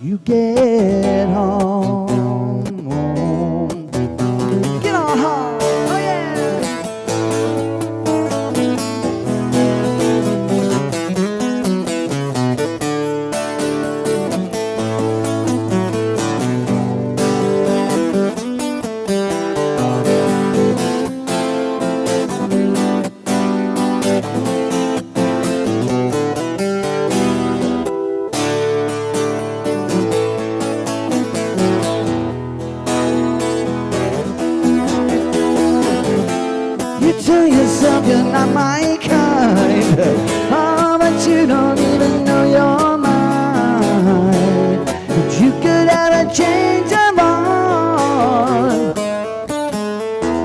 you get home. Get on home. Oh, yeah. You tell yourself you're not my kind. Oh, but you don't even know you're mine. But you could have a change of heart.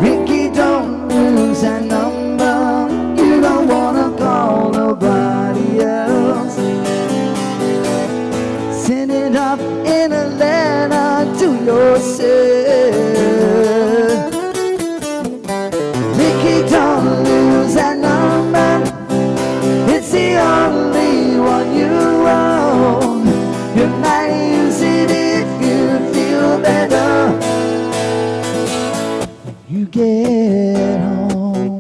Ricky, don't lose that number. You don't wanna call nobody else. Send it up in a letter to yourself. Don't lose that number. It's the only one you own. You might use it if you feel better. You get home.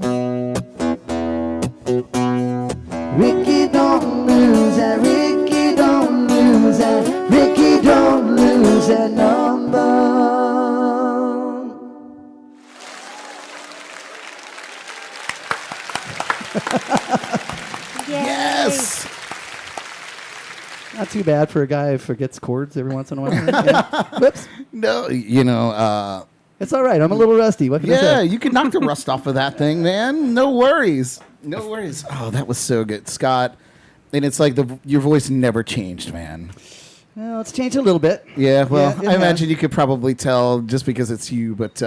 Ricky, don't lose that. Ricky, don't lose that. Ricky, don't lose that number. Yes. Not too bad for a guy who forgets chords every once in a while. Yeah. Whoops. No, It's all right. I'm a little rusty. What can I say? yeah, you can knock the rust off of that thing, man. No worries. No worries. Oh, that was so good, Scott. And it's like your voice never changed, man. Well, it's changed a little bit. Yeah, well, Yeah, it I imagine has. you could probably tell just because it's you, but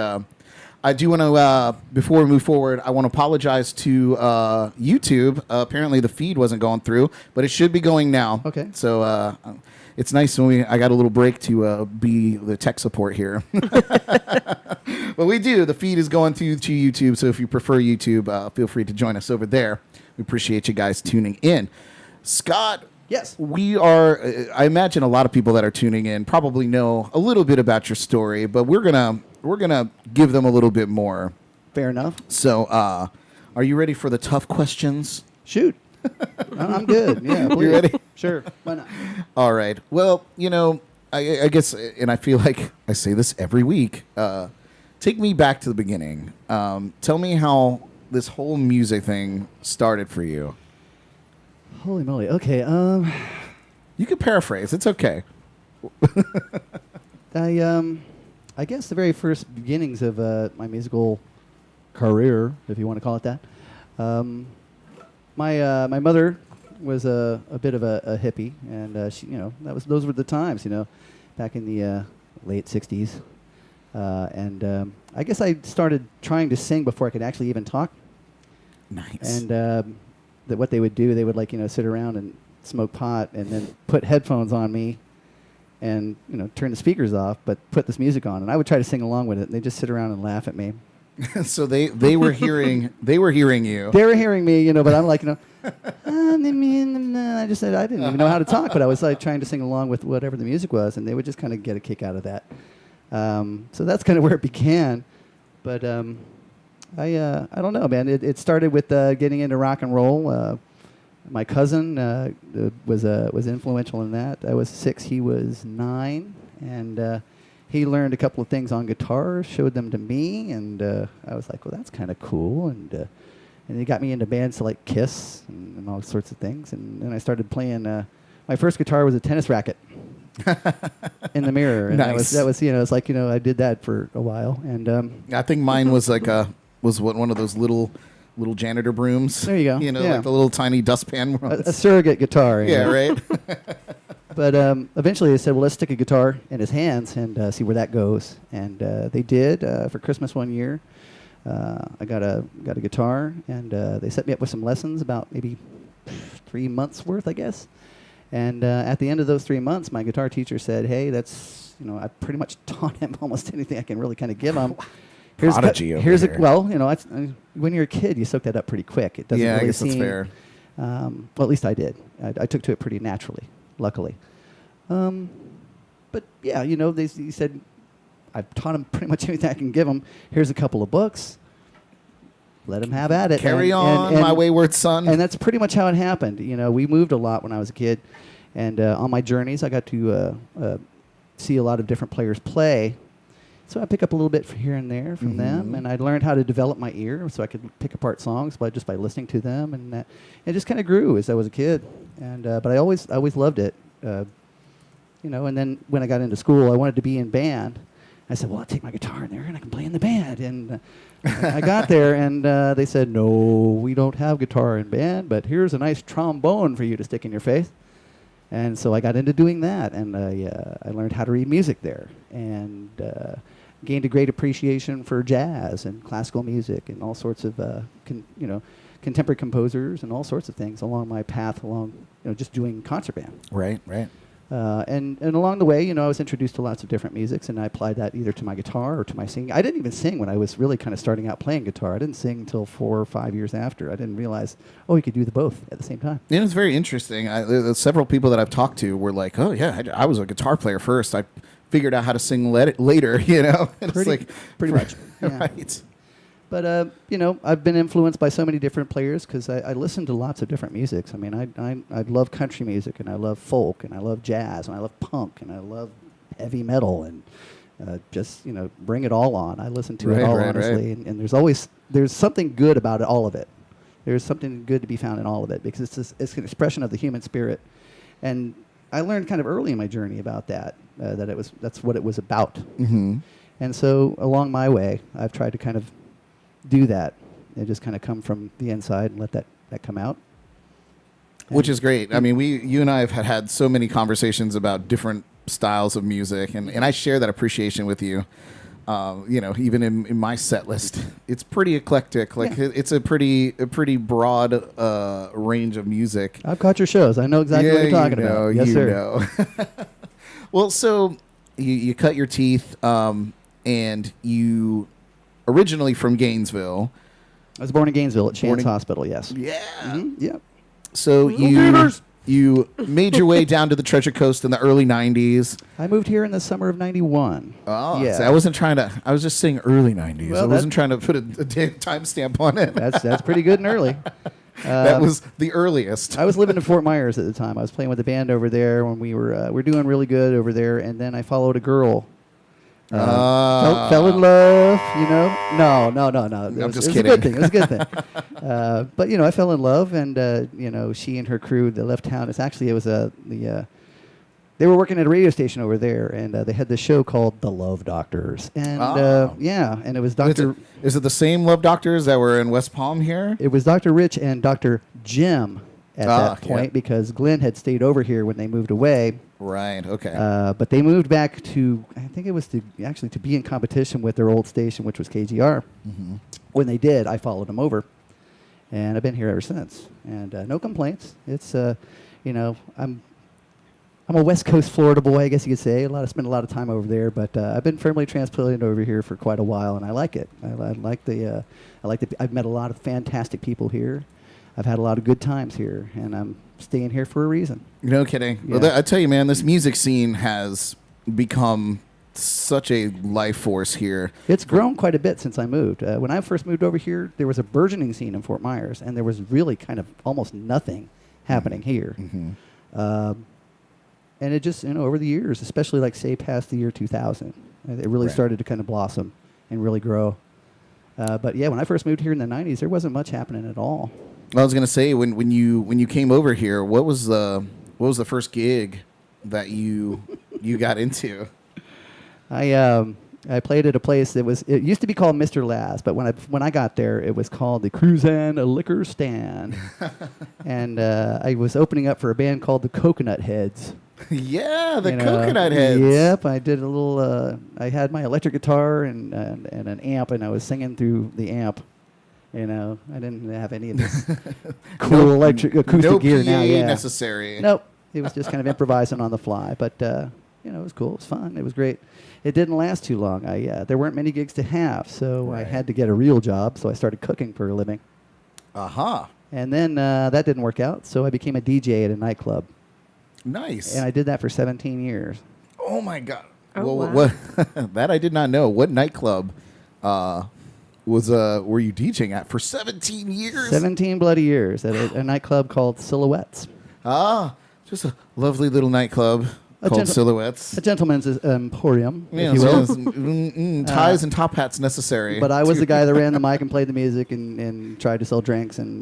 I do want to, before we move forward, I want to apologize to YouTube. Apparently the feed wasn't going through, but it should be going now. Okay. So it's nice when I got a little break to be the tech support here. But we do. The feed is going through to YouTube, so if you prefer YouTube, feel free to join us over there. We appreciate you guys tuning in. Scott, Yes. we are, I imagine a lot of people that are tuning in probably know a little bit about your story, but we're gonna give them a little bit more. Fair enough. So, are you ready for the tough questions? Shoot. I'm good. Yeah. You ready? Sure. Why not? All right. Well, I guess, and I feel like I say this every week. Take me back to the beginning. Tell me how this whole music thing started for you. Holy moly. Okay. You can paraphrase. It's okay. I guess the very first beginnings of my musical career, if you want to call it that. My mother was a bit of a hippie, and she, those were the times, back in the late '60s. And I guess I started trying to sing before I could actually even talk. Nice. And that what they would do, they would sit around and smoke pot, and then put headphones on me, and turn the speakers off, but put this music on, and I would try to sing along with it. And they just sit around and laugh at me. So they were hearing you. They were hearing me, but I'm like, I just said I didn't even know how to talk, but I was trying to sing along with whatever the music was, and they would just kind of get a kick out of that. So that's kind of where it began. But I don't know, man. It started with getting into rock and roll. My cousin was influential in that. I was 6, he was 9, and he learned a couple of things on guitar, showed them to me, and I was like, well, that's kind of cool. And he got me into bands like Kiss and all sorts of things. And then I started playing. My first guitar was a tennis racket in the mirror. And Nice. that was it's like, I did that for a while. And I think mine was one of those little janitor brooms. There you go. Yeah. Like the little tiny dustpan ones. a surrogate guitar. Yeah, right. But eventually they said, well, let's stick a guitar in his hands and see where that goes. And they did. For Christmas one year, I got a guitar, and they set me up with some lessons, about maybe 3 months worth, I guess. And at the end of those 3 months, my guitar teacher said, hey, that's, I pretty much taught him almost anything I can really kind of give him. Prodigy over here. When you're a kid, you soak that up pretty quick. It doesn't Yeah, really I guess seem, that's fair. Well, at least I did. I took to it pretty naturally, luckily. but yeah, he said, I've taught him pretty much everything I can give him. Here's a couple of books. Let him have at it. Carry on, my wayward son. And that's pretty much how it happened. We moved a lot when I was a kid. And on my journeys, I got to see a lot of different players play. So I pick up a little bit here and there from them. And I learned how to develop my ear so I could pick apart songs just by listening to them. And it just kind of grew as I was a kid. And but I always loved it. And then when I got into school, I wanted to be in band. I said, well, I'll take my guitar in there and I can play in the band. And I got there and they said, no, we don't have guitar in band, but here's a nice trombone for you to stick in your face. And so I got into doing that, and I learned how to read music there, and gained a great appreciation for jazz and classical music and all sorts of contemporary composers and all sorts of things along my path just doing concert band. Right. And along the way, I was introduced to lots of different musics, and I applied that either to my guitar or to my singing. I didn't even sing when I was really kind of starting out playing guitar. I didn't sing until 4 or 5 years after. I didn't realize, you could do the both at the same time. And it's very interesting. Several people that I've talked to were like, oh, yeah, I was a guitar player first. I figured out how to sing later, Pretty much. Yeah. Right. But, I've been influenced by so many different players because I listen to lots of different musics. I mean, I love country music, and I love folk, and I love jazz, and I love punk, and I love heavy metal, and bring it all on. I listen to it all, honestly. And there's something good about all of it. There's something good to be found in all of it because it's an expression of the human spirit. And I learned kind of early in my journey about that, that's what it was about. Mm-hmm. And so along my way, I've tried to kind of do that and just kind of come from the inside and let that come out. Which is great. I mean, you and I have had so many conversations about different styles of music, and I share that appreciation with you. Even in my set list, it's pretty eclectic. It's a pretty broad range of music. I've caught your shows. I know exactly what you're talking about. Yes, sir. Well, so you cut your teeth, and you originally from Gainesville. I was born in Gainesville at Chance Hospital, yes. Yeah. Mm-hmm. Yep. So you made your way down to the Treasure Coast in the early 90s. I moved here in the summer of 91. Oh, yeah. So I was just saying early 90s. Well, I wasn't trying to put a timestamp on it. That's pretty good and early. That was the earliest. I was living in Fort Myers at the time. I was playing with the band over there when we were doing really good over there, and then I followed a girl. Fell in love, No. I'm just kidding. It was a good thing. But I fell in love, and she and her crew they left town. They were working at a radio station over there, and they had this show called The Love Doctors, and and it was Dr. Is it the same Love Doctors that were in West Palm here? It was Dr. Rich and Dr. Jim at that point because Glenn had stayed over here when they moved away. Right. Okay. But they moved back to, I think it was to be in competition with their old station, which was KGR. Mm-hmm. When they did, I followed them over, and I've been here ever since. And no complaints. It's, I'm a West Coast Florida boy, I guess you could say. Spent a lot of time over there, but I've been firmly transplanted over here for quite a while, and I like it. I've met a lot of fantastic people here. I've had a lot of good times here, and I'm staying here for a reason. No kidding. Yeah. Well, I tell you, man, this music scene has become such a life force here. It's grown quite a bit since I moved. When I first moved over here, there was a burgeoning scene in Fort Myers, and there was really kind of almost nothing happening here. Mm-hmm. And it just, over the years, especially say past the year 2000, it really started to kind of blossom and really grow. But yeah, when I first moved here in the 90s, there wasn't much happening at all. I was going to say, when you came over here, what was the first gig that you got into? I played at a place it used to be called Mr. Laz, but when I got there, it was called the Cruzan Liquor Stand, and I was opening up for a band called the Coconut Heads. Yeah, the Coconut Heads. Yep, I did a little. I had my electric guitar and an amp, and I was singing through the amp. I didn't have any of this cool electric acoustic gear now. Yeah, necessary. Nope, it was just kind of improvising on the fly. But it was cool. It was fun. It was great. It didn't last too long. There weren't many gigs to have, so I had to get a real job. So I started cooking for a living. Uh-huh. And then that didn't work out, so I became a DJ at a nightclub. Nice. And I did that for 17 years. Oh my God! Oh, well, wow. what that I did not know. What nightclub were you DJing at for 17 years? 17 bloody years at a nightclub called Silhouettes. Just a lovely little nightclub called Silhouettes. A gentleman's emporium, Yeah, if you will. ties and top hats necessary. But I was the guy that ran the mic and played the music and tried to sell drinks and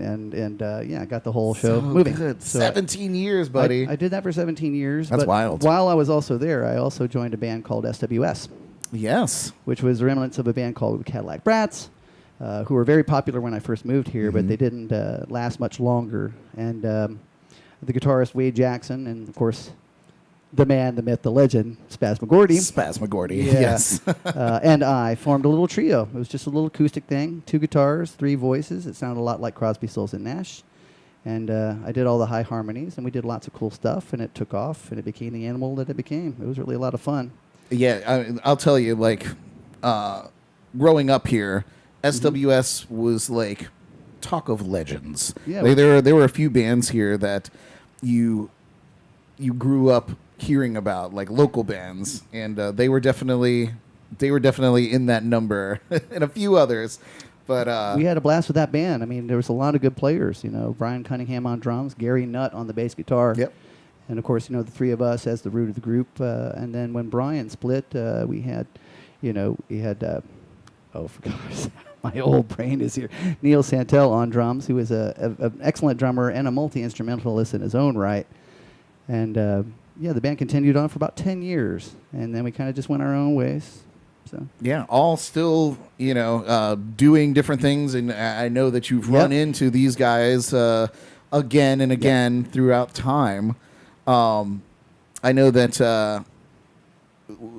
got the whole show moving. Good. So 17 years, buddy. I did that for 17 years. That's but wild. While I was also there, I also joined a band called SWS, Yes. which was remnants of a band called Cadillac Brats, who were very popular when I first moved here, but they didn't last much longer. And the guitarist Wade Jackson, and of course, the man, the myth, the legend, Spaz McGorty. Spaz McGorty. Yeah. Yes. And I formed a little trio. It was just a little acoustic thing, 2 guitars, 3 voices. It sounded a lot like Crosby, Stills, and Nash. And I did all the high harmonies, and we did lots of cool stuff, and it took off, and it became the animal that it became. It was really a lot of fun. Yeah, I'll tell you, like, growing up here, SWS was like talk of legends. Yeah. Like, there were a few bands here that you grew up hearing about, like local bands, and they were definitely in that number, and a few others. But We had a blast with that band. I mean, there was a lot of good players. You know, Brian Cunningham on drums, Gary Nutt on the bass guitar. Yep. And of course, you know, the 3 of us as the root of the group. And then when Brian split, we had, oh, for gosh, my old brain is here. Neil Santel on drums, who was an excellent drummer and a multi-instrumentalist in his own right. And the band continued on for about 10 years. And then we kind of just went our own ways. So. yeah, all still, doing different things, and I know that you've run into these guys again and again throughout time. I know that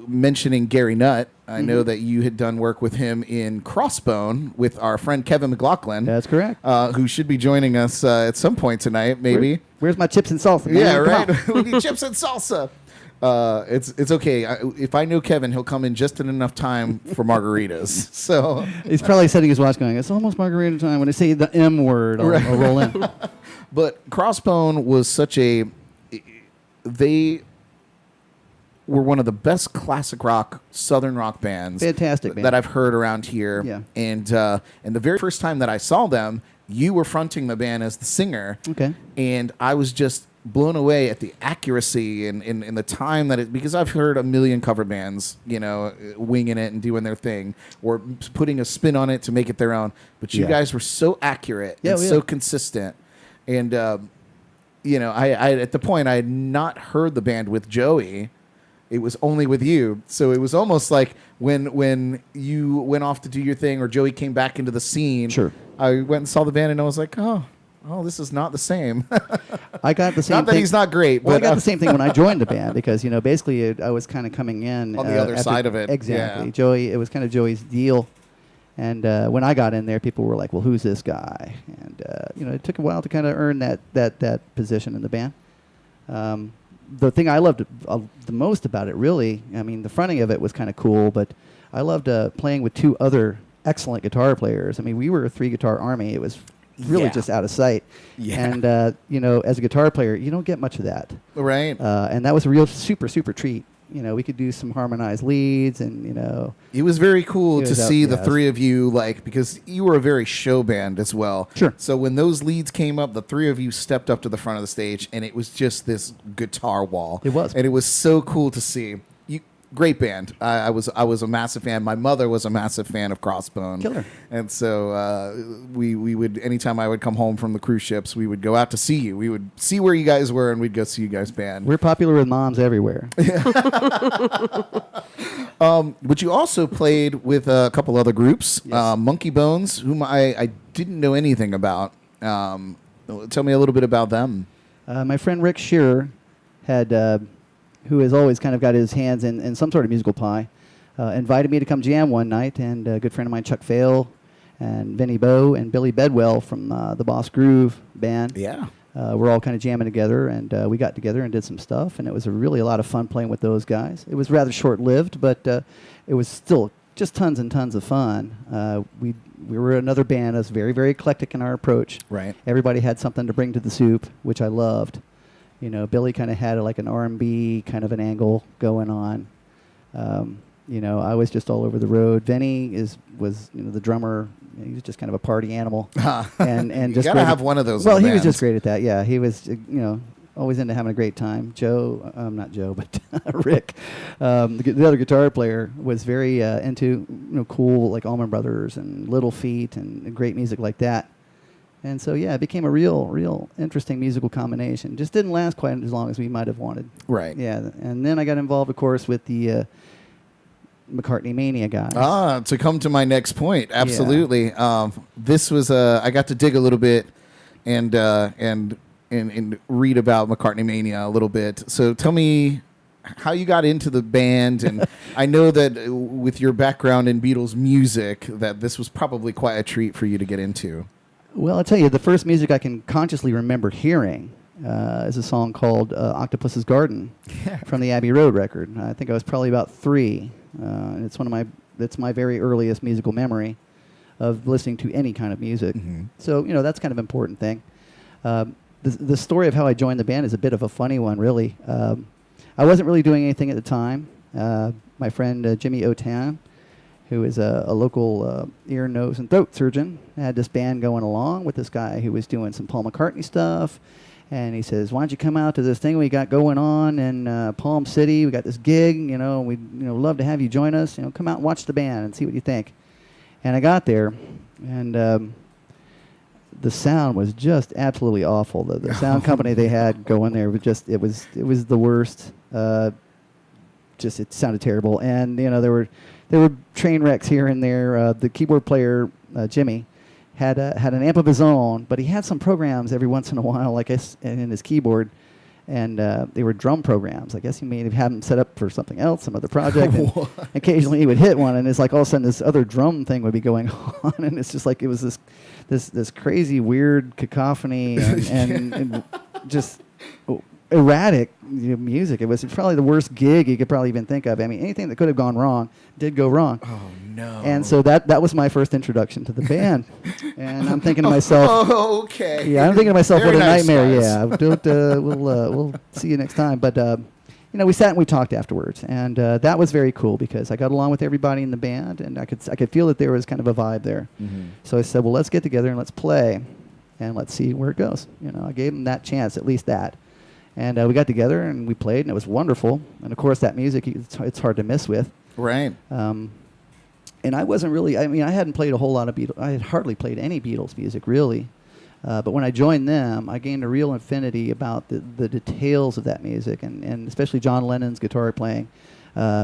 mentioning Gary Nutt, I know that you had done work with him in Crossbone with our friend Kevin McLaughlin. That's correct. Who should be joining us at some point tonight, maybe. Where's my chips and salsa? Man? Yeah, Come on. right. We need chips and salsa. It's okay. If I know Kevin, he'll come in just in enough time for margaritas. So He's probably setting his watch going, it's almost margarita time. When I say the M word, I'll roll in. But Crossbone was they were one of the best classic rock, southern rock bands. Fantastic band. That I've heard around here. Yeah. And the very first time that I saw them, you were fronting the band as the singer. Okay. And I was just blown away at the accuracy and the time that because I've heard a million cover bands, winging it and doing their thing or putting a spin on it to make it their own. But you guys were so accurate and so consistent. And, I at the point I had not heard the band with Joey. It was only with you. So it was almost like when you went off to do your thing or Joey came back into the scene. Sure. I went and saw the band and I was like, oh, this is not the same. I got the same Not that thing. he's not great, Well, but I got the same thing when I joined the band because, basically I was kind of coming in. On the other after- side of it. Exactly. Yeah. Joey, it was kind of Joey's deal. And when I got in there, people were like, well, who's this guy? And, it took a while to kind of earn that position in the band. The thing I loved the most about it, really, the fronting of it was kind of cool, but I loved playing with 2 other excellent guitar players. We were a 3-guitar army. It was really just out of sight. Yeah. And, as a guitar player, you don't get much of that. Right. And that was a real super, super treat. We could do some harmonized leads and, It was very cool It to was see out- the yeah, 3 of you, because you were a very show band as well. Sure. So when those leads came up, the 3 of you stepped up to the front of the stage, and it was just this guitar wall. It was. And it was so cool to see. Great band. I was a massive fan. My mother was a massive fan of Crossbone. Killer. And so we would, anytime I would come home from the cruise ships, we would go out to see you. We would see where you guys were, and we'd go see you guys band. we're popular with moms everywhere. But you also played with a couple other groups, Yes. Monkey Bones, whom I didn't know anything about. Tell me a little bit about them. My friend Rick Shearer had, who has always kind of got his hands in some sort of musical pie, invited me to come jam one night, and a good friend of mine, Chuck Fail, and Vinny Bowe, and Billy Bedwell from the Boss Groove band. Yeah. We're all kind of jamming together, and we got together and did some stuff, and it was really a lot of fun playing with those guys. It was rather short-lived, but it was still just tons and tons of fun. We were another band that was very, very eclectic in our approach. Right. Everybody had something to bring to the soup, which I loved. Billy kind of had like an R&B kind of an angle going on. I was just all over the road. Vinny was the drummer. He was just kind of a party animal, and just you gotta have one of those. Well, in the he was band. just great at that. Yeah, he was always into having a great time. Joe, not Joe, but Rick, the other guitar player, was very into cool like Allman Brothers and Little Feat and great music like that. And so it became a real interesting musical combination. Just didn't last quite as long as we might have wanted. Right. Yeah, and then I got involved, of course, with the McCartney Mania guys. To come to my next point, absolutely. This was I got to dig a little bit and read about McCartney Mania a little bit. So tell me how you got into the band, and I know that with your background in Beatles music, that this was probably quite a treat for you to get into. Well, I'll tell you, the first music I can consciously remember hearing is a song called Octopus's Garden from the Abbey Road record. I think I was probably about 3. And it's my very earliest musical memory of listening to any kind of music. Mm-hmm. So, that's kind of an important thing. The story of how I joined the band is a bit of a funny one, really. I wasn't really doing anything at the time. My friend Jimmy Otan, who is a local ear, nose, and throat surgeon, had this band going along with this guy who was doing some Paul McCartney stuff. And he says, why don't you come out to this thing we got going on in Palm City? We got this gig, we'd love to have you join us. Come out and watch the band and see what you think. And I got there, and the sound was just absolutely awful. The sound company they had going there was just, it was the worst. It sounded terrible. And, there were train wrecks here and there. The keyboard player, Jimmy, had an amp of his own, but he had some programs every once in a while, like in his keyboard, and they were drum programs. I guess he may have had them set up for something else, some other project. And occasionally he would hit one, and it's like all of a sudden this other drum thing would be going on, and it's just like it was this crazy weird cacophony and just erratic music. It was probably the worst gig you could probably even think of. I mean, anything that could have gone wrong did go wrong. Oh no! And so that was my first introduction to the band. And I'm thinking to myself, oh, okay. Yeah, I'm thinking to myself, Very what a nice, nightmare. guys. Yeah, we'll see you next time. But we sat and we talked afterwards, and that was very cool because I got along with everybody in the band, and I could feel that there was kind of a vibe there. Mm-hmm. So I said, well, let's get together and let's play, and let's see where it goes. I gave them that chance, at least that. And we got together and we played, and it was wonderful. And of course, that music, it's hard to miss with. Right. And I wasn't really, I hadn't played a whole lot of Beatles. I had hardly played any Beatles music, really. But when I joined them, I gained a real affinity about the details of that music, and especially John Lennon's guitar playing,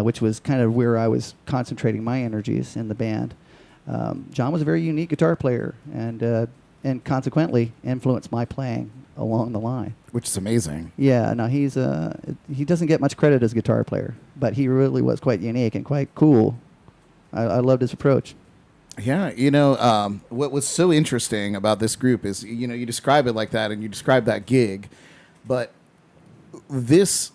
which was kind of where I was concentrating my energies in the band. John was a very unique guitar player, and consequently influenced my playing along the line. Which is amazing. Yeah, no, he doesn't get much credit as a guitar player, but he really was quite unique and quite cool. I loved his approach. Yeah, what was so interesting about this group is, you describe it like that and you describe that gig, but this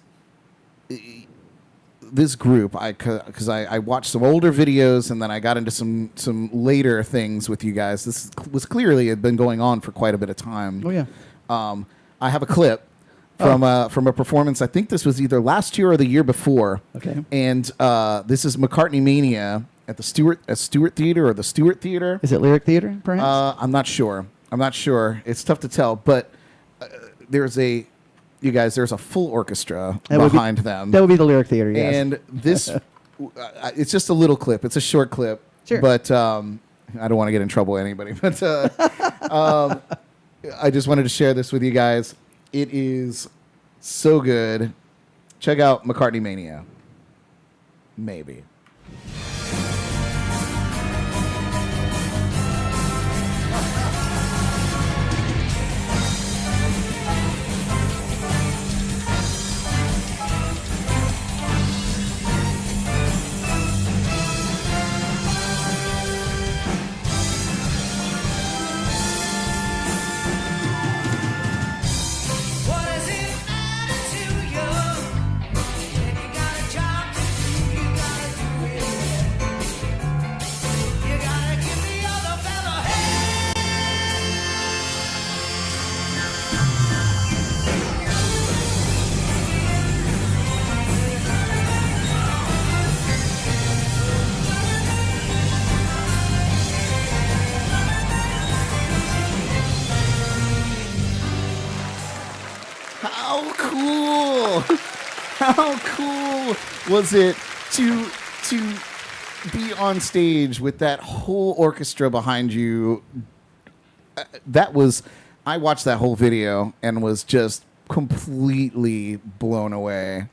group, because I watched some older videos and then I got into some later things with you guys. This was clearly had been going on for quite a bit of time. Oh yeah. I have a clip from a performance. I think this was either last year or the year before. Okay. And this is McCartney Mania at the Stewart Theater or the Stewart Theater. Is it Lyric Theater, perhaps? I'm not sure. It's tough to tell, but there's a full orchestra behind them. That would be the Lyric Theater, yes. And this, it's just a little clip. It's a short clip. Sure. But I don't want to get in trouble with anybody. But I just wanted to share this with you guys. It is so good. Check out McCartney Mania. Maybe. How cool was it to be on stage with that whole orchestra behind you? I watched that whole video and was just completely blown away.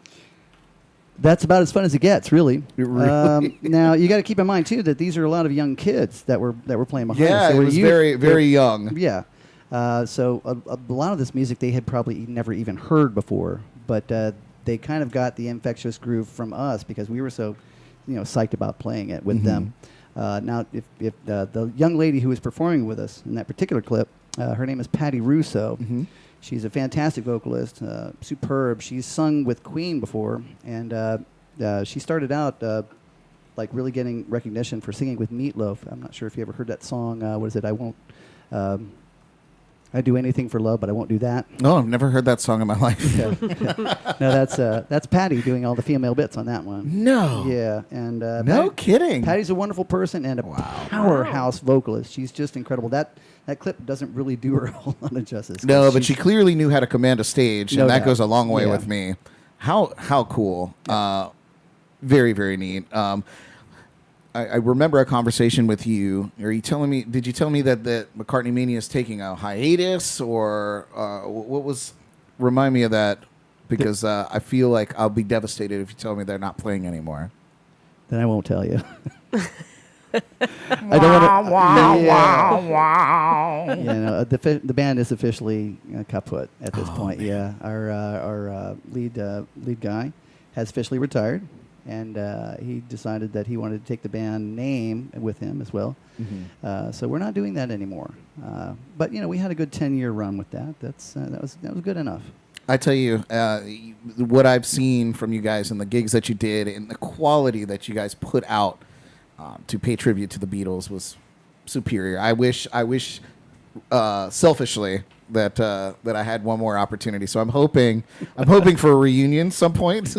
That's about as fun as it gets, really. It really now you got to keep in mind too that these are a lot of young kids that were playing behind us. Yeah, They it were was very young. Yeah, so a lot of this music they had probably never even heard before, but they kind of got the infectious groove from us because we were so, psyched about playing it with them. Now, if the young lady who was performing with us in that particular clip, her name is Patty Russo. She's a fantastic vocalist, superb. She's sung with Queen before, and she started out like really getting recognition for singing with Meatloaf. I'm not sure if you ever heard that song. What is it? I do anything for love, but I won't do that. No, I've never heard that song in my life. Yeah. No, that's Patty doing all the female bits on that one. No. Yeah, and No kidding. Patty's a wonderful person and a powerhouse vocalist. She's just incredible. That clip doesn't really do her a whole lot of justice. No, but she clearly knew how to command a stage, and that doubt. goes a long way Yeah. with me. How cool. Very, very neat. I remember a conversation with you. Did you tell me that McCartney Mania is taking a hiatus, or what was? Remind me of that, because I feel like I'll be devastated if you tell me they're not playing anymore. Then I won't tell you. I don't want to. No, the band is officially kaput at this point. Yeah, our lead guy has officially retired. And he decided that he wanted to take the band name with him as well. So we're not doing that anymore. But we had a good 10-year run with that. That was good enough. I tell you, what I've seen from you guys and the gigs that you did and the quality that you guys put out to pay tribute to the Beatles was superior. I wish selfishly that I had one more opportunity. So I'm hoping for a reunion some point,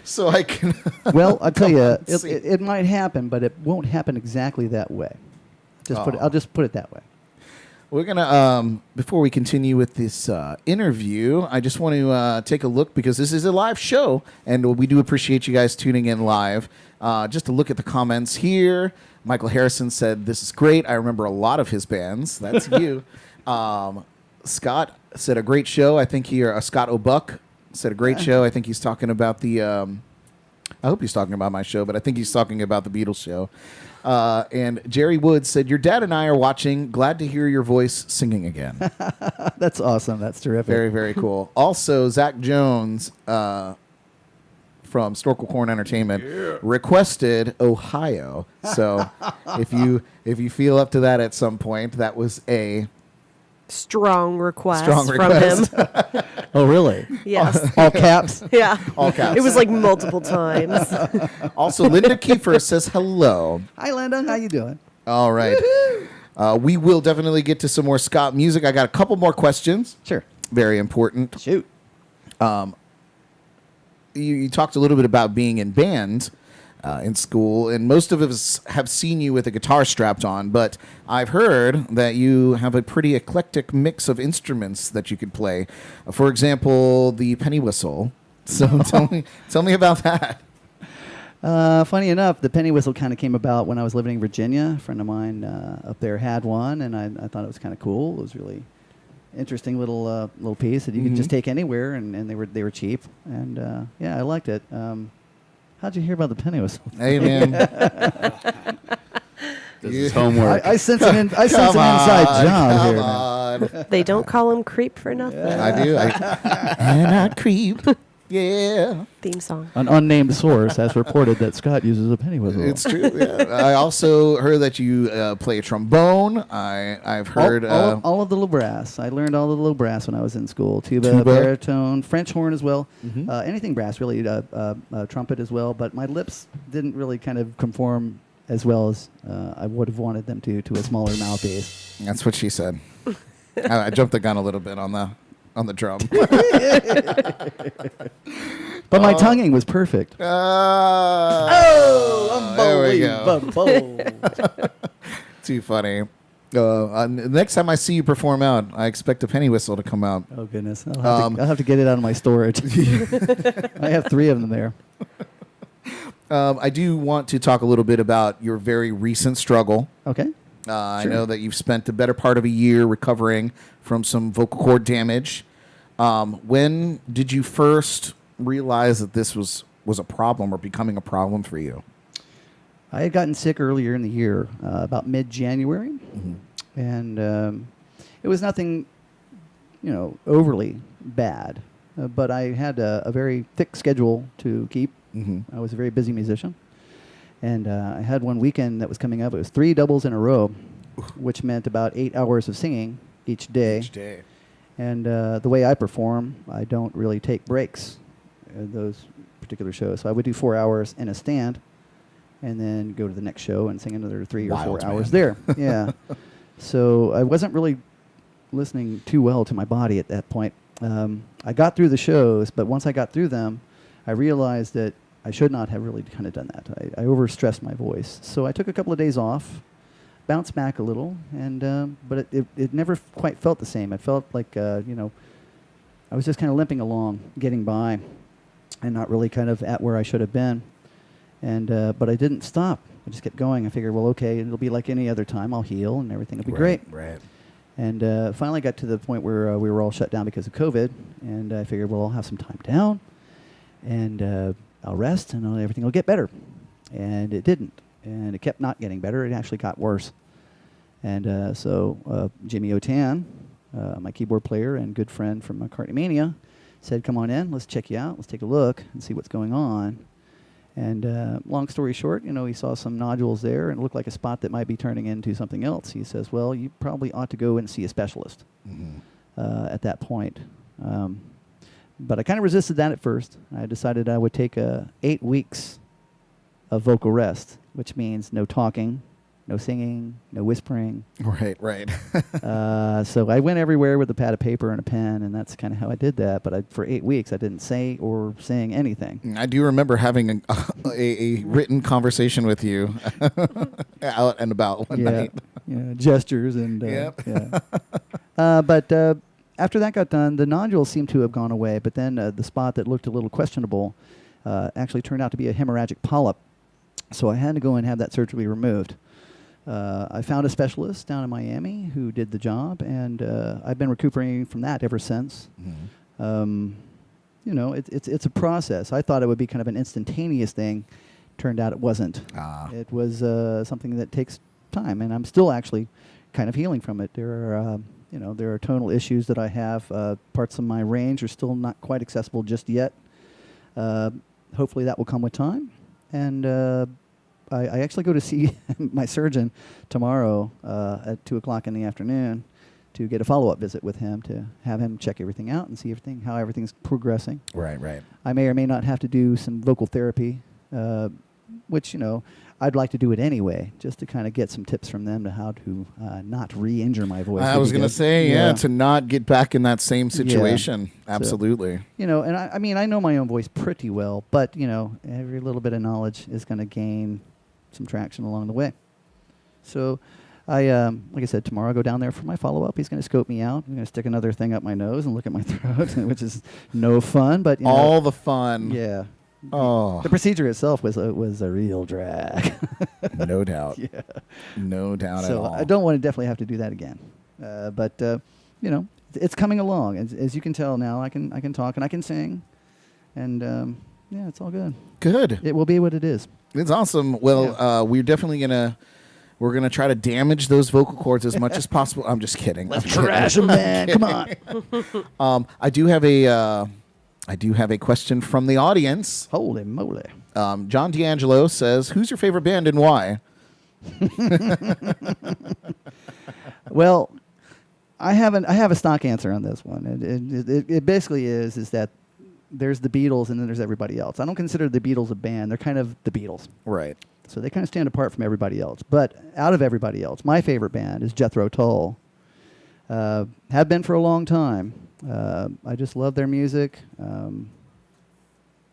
so I can. Well, I'll tell you, it might happen, but it won't happen exactly that way. I'll just put it that way. We're gonna before we continue with this interview, I just want to take a look, because this is a live show, and we do appreciate you guys tuning in live. Just to look at the comments here. Michael Harrison said, "This is great. I remember a lot of his bands." That's you. Scott said, "A great show." I think Scott O'Buck said, "A great show." I think he's talking about the. I hope he's talking about my show, but I think he's talking about the Beatles show. And Jerry Woods said, "Your dad and I are watching. Glad to hear your voice singing again." That's awesome. That's terrific. Very, very cool. Also, Zach Jones from Storkel Corn Entertainment requested Ohio. So if you feel up to that at some point, that was a strong request from him. Oh, really? Yes. All caps? Yeah. All caps. It was like multiple times. Also, Linda Kiefer says hello. Hi, Linda. How you doing? All right. We will definitely get to some more Scott music. I got a couple more questions. Sure. Very important. Shoot. You talked a little bit about being in bands in school, and most of us have seen you with a guitar strapped on, but I've heard that you have a pretty eclectic mix of instruments that you could play. For example, the penny whistle. So tell me about that. Funny enough, the penny whistle kind of came about when I was living in Virginia. A friend of mine up there had one, and I thought it was kind of cool. It was really interesting little piece that you could just take anywhere, and they were cheap, and I liked it. How'd you hear about the penny whistle? Hey, man. This is homework. I sense an inside job here. On. They don't call him Creep for nothing. I do. And I creep. Yeah. Theme song. An unnamed source has reported that Scott uses a penny whistle. It's true. Yeah. I also heard that you play a trombone. I've heard all of the little brass. I learned all of the little brass when I was in school. Tuba, baritone, French horn as well. Anything brass, really. Trumpet as well. But my lips didn't really kind of conform as well as I would have wanted them to a smaller mouthpiece. That's what she said. I jumped the gun a little bit on the drum. But my tonguing was perfect. There we go. Unbelievable. Too funny. The next time I see you perform out, I expect a penny whistle to come out. Oh goodness, I'll have to get it out of my storage. I have 3 of them there. I do want to talk a little bit about your very recent struggle. Okay. I know that you've spent the better part of a year recovering from some vocal cord damage. When did you first realize that this was a problem or becoming a problem for you? I had gotten sick earlier in the year, about mid-January, and it was nothing, overly bad. But I had a very thick schedule to keep. I was a very busy musician. And I had one weekend that was coming up. It was 3 doubles in a row, which meant about 8 hours of singing each day. And the way I perform, I don't really take breaks at those particular shows. So I would do 4 hours in a stand and then go to the next show and sing another 3 or 4 hours there. Yeah. So I wasn't really listening too well to my body at that point. I got through the shows, but once I got through them, I realized that I should not have really kind of done that. I overstressed my voice. So I took a couple of days off, bounced back a little, and but it never quite felt the same. It felt like, I was just kind of limping along, getting by, and not really kind of at where I should have been. And but I didn't stop. I just kept going. I figured, well, okay, it'll be like any other time. I'll heal, and everything will be great. Right. And finally got to the point where we were all shut down because of COVID, and I figured, well, I'll have some time down, and I'll rest, and everything will get better. And it didn't. And it kept not getting better. It actually got worse. And so Jimmy O'Tan, my keyboard player and good friend from McCartney Mania, said, come on in, let's check you out, let's take a look and see what's going on. And long story short, he saw some nodules there, and it looked like a spot that might be turning into something else. He says, well, you probably ought to go and see a specialist at that point. But I kind of resisted that at first. I decided I would take 8 weeks of vocal rest, which means no talking, no singing, no whispering. Right. So I went everywhere with a pad of paper and a pen, and that's kind of how I did that. But for 8 weeks, I didn't say or sing anything. I do remember having a written conversation with you out and about one night. Yeah, gestures and Yep. yeah. But after that got done, the nodules seemed to have gone away. But then the spot that looked a little questionable actually turned out to be a hemorrhagic polyp. So I had to go and have that surgically removed. I found a specialist down in Miami who did the job, and I've been recuperating from that ever since. It's a process. I thought it would be kind of an instantaneous thing. Turned out it wasn't. It was something that takes time, and I'm still actually kind of healing from it. There are tonal issues that I have. Parts of my range are still not quite accessible just yet. Hopefully that will come with time. And I actually go to see my surgeon tomorrow at 2 o'clock in the afternoon to get a follow-up visit with him to have him check everything out and see how everything's progressing. Right. I may or may not have to do some vocal therapy, which, I'd like to do it anyway, just to kind of get some tips from them to how to not re-injure my voice. I was going to say, to not get back in that same situation. Yeah. Absolutely. So, and I know my own voice pretty well, but, every little bit of knowledge is going to gain some traction along the way. So like I said, tomorrow I'll go down there for my follow-up. He's going to scope me out. I'm going to stick another thing up my nose and look at my throat, which is no fun. But all the fun. Yeah. Oh. The procedure itself was a real drag. No doubt. Yeah. No doubt at all. So I don't want to definitely have to do that again. But it's coming along. As you can tell now, I can talk and I can sing, and it's all good. Good. It will be what it is. It's awesome. Well, we're definitely we're gonna try to damage those vocal cords as much as possible. I'm just kidding. Let's trash them, man. Come on. I do have a question from the audience. Holy moly. John D'Angelo says, "Who's your favorite band and why?" Well, I have a stock answer on this one. It basically is that there's the Beatles and then there's everybody else. I don't consider the Beatles a band. They're kind of the Beatles. Right. So they kind of stand apart from everybody else. But out of everybody else, my favorite band is Jethro Tull. Have been for a long time. I just love their music.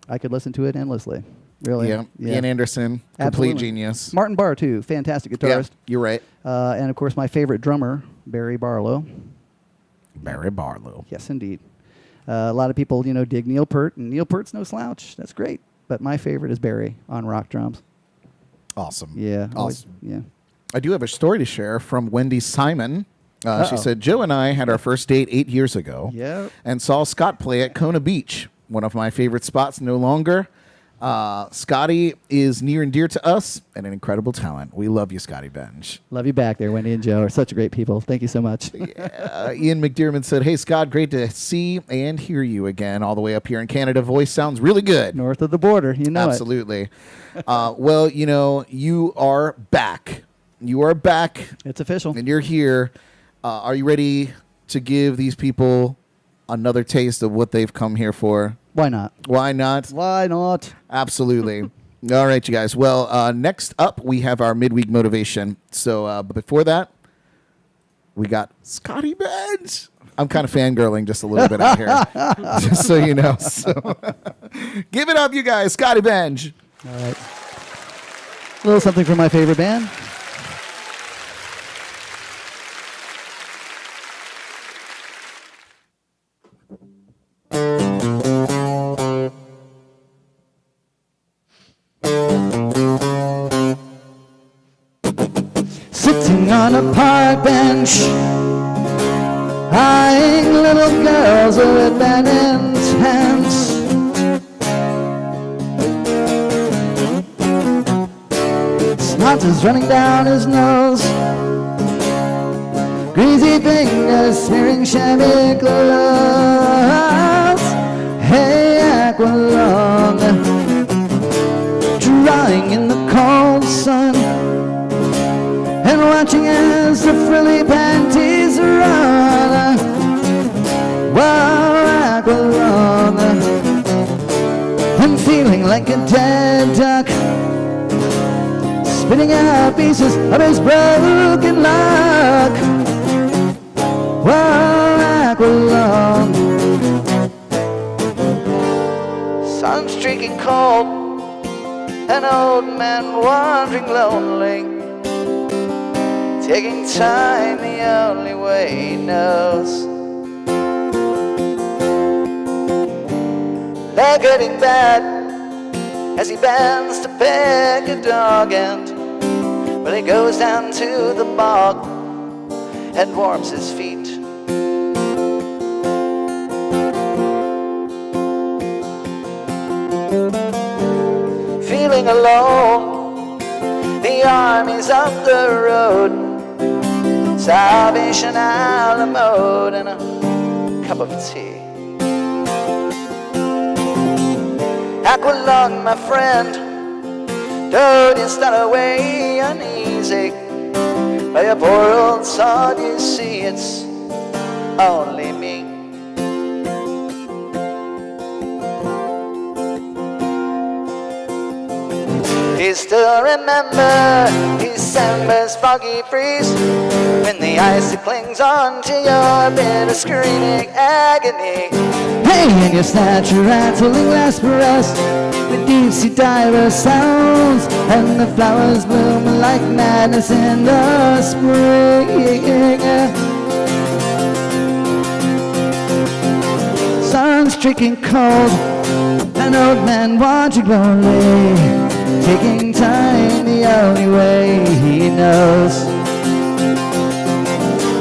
I could listen to it endlessly. Really. Yeah. Ian Anderson, complete Absolutely. genius. Martin Barr, too. Fantastic Yeah, guitarist. you're right. And, of course, my favorite drummer, Barry Barlow. Barry Barlow. Yes, indeed. A lot of people, dig Neil Peart, and Neil Peart's no slouch. That's great. But my favorite is Barry on rock drums. Awesome. Yeah. Awesome. Yeah. I do have a story to share from Wendy Simon. She Uh-oh. said, Joe and I had our first date 8 years ago Yep. and saw Scott play at Kona Beach, one of my favorite spots no longer. Scotty is near and dear to us and an incredible talent. We love you, Scotty Benge. Love you back there, Wendy and Joe are such great people. Thank you so much. Ian McDermott said, hey, Scott, great to see and hear you again all the way up here in Canada. Voice sounds really good. North of the border, Absolutely. Well, you are back. You are back, It's official. and you're here. Are you ready to give these people another taste of what they've come here for? Why not? Why not? Why not? Absolutely. All right, you guys. Well, next up, we have our midweek motivation. So, but before that, we got Scotty Benge. I'm kind of fangirling just a little bit out here, just so you know. So, give it up, you guys. Scotty Benge. All right. A little something from my favorite band. Sitting on a park bench, eyeing little girls with abandoned hands. Snot is running down his nose, greasy fingers smearing shabby clothes. Hey, Aqualung, drying in the cold sun and watching as the frilly panties run. Wow, Aqualung, I'm feeling like a dead duck, spitting out pieces of his broken luck. Wow, Aqualung, sun streaking cold, an old man wandering lonely, taking time the only way he knows. Leg hurting bad as he bends to pick a dog end, but he goes down to the bog and warms his feet. Feeling alone, the army's up the road, Salvation a la mode, and a cup of tea. Aqualung, my friend, don't you start away uneasy. By your poor old son, you see it's only me. You still remember December's foggy freeze, when the ice clings on to your bitter screaming agony. Hey, and you snatch your rattling Lasperus with deep sea diver sounds, and the flowers bloom like madness in the spring. Sun's streaking cold, an old man wandering lonely, taking time the only way he knows.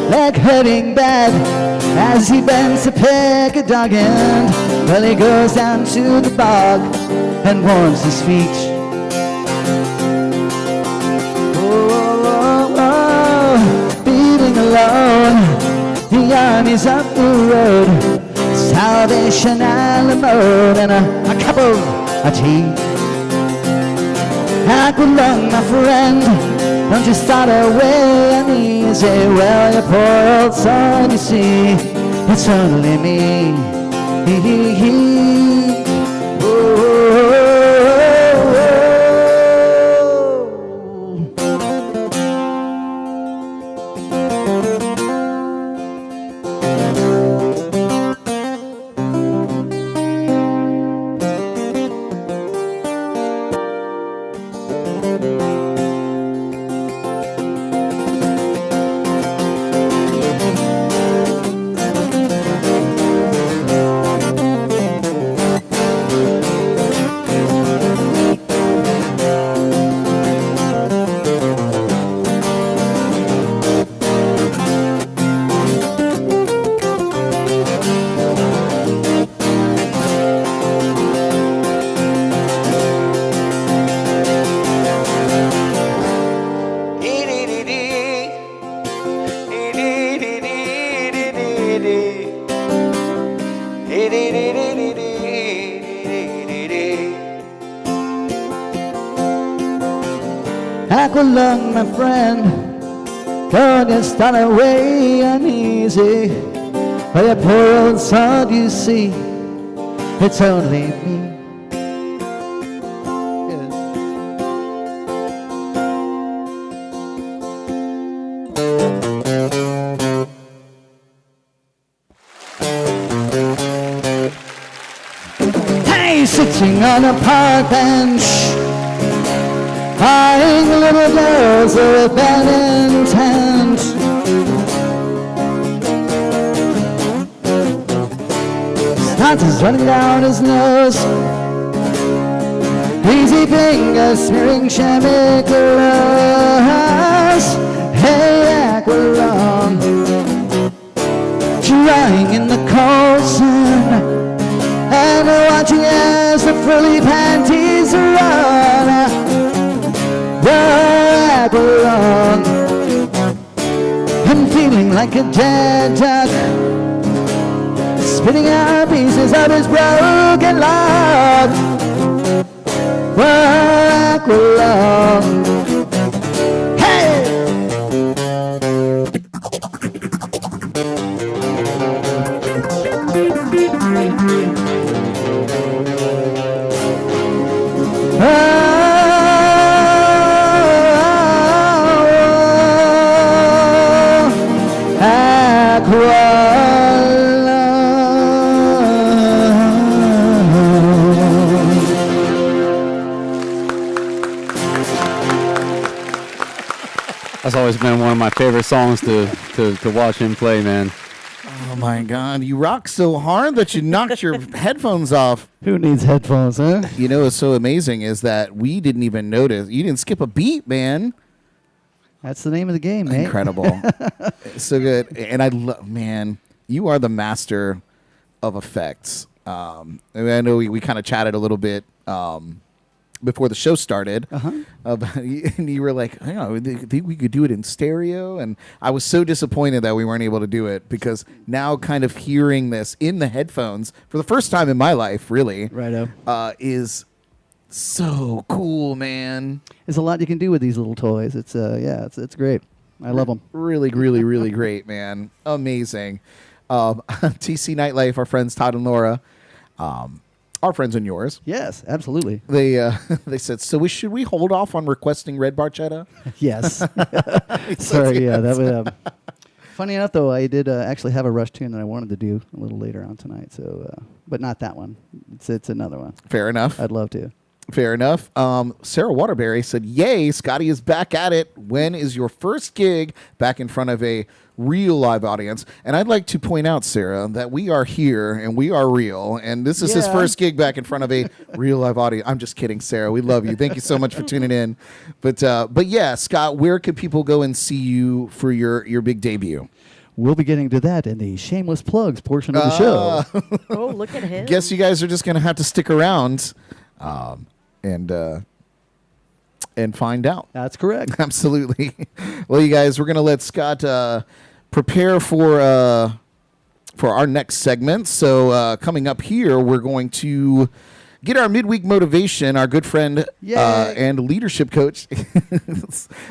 Leg hurting bad as he bends to pick a dog end, well, he goes down to the bog and warms his feet. Oh, feeling alone, the army's up the road, Salvation a la mode, and a cup of tea. Aqualung, my friend, don't you start away uneasy. Well, your poor old son, you see, it's only me. Aqualung, my friend, don't get started way uneasy. By your poor old soul, you see, it's only me. Yes. Hey, sitting on a park bench, eyeing little girls with bad intent. Snot is running down his nose, greasy fingers smearing chamois gloves. Hey, Aqualung, drying in the cold sun, and watching as the frilly panties run. Aqualung, and feeling like a dead duck, spinning out pieces of his broken log. Aqualung, hey! That's always been one of my favorite songs to watch him play, man. Oh my God, you rock so hard that you knocked your headphones off. Who needs headphones, huh? You know what's so amazing is that we didn't even notice. You didn't skip a beat, man. That's the name of the game, mate. Incredible. So good. And I love, man, you are the master of effects. I know we kind of chatted a little bit before the show started. And you were like, I don't know, think we could do it in stereo. And I was so disappointed that we weren't able to do it, because now kind of hearing this in the headphones for the first time in my life, really, Righto. is so cool, man. There's a lot you can do with these little toys. It's it's great. I love them. Really, really, really great, man. Amazing. TC Nightlife, our friends Todd and Laura, our friends and yours. Yes, absolutely. They they said, so should we hold off on requesting red barchetta? Yes. Sorry, yeah, that was. Funny enough, though, I did actually have a Rush tune that I wanted to do a little later on tonight. So, but not that one. It's another one. Fair enough. I'd love to. Fair enough. Sarah Waterbury said, yay, Scotty is back at it. When is your first gig back in front of a real live audience? And I'd like to point out, Sarah, that we are here and we are real. And this is his Yeah. first gig back in front of a real live audience. I'm just kidding, Sarah. We love you. Thank you so much for tuning in. But yeah, Scott, where could people go and see you for your big debut? We'll be getting to that in the shameless plugs portion of the show. Oh, look at him. Guess you guys are just going to have to stick around and find out. That's correct. Absolutely. Well, you guys, we're going to let Scott prepare for our next segment. So coming up here, we're going to get our midweek motivation. Our good friend Yay. and leadership coach.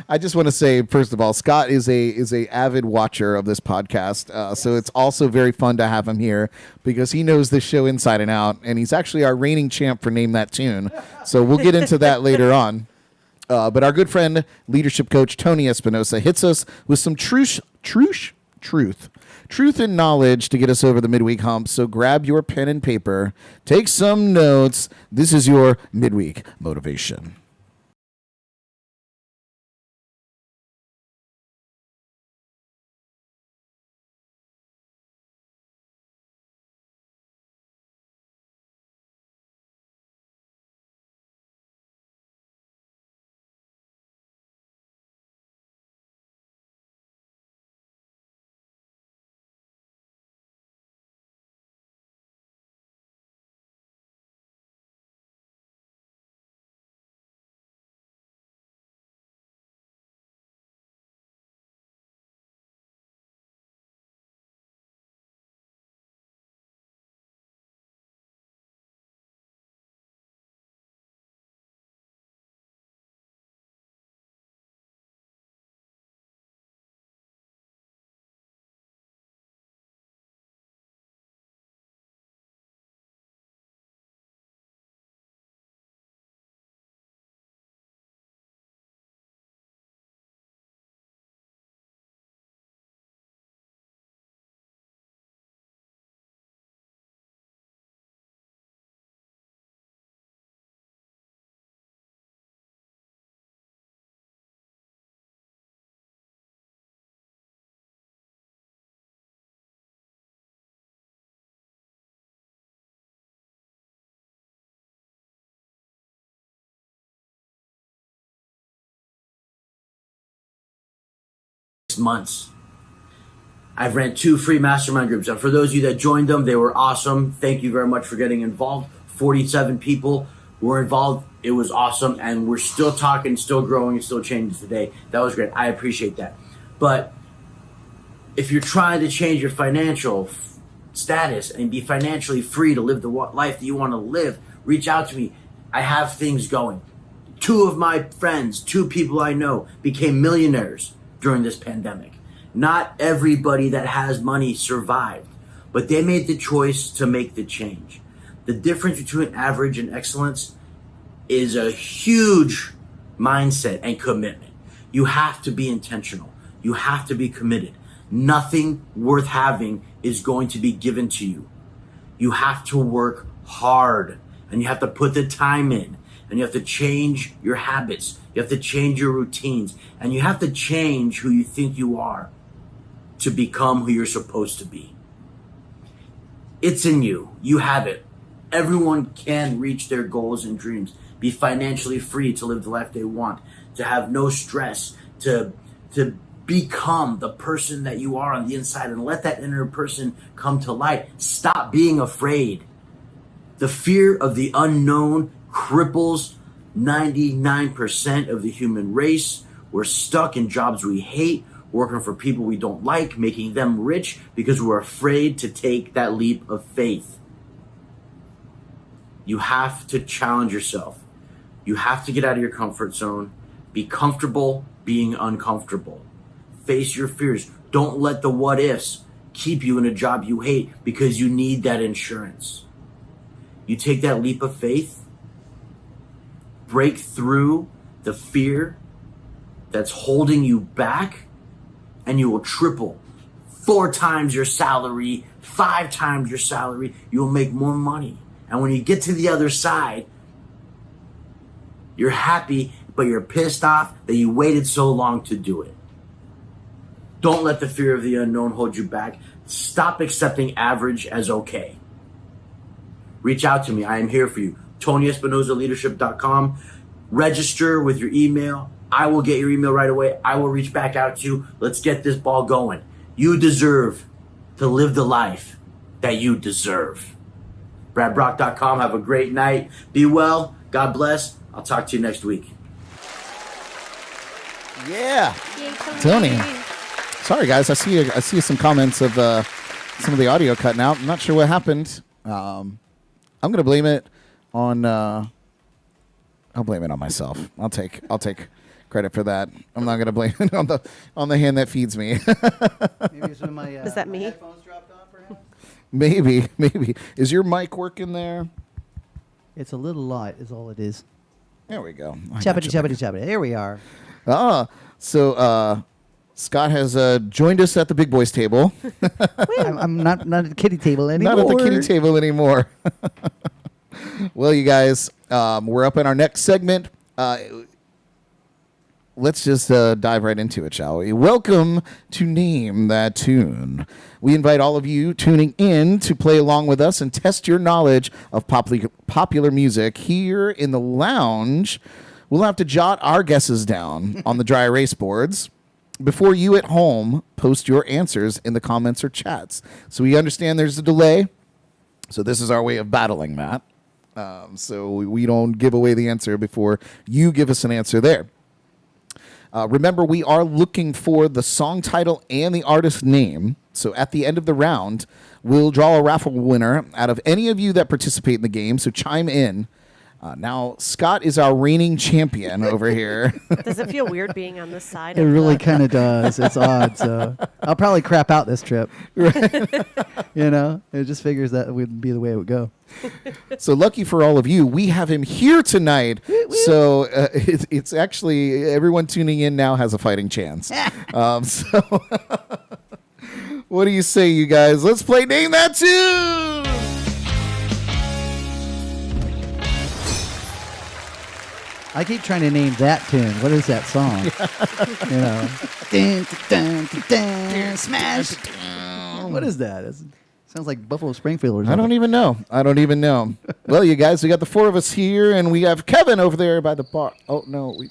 I just want to say, first of all, Scott is a avid watcher of this podcast. So it's also very fun to have him here because he knows this show inside and out, and he's actually our reigning champ for Name That Tune. So we'll get into that later on. But our good friend, leadership coach Tony Espinosa, hits us with some truth and knowledge to get us over the midweek hump. So grab your pen and paper, take some notes. This is your midweek motivation. months. I've ran 2 free mastermind groups. And for those of you that joined them, they were awesome. Thank you very much for getting involved. 47 people were involved. It was awesome. And we're still talking, still growing, and still changing today. That was great. I appreciate that. But if you're trying to change your financial status and be financially free to live the life that you want to live, reach out to me. I have things going. 2 of my friends, 2 people I know, became millionaires during this pandemic. Not everybody that has money survived, but they made the choice to make the change. The difference between average and excellence is a huge mindset and commitment. You have to be intentional. You have to be committed. Nothing worth having is going to be given to you. You have to work hard, and you have to put the time in, and you have to change your habits. You have to change your routines, and you have to change who you think you are to become who you're supposed to be. It's in you. You have it. Everyone can reach their goals and dreams, be financially free to live the life they want, to have no stress, to become the person that you are on the inside and let that inner person come to light. Stop being afraid. The fear of the unknown cripples 99% of the human race. We're stuck in jobs we hate, working for people we don't like, making them rich because we're afraid to take that leap of faith. You have to challenge yourself. You have to get out of your comfort zone. Be comfortable being uncomfortable. Face your fears. Don't let the what ifs keep you in a job you hate because you need that insurance. You take that leap of faith, break through the fear that's holding you back, and you will triple, 4 times your salary, 5 times your salary. You will make more money. And when you get to the other side, you're happy, but you're pissed off that you waited so long to do it. Don't let the fear of the unknown hold you back. Stop accepting average as okay. Reach out to me. I am here for you. TonyEspinozaleadership.com. Register with your email. I will get your email right away. I will reach back out to you. Let's get this ball going. You deserve to live the life that you deserve. BradBrock.com. Have a great night. Be well. God bless. I'll talk to you next week. Yeah. Tony. Sorry, guys. I see some comments of some of the audio cutting out. I'm not sure what happened. I'm going to blame it on. I'll blame it on myself. I'll take credit for that. I'm not going to blame it on the hand that feeds me. Maybe it's when my Is that me? headphones dropped off, perhaps? Maybe. Is your mic working there? It's a little light, is all it is. There we go. Chabbity. Here we are. So Scott has joined us at the big boys table. I'm not at the kiddie table anymore. Not at the kiddie table anymore. Well, you guys, we're up in our next segment. Let's just dive right into it, shall we? Welcome to Name That Tune. We invite all of you tuning in to play along with us and test your knowledge of popular music here in the lounge. We'll have to jot our guesses down on the dry erase boards before you at home post your answers in the comments or chats. So we understand there's a delay. So this is our way of battling that. So we don't give away the answer before you give us an answer there. Remember, we are looking for the song title and the artist name. So at the end of the round, we'll draw a raffle winner out of any of you that participate in the game. So chime in. Now, Scott is our reigning champion over here. Does it feel weird being on this side? It really kind of does. It's odd. So I'll probably crap out this trip. You know, it just figures that would be the way it would go. So lucky for all of you, we have him here tonight. So it's actually everyone tuning in now has a fighting chance. So what do you say, you guys? Let's play Name That Tune. I keep trying to name that tune. What is that song? You know, dun, dun, dun, dun, dun, smash. What is that? Sounds like Buffalo Springfield or I something. don't even know. Well, you guys, we got the 4 of us here, and we have Kevin over there by the bar. Oh, no, we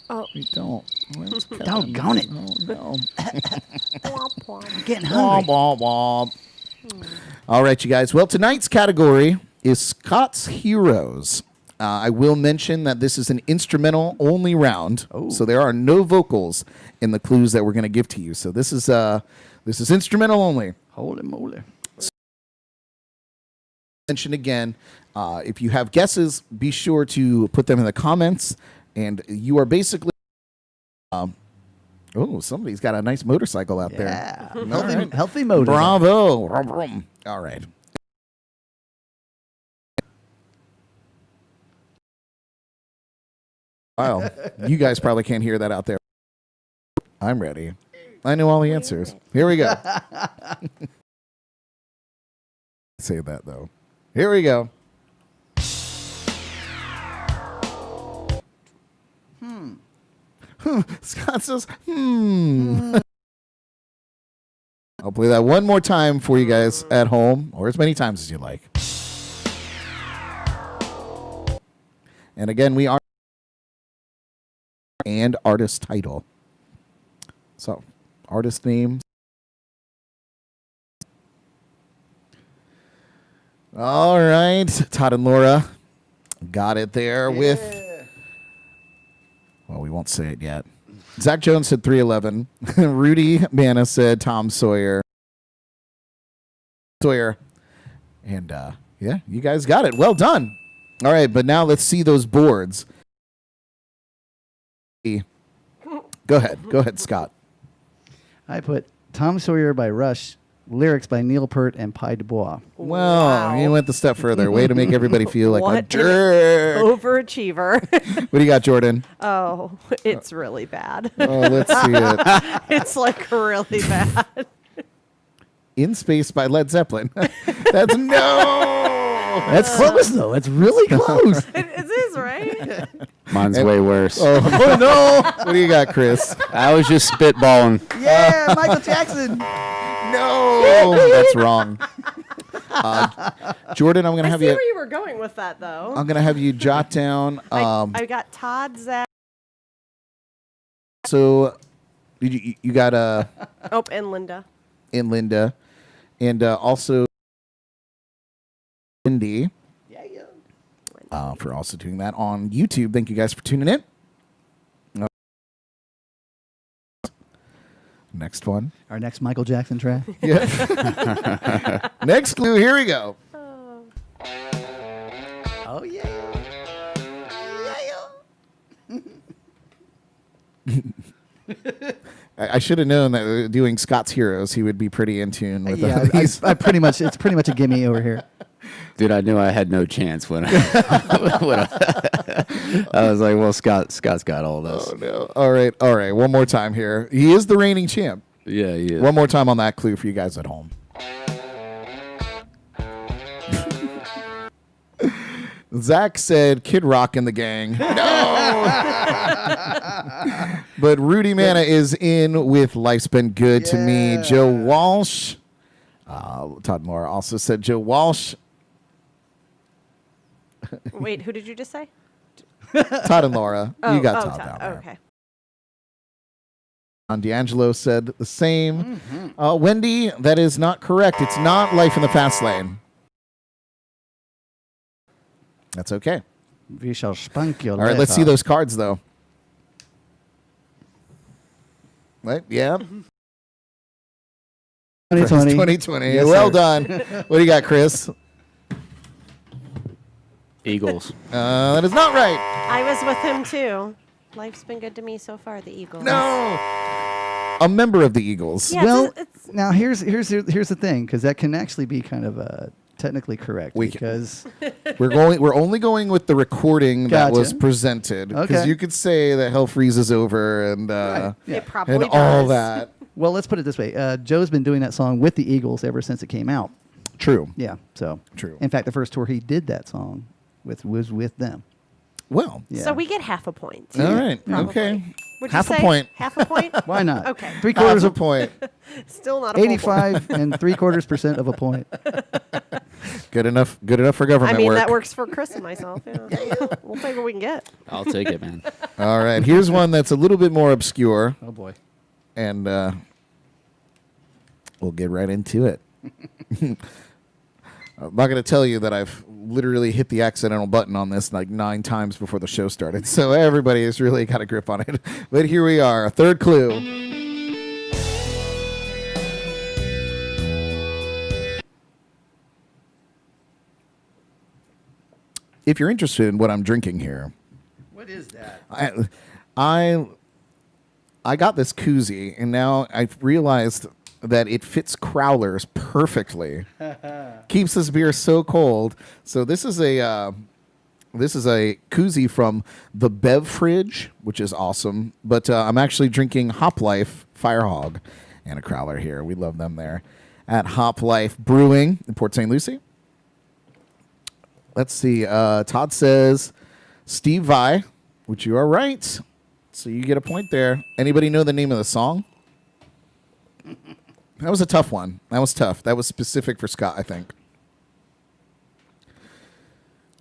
don't. Where's Kevin? Doggone it. Oh, no. Womp womp. I'm getting Womp, hungry. womp, womp. All right, you guys. Well, tonight's category is Scott's Heroes. I will mention that this is an instrumental-only round, so there are no vocals in the clues that we're going to give to you. So this is instrumental only. Holy moly. Mention again, if you have guesses, be sure to put them in the comments. And you are basically, somebody's got a nice motorcycle out there. Yeah. All right. Healthy motor. Bravo! Rum, rum. All right. Wow, you guys probably can't hear that out there. I'm ready. I know all the answers. Here we go. Say that though. Here we go. Scott says, I'll play that one more time for you guys at home, or as many times as you like. And again, we are and artist title. So, artist names. All right, Todd and Laura got it there with. Well, we won't say it yet. Zach Jones said 311. Rudy Manna said Tom Sawyer. And yeah, you guys got it. Well done. All right, but now let's see those boards. Go ahead, Scott. I put Tom Sawyer by Rush, lyrics by Neil Peart and Pi Dubois. Well, Wow. you went the step further. Way to make everybody feel like a What an jerk. Overachiever. What do you got, Jordan? Oh, it's really bad. Oh, let's see it. It's like really bad. In Space by Led Zeppelin. That's no. That's close, though. It's really close. It is, right? Mine's way worse. Oh, no. What do you got, Chris? I was just spitballing. Yeah, Michael Jackson. No. That's wrong. Jordan, I'm going to I have see you. where you were going with that, though. I'm going to have you jot down. I got Todd, Zach. So you got Oh, and Linda. in Linda, and also Cindy. For also doing that on YouTube. Thank you guys for tuning in. Next one. Our next Michael Jackson track. Yeah. Next clue. Here we go. Oh, yeah. I should have known that doing Scott's Heroes, he would be pretty in tune with Yeah, these. I pretty much, it's pretty much a gimme over here. Dude, I knew I had no chance when I, I was like, well, Scott's got all this. Oh, no. All right. One more time here. He is the reigning champ. Yeah, he is. One more time on that clue for you guys at home. Zach said Kid Rock and the Gang. No! But Rudy Manna is in with Life's Been Good to Me. Yeah. Joe Walsh. Todd and Laura also said Joe Walsh. Wait, who did you just say? Todd and Laura. You got Todd down there. Okay. D'Angelo said the same. Wendy, that is not correct. It's not Life in the Fast Lane. That's okay. We shall spunk your All right, let's see those cards, though. Right? Yeah. 2020. 2020. Yes, Well sir. done. What do you got, Chris? Eagles. That is not right. I was with him, too. Life's been good to me so far, the Eagles. No. A member of the Eagles. Yeah, Well, it's now here's the thing, because that can actually be kind of technically correct. We can- because We're only going with the recording that Gotcha. was presented. Because Okay. you could say that Hell Freezes Over and Right. Yeah. it probably and does. all that. well, let's put it this way: Joe's been doing that song with the Eagles ever since it came out. True. Yeah, so True. In fact, the first tour he did that song was with them. Well. Yeah. So we get half a point. All right. Probably. Okay. Would Half you a say? point. Half a point? Why not? Okay. 3/4 Half a of point. Still not a full point. 85 and 3/4% of a point. Good enough for government I mean, work. that works for Chris and myself. Yeah. We'll take what we can get. I'll take it, man. All right. Here's one that's a little bit more obscure, Oh boy. and we'll get right into it. I'm not going to tell you that I've literally hit the accidental button on this like 9 times before the show started, so everybody has really got a grip on it. But here we are, a third clue. If you're interested in what I'm drinking here, What is that? I got this koozie, and now I've realized that it fits crowlers perfectly. Keeps this beer so cold. So this is a koozie from the Bev Fridge, which is awesome. But I'm actually drinking Hop Life Firehog and a crowler here. We love them there at Hop Life Brewing in Port St. Lucie. Let's see. Todd says Steve Vai, which you are right. So you get a point there. Anybody know the name of the song? That was a tough one. That was tough. That was specific for Scott, I think.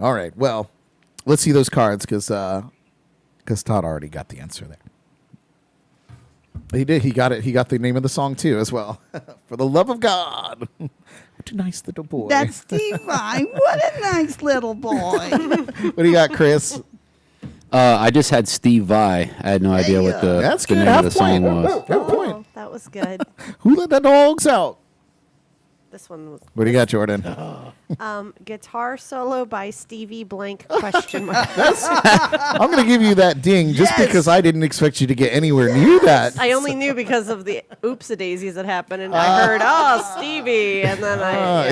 All right. Well, let's see those cards because Todd already got the answer there. He did. He got it. He got the name of the song too, as well. For the love of God, what a nice little boy. That's Steve Vai. What a nice little boy. What do you got, Chris? I just had Steve Vai. I had no idea what the, That's the good. name of the Half point. song was. Half point. Oh, that was good. Who let the dogs out? This one was What do you got, Jordan? guitar solo by Stevie Blank question mark. I'm going to give you that ding just Yes! because I didn't expect you to get anywhere near that. I only knew because of the oops-a-daisies that happened, and I heard, oh, Stevie, and then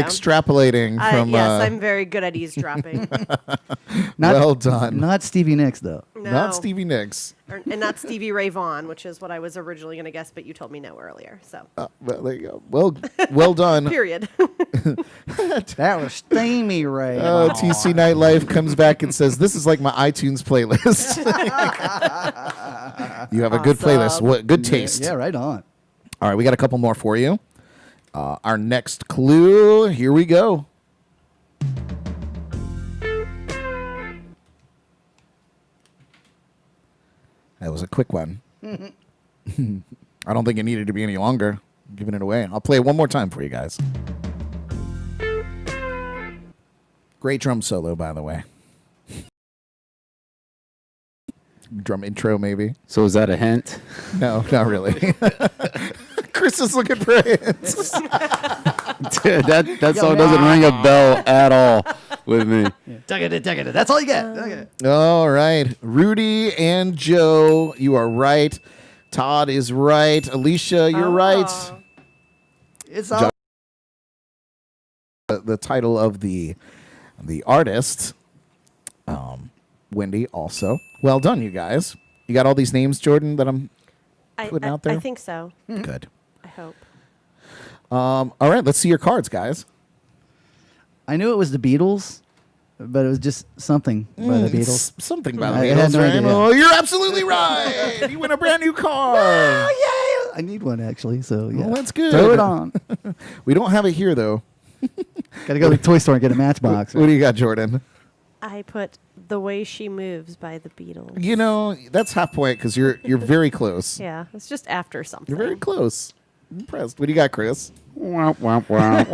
Extrapolating from. yes, I'm very good at eavesdropping. Not, Well done. Not Stevie Nicks, though. No. Not Stevie Nicks. And not Stevie Ray Vaughan, which is what I was originally going to guess, but you told me no earlier. So, Well, there you go. Well done. period. That was Steamy Ray. TC Nightlife comes back and says, "This is like my iTunes playlist." You have a good playlist. Awesome. What good taste. Yeah, right on. All right, we got a couple more for you. Our next clue. Here we go. That was a quick one. I don't think it needed to be any longer. I'm giving it away. I'll play it one more time for you guys. Great drum solo, by the way. Drum intro, maybe. So is that a hint? No, not really. Chris is looking for hints. Dude, that song doesn't ring a bell at all with me. Dug it. That's all you get. Okay. All right. Rudy and Joe, you are right. Todd is right. Alicia, you're right. It's all. The title of the artist, Wendy, also. Well done, you guys. You got all these names, Jordan, that I'm putting out there? I think so. Good. I hope. All right, let's see your cards, guys. I knew it was the Beatles, but it was just something by the Beatles. Something by the I had Beatles, no right? idea. Oh, you're absolutely right. You win a brand new car. Oh, yeah. I need one, actually, so yeah. Well, that's good. Throw it on. We don't have it here, though. Got to go to the toy store and get a Matchbox. What do you got, Jordan? I put The Way She Moves by the Beatles. You know, that's half point because you're very close. Yeah, it's just after something. You're very close. I'm impressed. What do you got, Chris? Womp, womp, womp.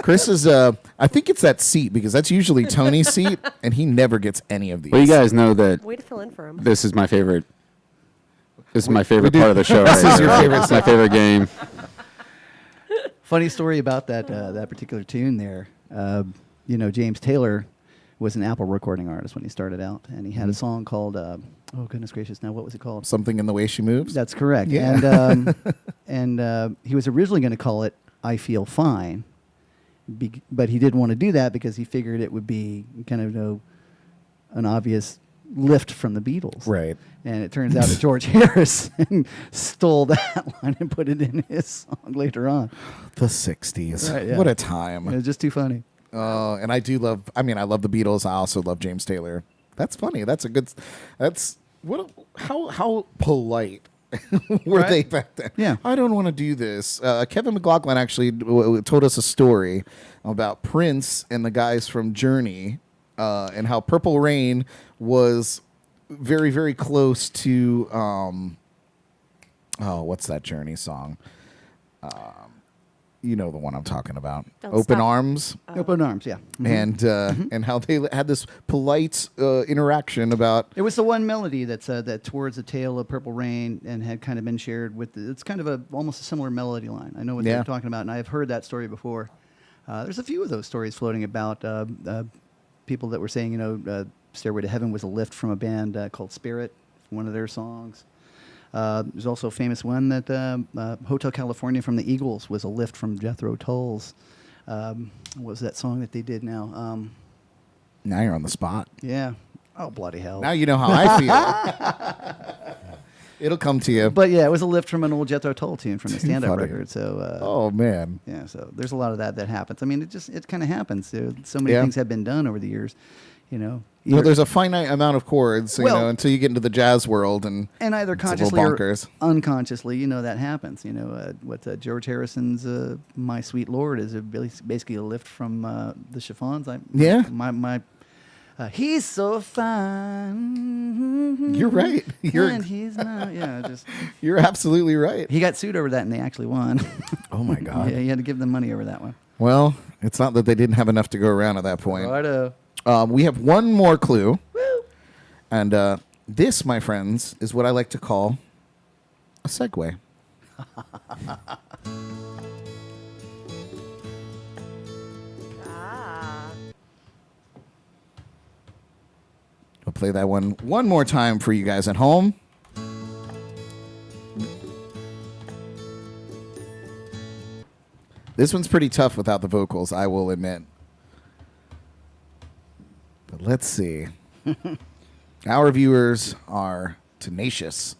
Chris is, I think it's that seat because that's usually Tony's seat, and he never gets any of these. Well, you guys know that Way to fill in for him. this is my favorite. This is my favorite do- part of the show. This right is your here. favorite It's my favorite game. Funny story about that that particular tune there. James Taylor was an Apple recording artist when he started out, and he had a song called oh goodness gracious, now what was it called? Something in the way she moves. That's correct. Yeah. And he was originally going to call it "I Feel Fine," but he didn't want to do that because he figured it would be kind of an obvious lift from the Beatles. Right. And it turns out that George Harrison stole that line and put it in his song later on. The 60s. Right, yeah. What a time. It was just too funny. And I love the Beatles. I also love James Taylor. That's funny. That's a good. That's what. How polite were they back then? Yeah. I don't want to do this. Kevin McLaughlin actually told us a story about Prince and the guys from Journey, and how Purple Rain was very, very close to. What's that Journey song? You know the one I'm talking about. Don't Open Stop. Arms. Open arms, yeah. And how they had this polite interaction about. It was the one melody that's that towards the tail of Purple Rain and had kind of been shared with. It's kind of almost a similar melody line. I know what Yeah. they're talking about, and I've heard that story before. There's a few of those stories floating about people that were saying, "Stairway to Heaven" was a lift from a band called Spirit, one of their songs. There's also a famous one that Hotel California from the Eagles was a lift from Jethro Tull's. What was that song that they did now? Now you're on the spot. Yeah. Oh, bloody hell. Now you know how I feel. It'll come to you. But yeah, it was a lift from an old Jethro Tull tune from the Too stand-up funny. record. So Oh man. yeah, so there's a lot of that happens. I mean, it kind of happens. So many Yeah. things have been done over the years, There's a finite amount of chords, Well- until you get into the jazz world, and and either it's a little consciously or bonkers. unconsciously, that happens. What George Harrison's "My Sweet Lord" is basically a lift from the Chiffons. Yeah. He's so fine. You're right. And he's not. Yeah, just You're absolutely right. he got sued over that, and they actually won. Oh my God. Yeah, he had to give them money over that one. Well, it's not that they didn't have enough to go around at that point. Righto. We have one more clue, and this, my friends, is what I like to call a segue. I'll play that one more time for you guys at home. This one's pretty tough without the vocals, I will admit. But let's see. Our viewers are tenacious.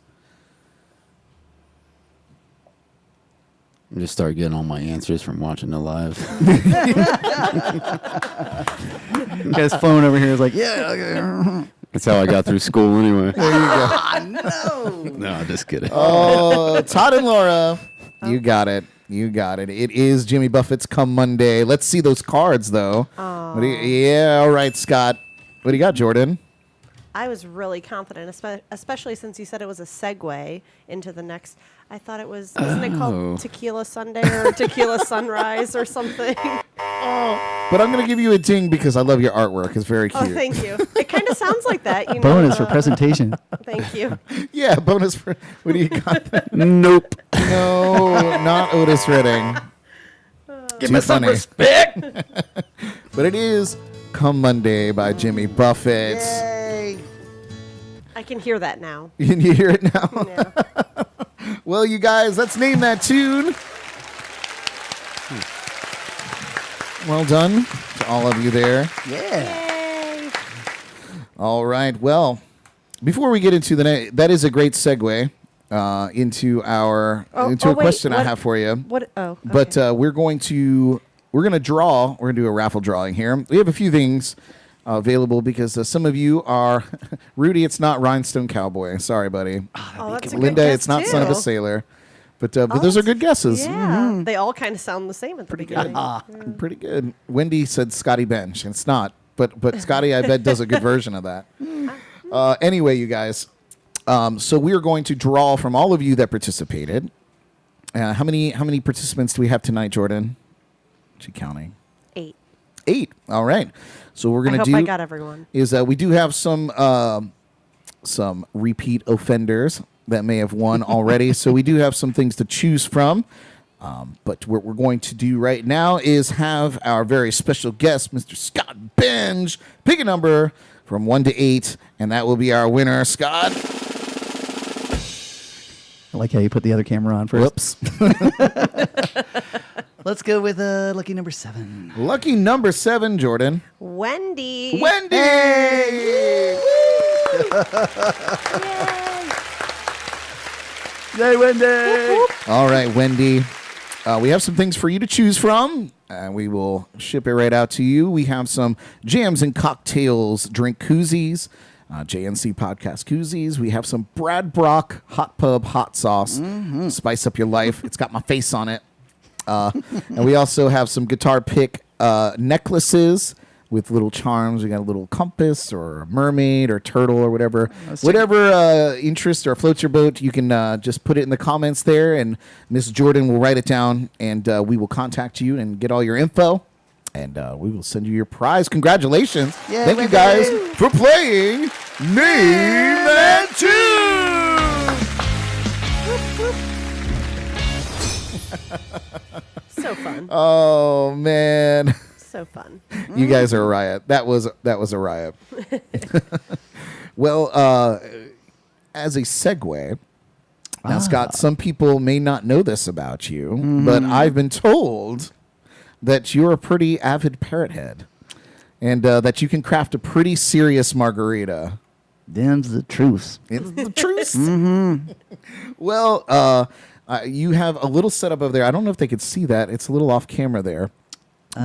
I just started getting all my answers from watching the live. You guy's phone over here is like, yeah. That's how I got through school anyway. There you go. No. No, just kidding. Oh, Todd and Laura, you got it. You got it. It is Jimmy Buffett's Come Monday. Let's see those cards, though. Yeah, all right, Scott. What do you got, Jordan? I was really confident, especially since you said it was a segue into the next. I thought it was, isn't it called Tequila Sunday or Tequila Sunrise or something? But I'm going to give you a ding because I love your artwork. It's very cute. Oh, thank you. It kind of sounds like that. Bonus for presentation. Thank you. Yeah, bonus for. What do you got? Nope. No, not Otis Redding. Give Too me some funny. respect. But it is Come Monday by Jimmy Buffett. Yay. I can hear that now. Can you hear it now? Yeah. Well, you guys, let's name that tune. Well done to all of you there. Yeah. Yay. All right. Well, before we get into that is a great segue into a wait, question I what- have for you. What? Oh. But okay. we're going to draw. We're going to do a raffle drawing here. We have a few things available because some of you are Rudy. It's not Rhinestone Cowboy. Sorry, buddy. Oh, that's a good Linda. guess, It's not Son of a too. Sailor. But those are good guesses. Yeah, they all kind of sound the same at the beginning. Pretty good. Wendy said Scotty Bench. It's not, but Scotty, I bet, does a good version of that. Anyway, you guys, so we are going to draw from all of you that participated. How many participants do we have tonight, Jordan? She counting? 8. 8. All right. So we're I gonna hope do I got everyone. is we do have some repeat offenders that may have won already. So we do have some things to choose from. But what we're going to do right now is have our very special guest, Mr. Scott Benge, pick a number from 1 to 8, and that will be our winner, Scott. I like how you put the other camera on first. Whoops. Let's go with lucky number 7. Lucky number 7, Jordan. Wendy. Wendy! Yay. Yay, Wendy! All right, Wendy. We have some things for you to choose from. and we will ship it right out to you. We have some jams and cocktails, drink koozies, JNC podcast koozies. We have some Brad Brock hot pub hot sauce. Spice up your life. It's got my face on it. And we also have some guitar pick necklaces with little charms. We got a little compass or a mermaid or turtle or whatever. Whatever interest or floats your boat, you can just put it in the comments there, and Miss Jordan will write it down, and we will contact you and get all your info, and we will send you your prize. Congratulations. Yeah, Thank you guys for playing Name and So fun. Oh, man. So fun. You guys are a riot. That was a riot. Well, as a segue, now, Scott, some people may not know this about you, but I've been told that you're a pretty avid parrot head, and that you can craft a pretty serious margarita. Them's the truth. It's the truth. Well, you have a little setup over there. I don't know if they could see that. It's a little off camera there.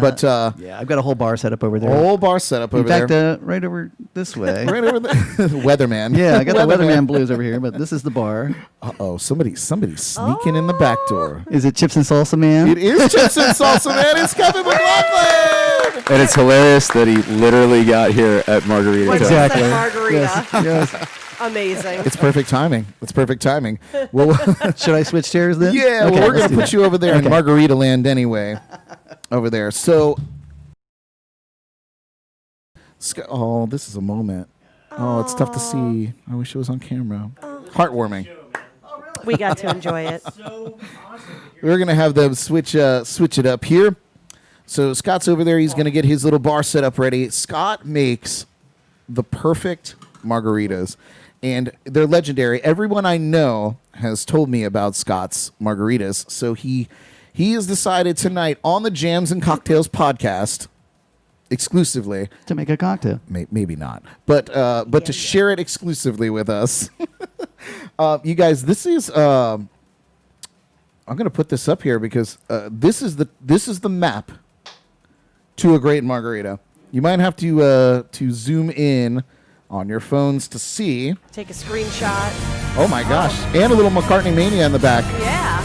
But Yeah, I've got a whole bar set up over there. whole bar setup over In fact, there. right over this way. Right over the weatherman. Yeah, I got the Weatherman Blues over here, but this is the bar. Uh-oh, somebody's sneaking in the back door. Is it Chips and Salsa Man? It is Chips and Salsa Man. It's Kevin McLaughlin. And it's hilarious that he literally got here at Margarita Like Time. Exactly. said, margarita. Yes. Amazing. It's perfect timing. It's perfect timing. Well, Should I switch chairs then? yeah, Okay, well, we're let's going to do put you over there in Okay. Margarita Land anyway. Over there. So, oh, this is a moment. Oh, it's tough to see. I wish it was on camera. Heartwarming. We got to enjoy it. We're going to have them switch it up here. So Scott's over there. He's going to get his little bar set up ready. Scott makes the perfect margaritas, and they're legendary. Everyone I know has told me about Scott's margaritas. So he has decided tonight on the Jams and Cocktails podcast, exclusively, To make a cocktail. maybe not, but to share it exclusively with us. You guys, this is I'm going to put this up here because this is the map to a great margarita. You might have to zoom in on your phones to see. Take a screenshot. Oh my gosh, and a little McCartney mania in the back. Yeah.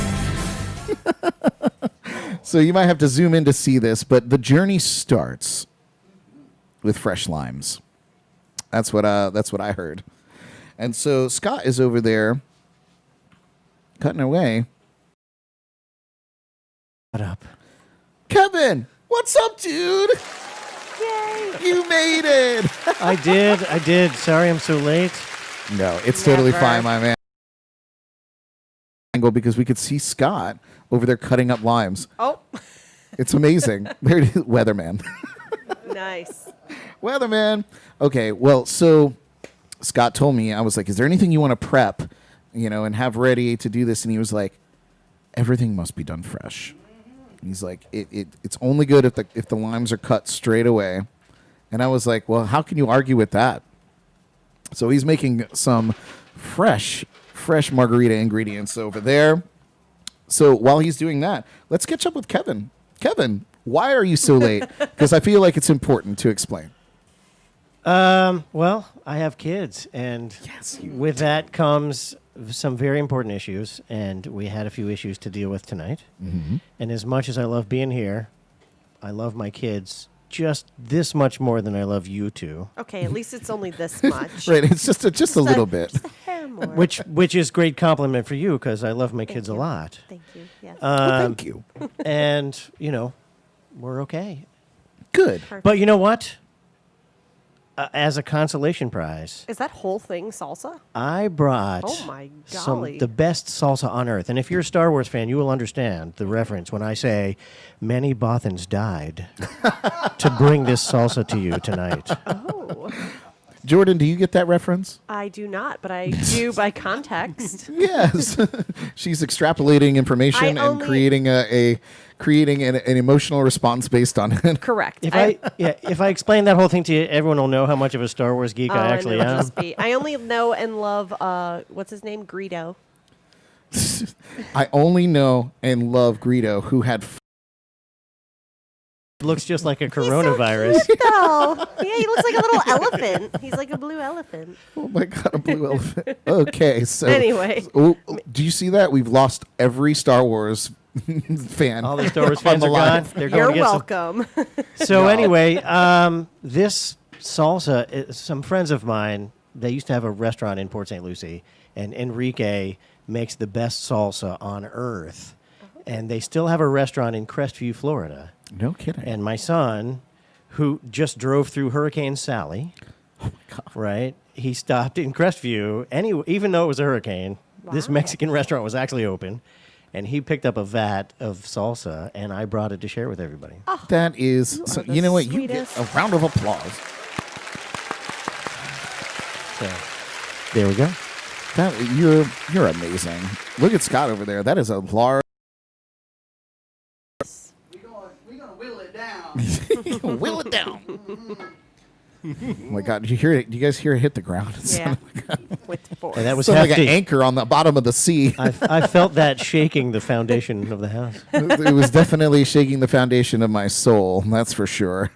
So you might have to zoom in to see this, but the journey starts with fresh limes. That's what I heard. And so Scott is over there cutting away. Shut up. Kevin, what's up, dude? Yay. You made it. I did. Sorry I'm so late. No, it's totally Never. fine, my man. Angle because we could see Scott over there cutting up limes. Oh, It's amazing. There it is, Weatherman. nice. Weatherman. Okay, well, so Scott told me, I was like, is there anything you want to prep, and have ready to do this? And he was like, everything must be done fresh. He's like, it's only good if the limes are cut straight away. And I was like, well, how can you argue with that? So he's making some fresh margarita ingredients over there. So while he's doing that, let's catch up with Kevin. Kevin, why are you so late? Because I feel like it's important to explain. Well, I have kids, and with that comes some very important issues, and we had a few issues to deal with tonight. Mm-hmm. And as much as I love being here, I love my kids just this much more than I love you two. Okay, at least it's only this much. Right, it's just a little bit. Just a hair more. Which is great compliment for you because I love my kids a you. lot. Thank you. Yes. Thank you. And we're okay. Good. Perfect. But you know what? As a consolation prize, Is that whole thing salsa? I brought Oh my golly. the best salsa on earth. And if you're a Star Wars fan, you will understand the reference when I say many Bothans died to bring this salsa to you tonight. Oh, Jordan, do you get that reference? I do not, but I do by context. Yes. She's extrapolating information and only- creating an emotional response based on it. Correct. If I explain that whole thing to you, everyone will know how much of a Star Wars geek I actually and it'll am. just be- I only know and love what's his name, Greedo. I only know and love Greedo, who had Looks just like a coronavirus. No. Yeah, he looks like a little elephant. He's like a blue elephant. Oh my god, a blue elephant. Okay, so Anyway. Do you see that? We've lost every Star Wars fan. All the Star Wars on fans the are line. gone. They're going You're to get welcome. So anyway, this salsa, some friends of mine, they used to have a restaurant in Port St. Lucie, and Enrique makes the best salsa on earth. And they still have a restaurant in Crestview, Florida. No kidding. And my son, who just drove through Hurricane Sally, right? He stopped in Crestview, even though it was a hurricane. This Wow. Mexican restaurant was actually open, and he picked up a vat of salsa, and I brought it to share with everybody. That is, You so, are the you know what? You get sweetest. a round of applause. So there we go. That you're amazing. Look at Scott over there. That is a large. We're gonna whittle it down. Will it down. Oh my God! Did you hear it? Do you guys hear it hit the ground? It Yeah. sounded With force. And that was like an hefty. anchor on the bottom of the sea. I felt that shaking the foundation of the house. It was definitely shaking the foundation of my soul. That's for sure.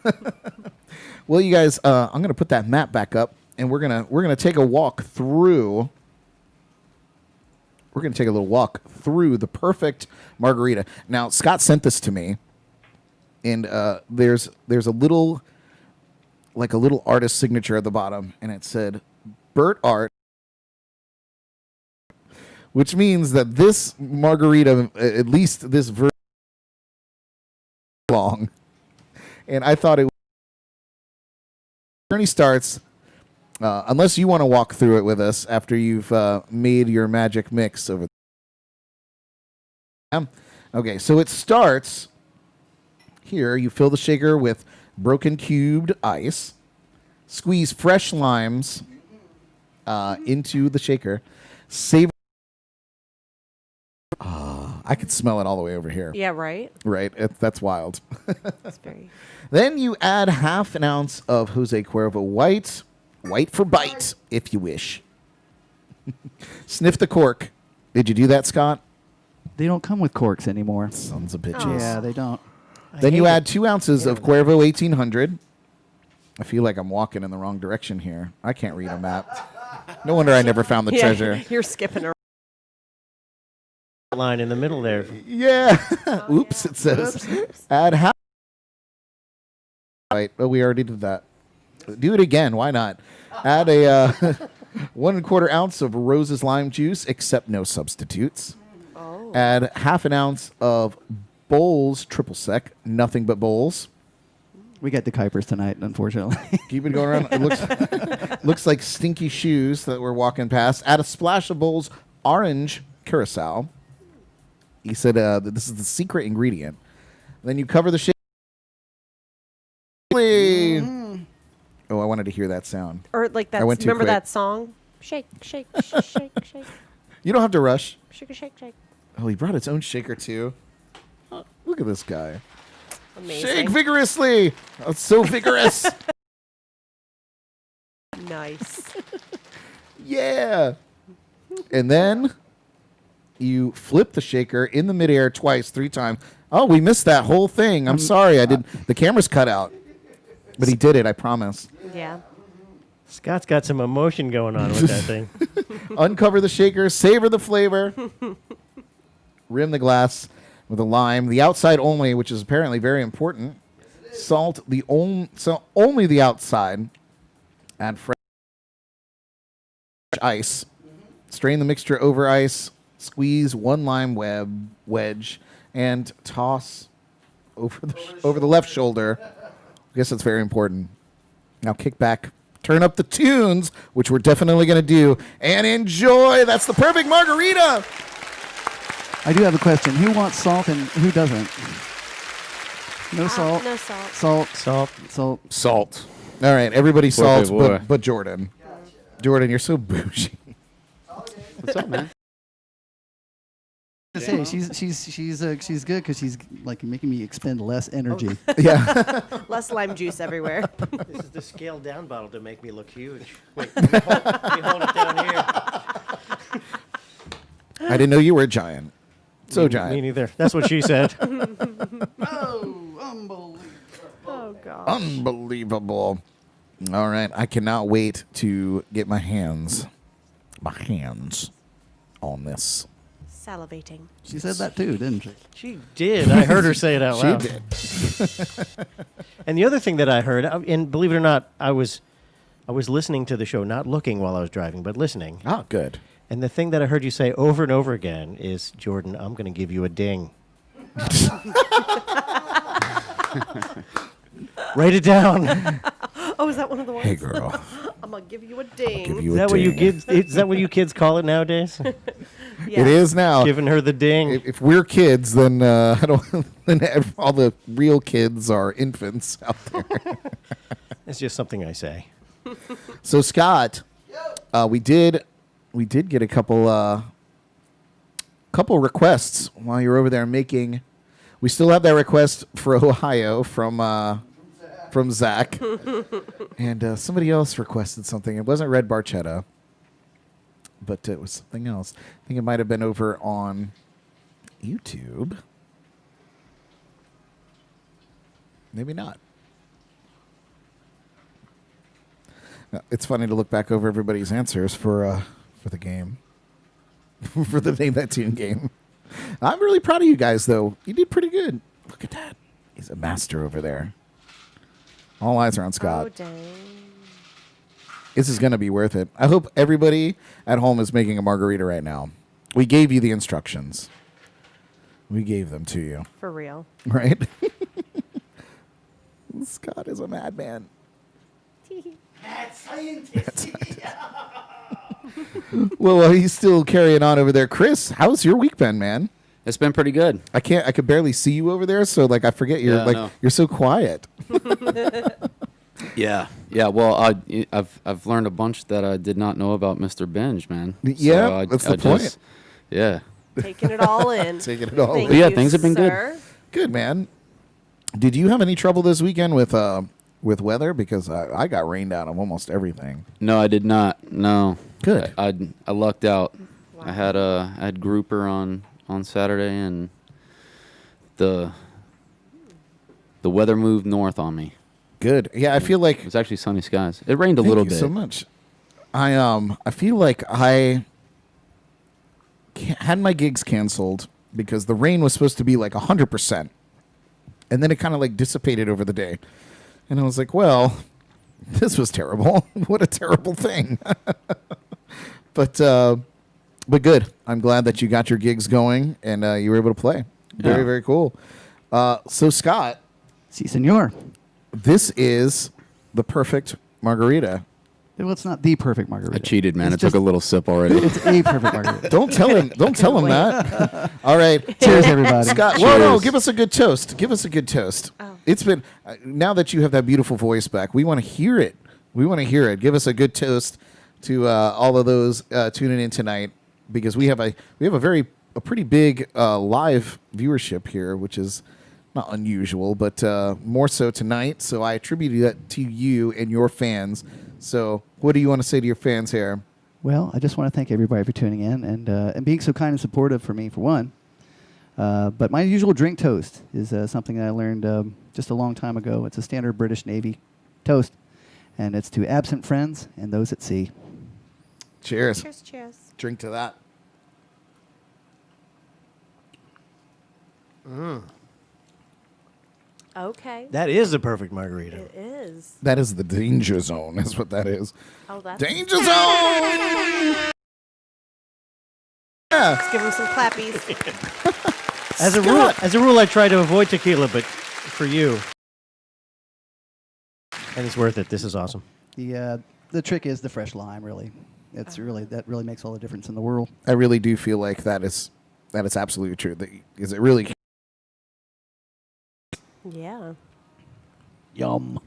Well, you guys, I'm gonna put that map back up, and we're gonna take a walk through. We're gonna take a little walk through the perfect margarita. Now, Scott sent this to me, and there's a little, like a little artist signature at the bottom, and it said Bert Art, which means that this margarita, at least this version, long. And I thought it. Journey starts. Unless you want to walk through it with us after you've made your magic mix over. Okay, so it starts here. You fill the shaker with broken cubed ice. Squeeze fresh limes into the shaker. Savor. I could smell it all the way over here. Yeah, right? Right? That's wild. That's very. Then you add half an ounce of Jose Cuervo white. White for bite, if you wish. Sniff the cork. Did you do that, Scott? They don't come with corks anymore. Sons of bitches. Oh. Yeah, they don't. Then you add 2 ounces of Cuervo 1800. I feel like I'm walking in the wrong direction here. I can't read a map. No wonder I never found the Yeah, treasure. You're skipping around. Line in the middle there. Yeah. Oops, it says. Add half. Right. Oh, we already did that. Do it again. Why not? Add a 1/4 ounce of Rose's lime juice, except no substitutes. Oh. Add half an ounce of Bowls triple sec, nothing but bowls. We got the Kuipers tonight, unfortunately. Keep it going around. It looks like stinky shoes that we're walking past. Add a splash of Bowls orange curacao. He said that this is the secret ingredient. Then you cover the shake. Oh, I wanted to hear that sound. Or like that. I went too Remember quick. that song? Shake, shake, shake, shake, You don't have to rush. shake, shake, shake. Oh, he brought his own shaker too. Oh, look at this guy. Amazing. Shake vigorously. Oh, it's so vigorous. Nice. Yeah. And then you flip the shaker in the midair twice, 3 times. Oh, we missed that whole thing. I'm sorry. I did. The camera's cut out. But he did it, I promise. Yeah. Scott's got some emotion going on with that thing. Uncover the shaker, savor the flavor. Rim the glass with a lime. The outside only, which is apparently very important. Salt only the outside. Add fresh ice. Strain the mixture over ice. Squeeze 1 lime wedge and toss over the left shoulder. I guess that's very important. Now kick back, turn up the tunes, which we're definitely going to do, and enjoy. That's the perfect margarita. I do have a question. Who wants salt and who doesn't? No salt. No salt. Salt. Salt. Salt. Salt. All right, everybody salts, boy. but Jordan. Jordan, you're so bougie. What's up, man? To say she's good because she's like making me expend less energy. Yeah. Less lime juice everywhere. This is the scaled down bottle to make me look huge. Wait, let me hold it down here. I didn't know you were a giant. So Me giant. neither. That's what she said. Oh, unbelievable! Oh gosh. Unbelievable. All right. I cannot wait to get my hands on this. Salivating. She said that too, didn't she? She did. I heard her say it out loud. She did. And the other thing that I heard, and believe it or not, I was listening to the show, not looking while I was driving, but listening. Oh, good. And the thing that I heard you say over and over again is, Jordan, I'm going to give you a ding. Write it down. Oh, is that one of the ones? Hey, girl. I'm gonna give you a ding. Give you Is a that what you ding. kids? Is that what you kids call it nowadays? Yeah. It is now. Giving her the ding. If we're kids, then I don't. Then all the real kids are infants out there. It's just something I say. So Scott, we did get a couple requests while you were over there making. We still have that request for Ohio from Zach, and somebody else requested something. It wasn't Red Barchetta, but it was something else. I think it might have been over on YouTube. Maybe not. It's funny to look back over everybody's answers for the game, for the Name That Tune game. I'm really proud of you guys, though. You did pretty good. Look at that. He's a master over there. All eyes are on Scott. Oh dang. This is going to be worth it. I hope everybody at home is making a margarita right now. We gave you the instructions. We gave them to you, For real. right? Scott is a madman. Well, he's still carrying on over there. Chris, how's your week been, man? It's been pretty good. I could barely see you over there, so like I forget you're Yeah, I know. you're so quiet. Yeah. Well, I've learned a bunch that I did not know about Mr. Benge, man. Yeah, that's the point. Yeah. Taking it all in. Taking it all Thank in. Yeah, you, things have been good. sir. Good, man. Did you have any trouble this weekend with weather? Because I got rained out of almost everything. No, I did not. No. Good. I lucked out. Wow. I had grouper on Saturday, and the weather moved north on me. Good. Yeah, I feel like It was actually sunny skies. It rained a Thank little you bit. so much. I feel like I had my gigs canceled because the rain was supposed to be like 100%, and then it kind of like dissipated over the day, and I was like, well, this was terrible. What a terrible thing. But good. I'm glad that you got your gigs going and you were able to play. Very, Yeah. very cool. So Scott, Si, senor. this is the perfect margarita. Well, it's not the perfect margarita. I cheated, man. It's I took a just- little sip already. It's a perfect margarita. Don't tell him. Don't tell him Wait. that. All right. Cheers, everybody. Scott, well, no, Cheers. give us a good toast. Give us a good toast. Oh. It's been now that you have that beautiful voice back. We want to hear it. We want to hear it. Give us a good toast to all of those tuning in tonight, because we have a pretty big live viewership here, which is not unusual, but more so tonight. So I attribute that to you and your fans. So what do you want to say to your fans here? Well, I just want to thank everybody for tuning in and being so kind and supportive for me, for one. But my usual drink toast is something that I learned just a long time ago. It's a standard British Navy toast, and it's to absent friends and those at sea. Cheers. Cheers, cheers. Drink to that. Okay. That is the perfect margarita. It is. That is the danger zone. That's what that is. Oh, that's. Danger zone. Yeah. Let's give him some clappies. As a rule, I try to avoid tequila, but for you, and it's worth it. This is awesome. The trick is the fresh lime, really. That really makes all the difference in the world. I really do feel like that is absolutely true. Is it really? Yeah. Yum.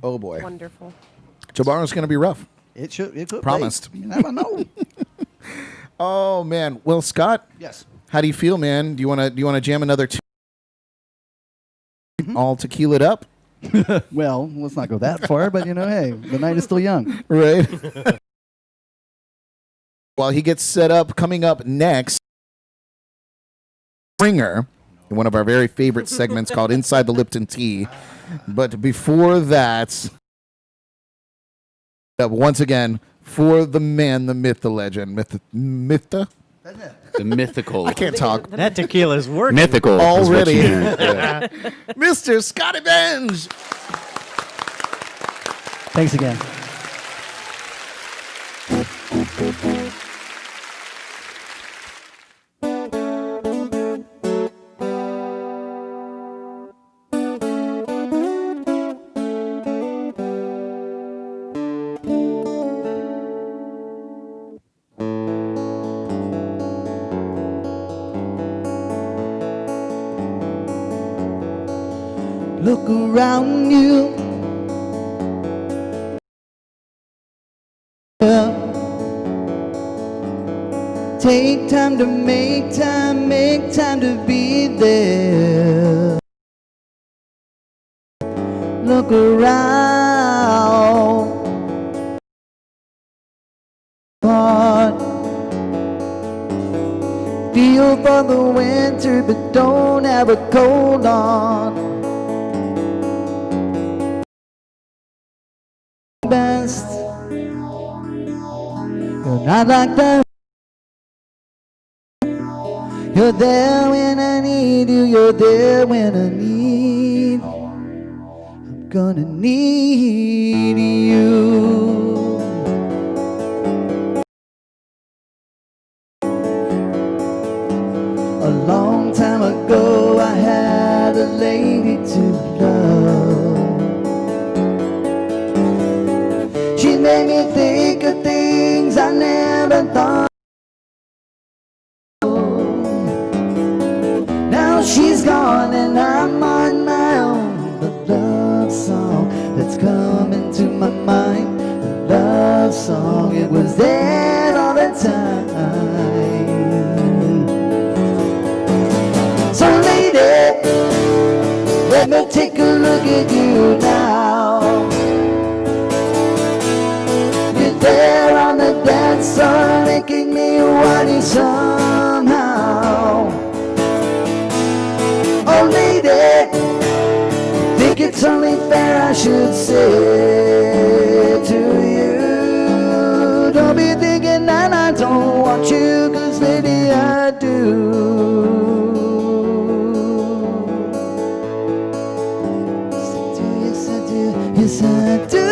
Oh boy, Wonderful. tomorrow's gonna be rough. It could Promised. be. You never know. Oh man. Well, Scott, Yes. how do you feel, man? Do you wanna jam another two? All tequila'd up, Well, let's not go that far, but hey, the night is still young. right? While he gets set up, coming up next, Springer. in one of our very favorite segments called Inside the Lipton Tea. But before that, once again, for the man, the myth, the legend, Mytha? The mythical. I can't talk. That tequila's working. Mythical. is what Already. you meant. Yeah. Mr. Scotty Benge. Thanks again. Look around you. Take time to make time to be there. Look around. Feel for the winter, but don't have a cold on. Best. You're not like that. You're there when I need you. You're there when I need. I'm gonna need you. A long time ago, I had a lady to love. She made me think of things I never thought. Now she's gone and I'm on my own. The love song that's coming to my mind. The love song, it was there all the time. So lady, let me take a look at you now. You're there on the dance floor, making me want you somehow. Oh lady, think it's only fair I should say to you. Don't be thinking that I don't want you, 'cause maybe I do. Yes I do, yes I do.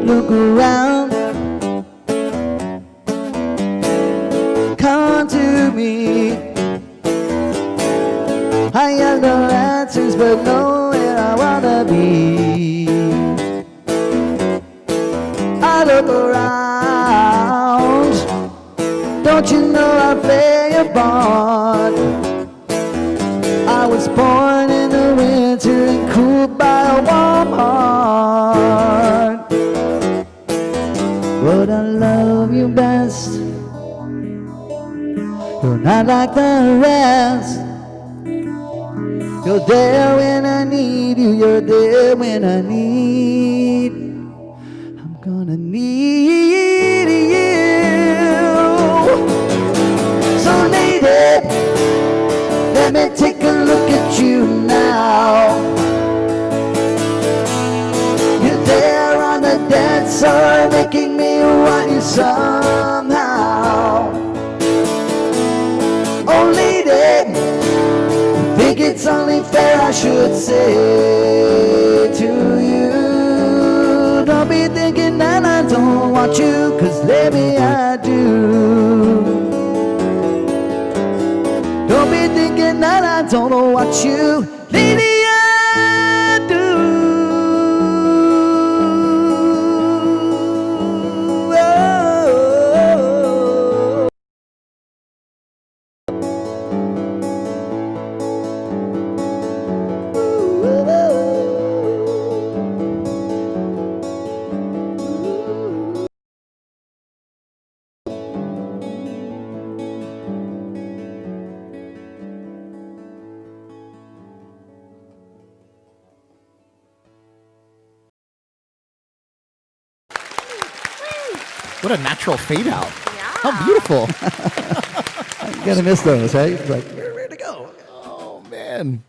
Look around, come to me. I got no answers, but know where I wanna be. I look around, don't you know I play a part? I was born in the winter and cooled by a warm heart. But I love you best. You're not like the rest. You're there when I need you. You're there when I need. I'm gonna need you. So lady, let me take a look at you now. You're there on the dance floor, making me want you somehow. Oh lady, think it's only fair I should say to you. Don't be thinking that I don't want you, 'cause maybe I do. Don't be thinking that I don't want you, lady, I do. What a natural fade out. Yeah. How beautiful. You gotta miss those, right? It's like, we're ready to go. Oh, man.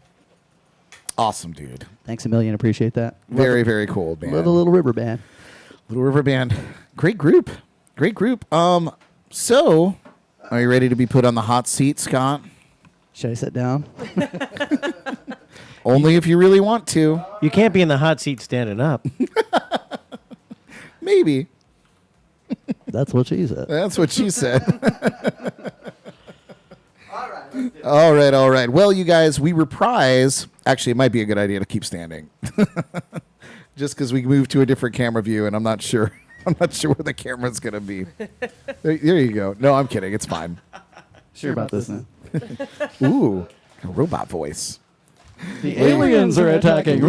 Awesome, dude. Thanks a million. Appreciate that. Very, very cool, man. Love the Little River Band. Little River Band. Great group. Great group. So, are you ready to be put on the hot seat, Scott? Should I sit down? Only if you really want to. You can't be in the hot seat standing up. Maybe. That's what she said. That's what she said. All right. Well, you guys, we reprise. Actually, it might be a good idea to keep standing. Just because we moved to a different camera view, and I'm not sure. I'm not sure where the camera's going to be. There you go. No, I'm kidding. It's fine. Sure about this now. Ooh, a robot voice. The aliens are attacking.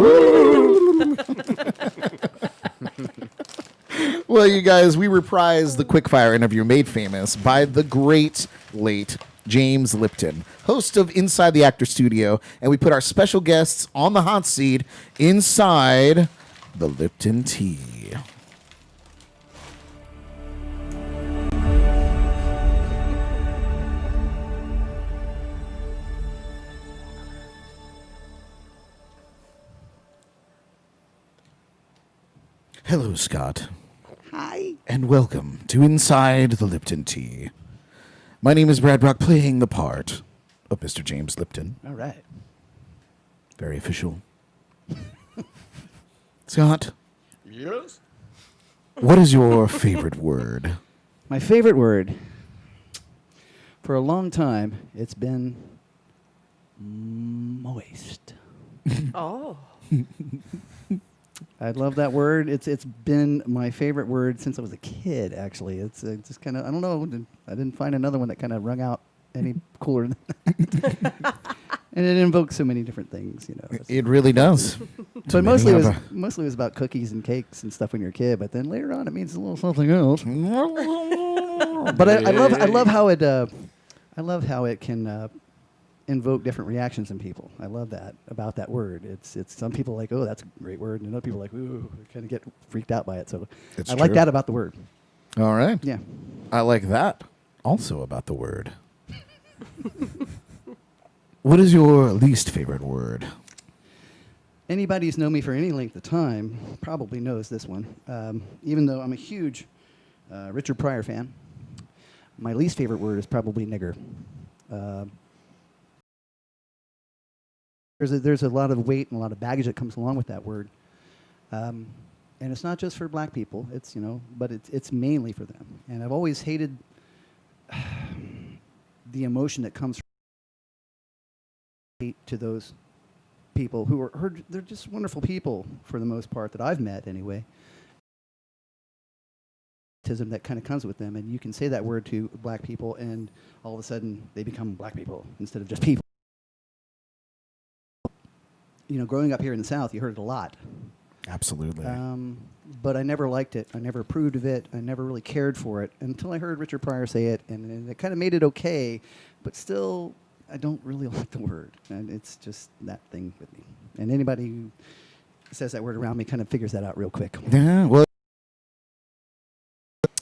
Well, you guys, we reprise the quickfire interview made famous by the great late James Lipton, host of Inside the Actor Studio, and we put our special guests on the hot seat inside the Lipton tea. Hello, Scott. Hi. And welcome to Inside the Lipton Tea. My name is Brad Brock, playing the part of Mr. James Lipton. All right. Very official. Scott, Yes. what is your favorite word? My favorite word. For a long time, it's been moist. Oh. I love that word. It's been my favorite word since I was a kid. Actually, it's just kind of, I don't know. I didn't find another one that kind of rung out any cooler than that. And it invokes so many different things, you know. It really does. But mostly it was about cookies and cakes and stuff when you're a kid. But then later on, it means a little something else. But I love how it can invoke different reactions in people. I love that about that word. It's some people like, oh, that's a great word, and other people are like, ooh, kind of get freaked out by it. So It's I like true. that about the word. All right. Yeah. I like that also about the word. What is your least favorite word? Anybody who's known me for any length of time probably knows this one. Even though I'm a huge Richard Pryor fan, my least favorite word is probably nigger. There's a lot of weight and a lot of baggage that comes along with that word, and it's not just for black people. It's but it's mainly for them. And I've always hated the emotion that comes from hate to those people who are they're just wonderful people for the most part that I've met anyway. That kind of comes with them, and you can say that word to black people, and all of a sudden they become black people instead of just people. Growing up here in the South, you heard it a lot. Absolutely. But I never liked it. I never approved of it. I never really cared for it until I heard Richard Pryor say it, and it kind of made it okay. But still, I don't really like the word, and it's just that thing with me. And anybody who says that word around me kind of figures that out real quick. Yeah, well,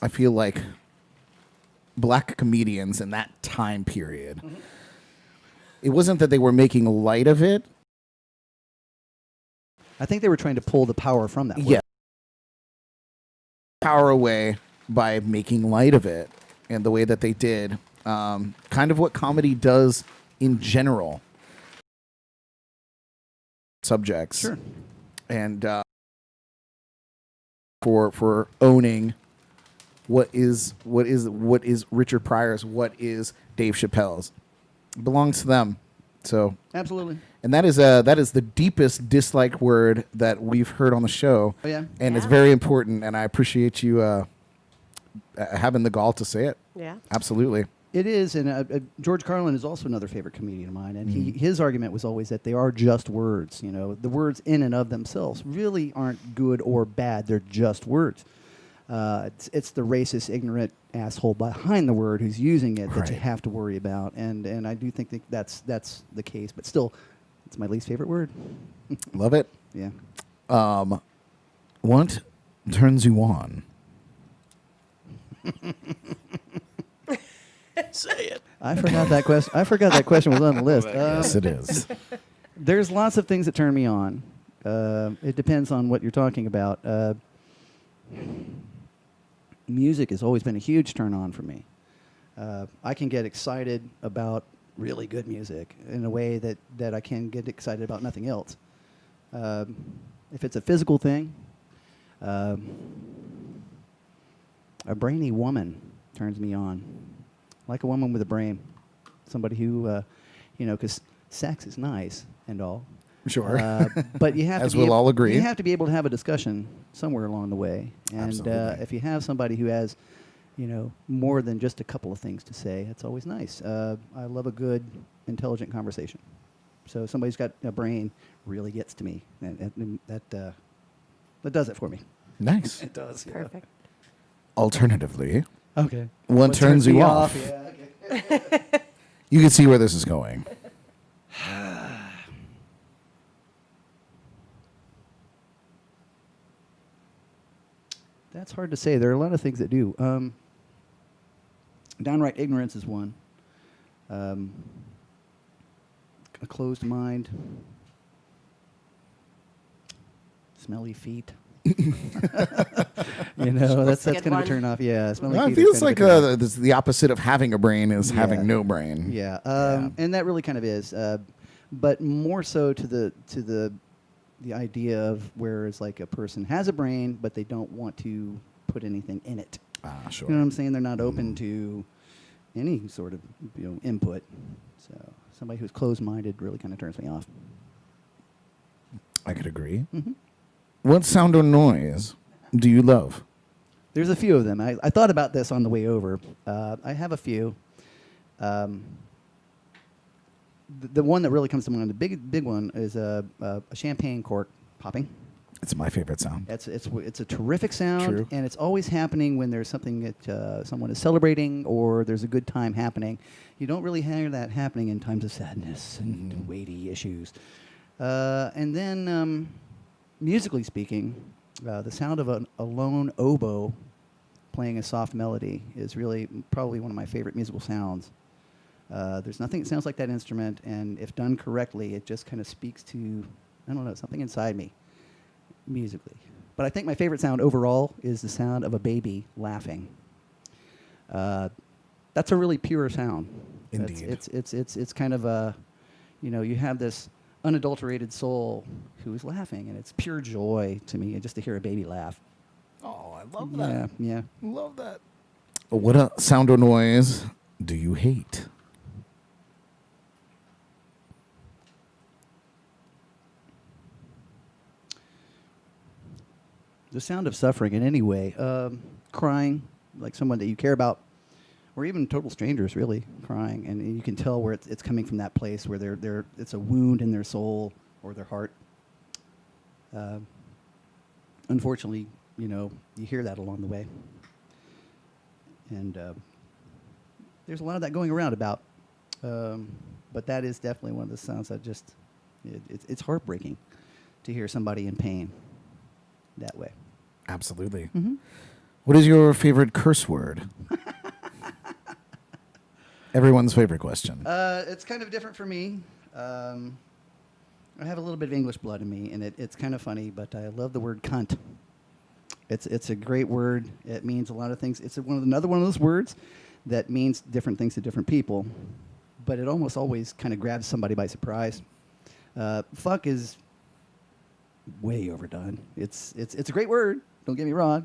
I feel like black comedians in that time period, it wasn't that they were making light of it. I think they were trying to pull the power from that word. Yeah. Power away by making light of it, and the way that they did. Kind of what comedy does in general. Subjects. Sure. And for owning what is Richard Pryor's, what is Dave Chappelle's. It belongs to them. So Absolutely. and that is the deepest disliked word that we've heard on the show. Oh, yeah? And it's Yeah. very important, and I appreciate you having the gall to say it. Yeah. Absolutely. It is, and George Carlin is also another favorite comedian of mine, and his argument was always that they are just words. The words in and of themselves really aren't good or bad; they're just words. It's the racist, ignorant asshole behind the word who's using it that you Right. have to worry about, and I do think that's the case. But still, it's my least favorite word. Love it. Yeah. What turns you on? Say it. I forgot that question. I forgot that question was on the list. Yes, it is. There's lots of things that turn me on. It depends on what you're talking about. Music has always been a huge turn on for me. I can get excited about really good music in a way that I can get excited about nothing else. If it's a physical thing, a brainy woman turns me on. Like a woman with a brain. Somebody who, because sex is nice and all. Sure. But you have As to be we'll all agree. You have to be able to have a discussion somewhere along the way. And Absolutely. if you have somebody who has, more than just a couple of things to say, it's always nice. I love a good, intelligent conversation. So somebody's got a brain really gets to me, and that does it for me. Nice. It does. Perfect. Alternatively, Okay. one What turns you me off. Yeah, okay. You can see where this is going. That's hard to say. There are a lot of things that do. Downright ignorance is one. A closed mind. Smelly feet. That's a kind good of a one. turn off. Yeah, smelly Well, it feet. is feels kind like of a turn off. this, the opposite of having a brain is Yeah. having no brain. Yeah, and that really kind of is, but more so to the idea of whereas like a person has a brain, but they don't want to put anything in it. Ah, sure. You know what I'm saying? They're not open to any sort of input. So somebody who's closed-minded really kind of turns me off. I could agree. Mm-hmm. What sound or noise do you love? There's a few of them. I thought about this on the way over. I have a few. The one that really comes to mind, the big one, is a champagne cork popping. It's my favorite sound. It's a terrific sound, True. and it's always happening when there's something that someone is celebrating or there's a good time happening. You don't really hear that happening in times of sadness and weighty issues. And then, musically speaking, the sound of a lone oboe playing a soft melody is really probably one of my favorite musical sounds. There's nothing that sounds like that instrument, and if done correctly, it just kind of speaks to, I don't know, something inside me musically. But I think my favorite sound overall is the sound of a baby laughing. That's a really pure sound. Indeed. It's kind of a, you have this unadulterated soul who is laughing, and it's pure joy to me just to hear a baby laugh. Oh, I love Yeah. Love that. What sound or noise do you hate? The sound of suffering in any way. Crying, like someone that you care about, or even total strangers, really, crying. And you can tell where it's coming from that place where it's a wound in their soul or their heart. Unfortunately, you hear that along the way. And there's a lot of that going around about. But that is definitely one of the sounds that just, it's heartbreaking to hear somebody in pain that way. Absolutely. Mm-hmm. What is your favorite curse word? Everyone's favorite question. It's kind of different for me. I have a little bit of English blood in me, and it's kind of funny, but I love the word cunt. It's a great word. It means a lot of things. It's another one of those words that means different things to different people, but it almost always kind of grabs somebody by surprise. Fuck is way overdone. It's a great word. Don't get me wrong,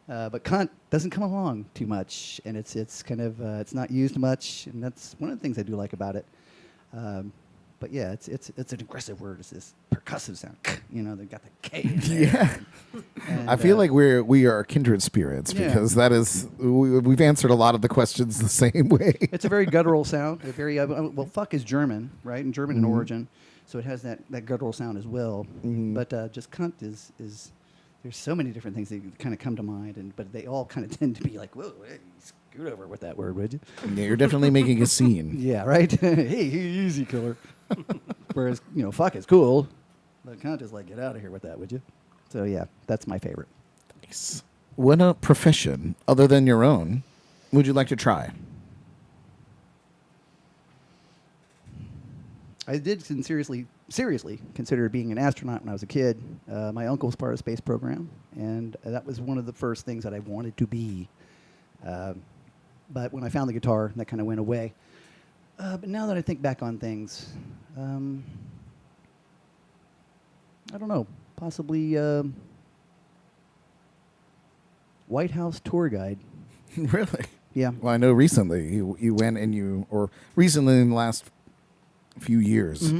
but cunt doesn't come along too much, and it's kind of it's not used much, and that's one of the things I do like about it. But yeah, it's an aggressive word. It's this percussive sound. They've got the K in there. Yeah. And, I feel like we are kindred spirits Yeah. because that is we've answered a lot of the questions the same way. it's a very guttural sound. A very well, fuck is German, right? And German in origin, so it has that guttural sound as well. But just cunt is there's so many different things that kind of come to mind, but they all kind of tend to be like, whoa, hey, scoot over with that word, would you? Yeah, you're definitely making a scene. Yeah, right. Hey, easy, killer. Whereas fuck is cool, but cunt is like, get out of here with that, would you? So yeah, that's my favorite. Nice. What profession other than your own would you like to try? I did seriously consider being an astronaut when I was a kid. My uncle was part of the space program, and that was one of the first things that I wanted to be. But when I found the guitar, that kind of went away. But now that I think back on things, I don't know, possibly White House tour guide. Really? Yeah. Well, I know recently you went and or recently in the last few years,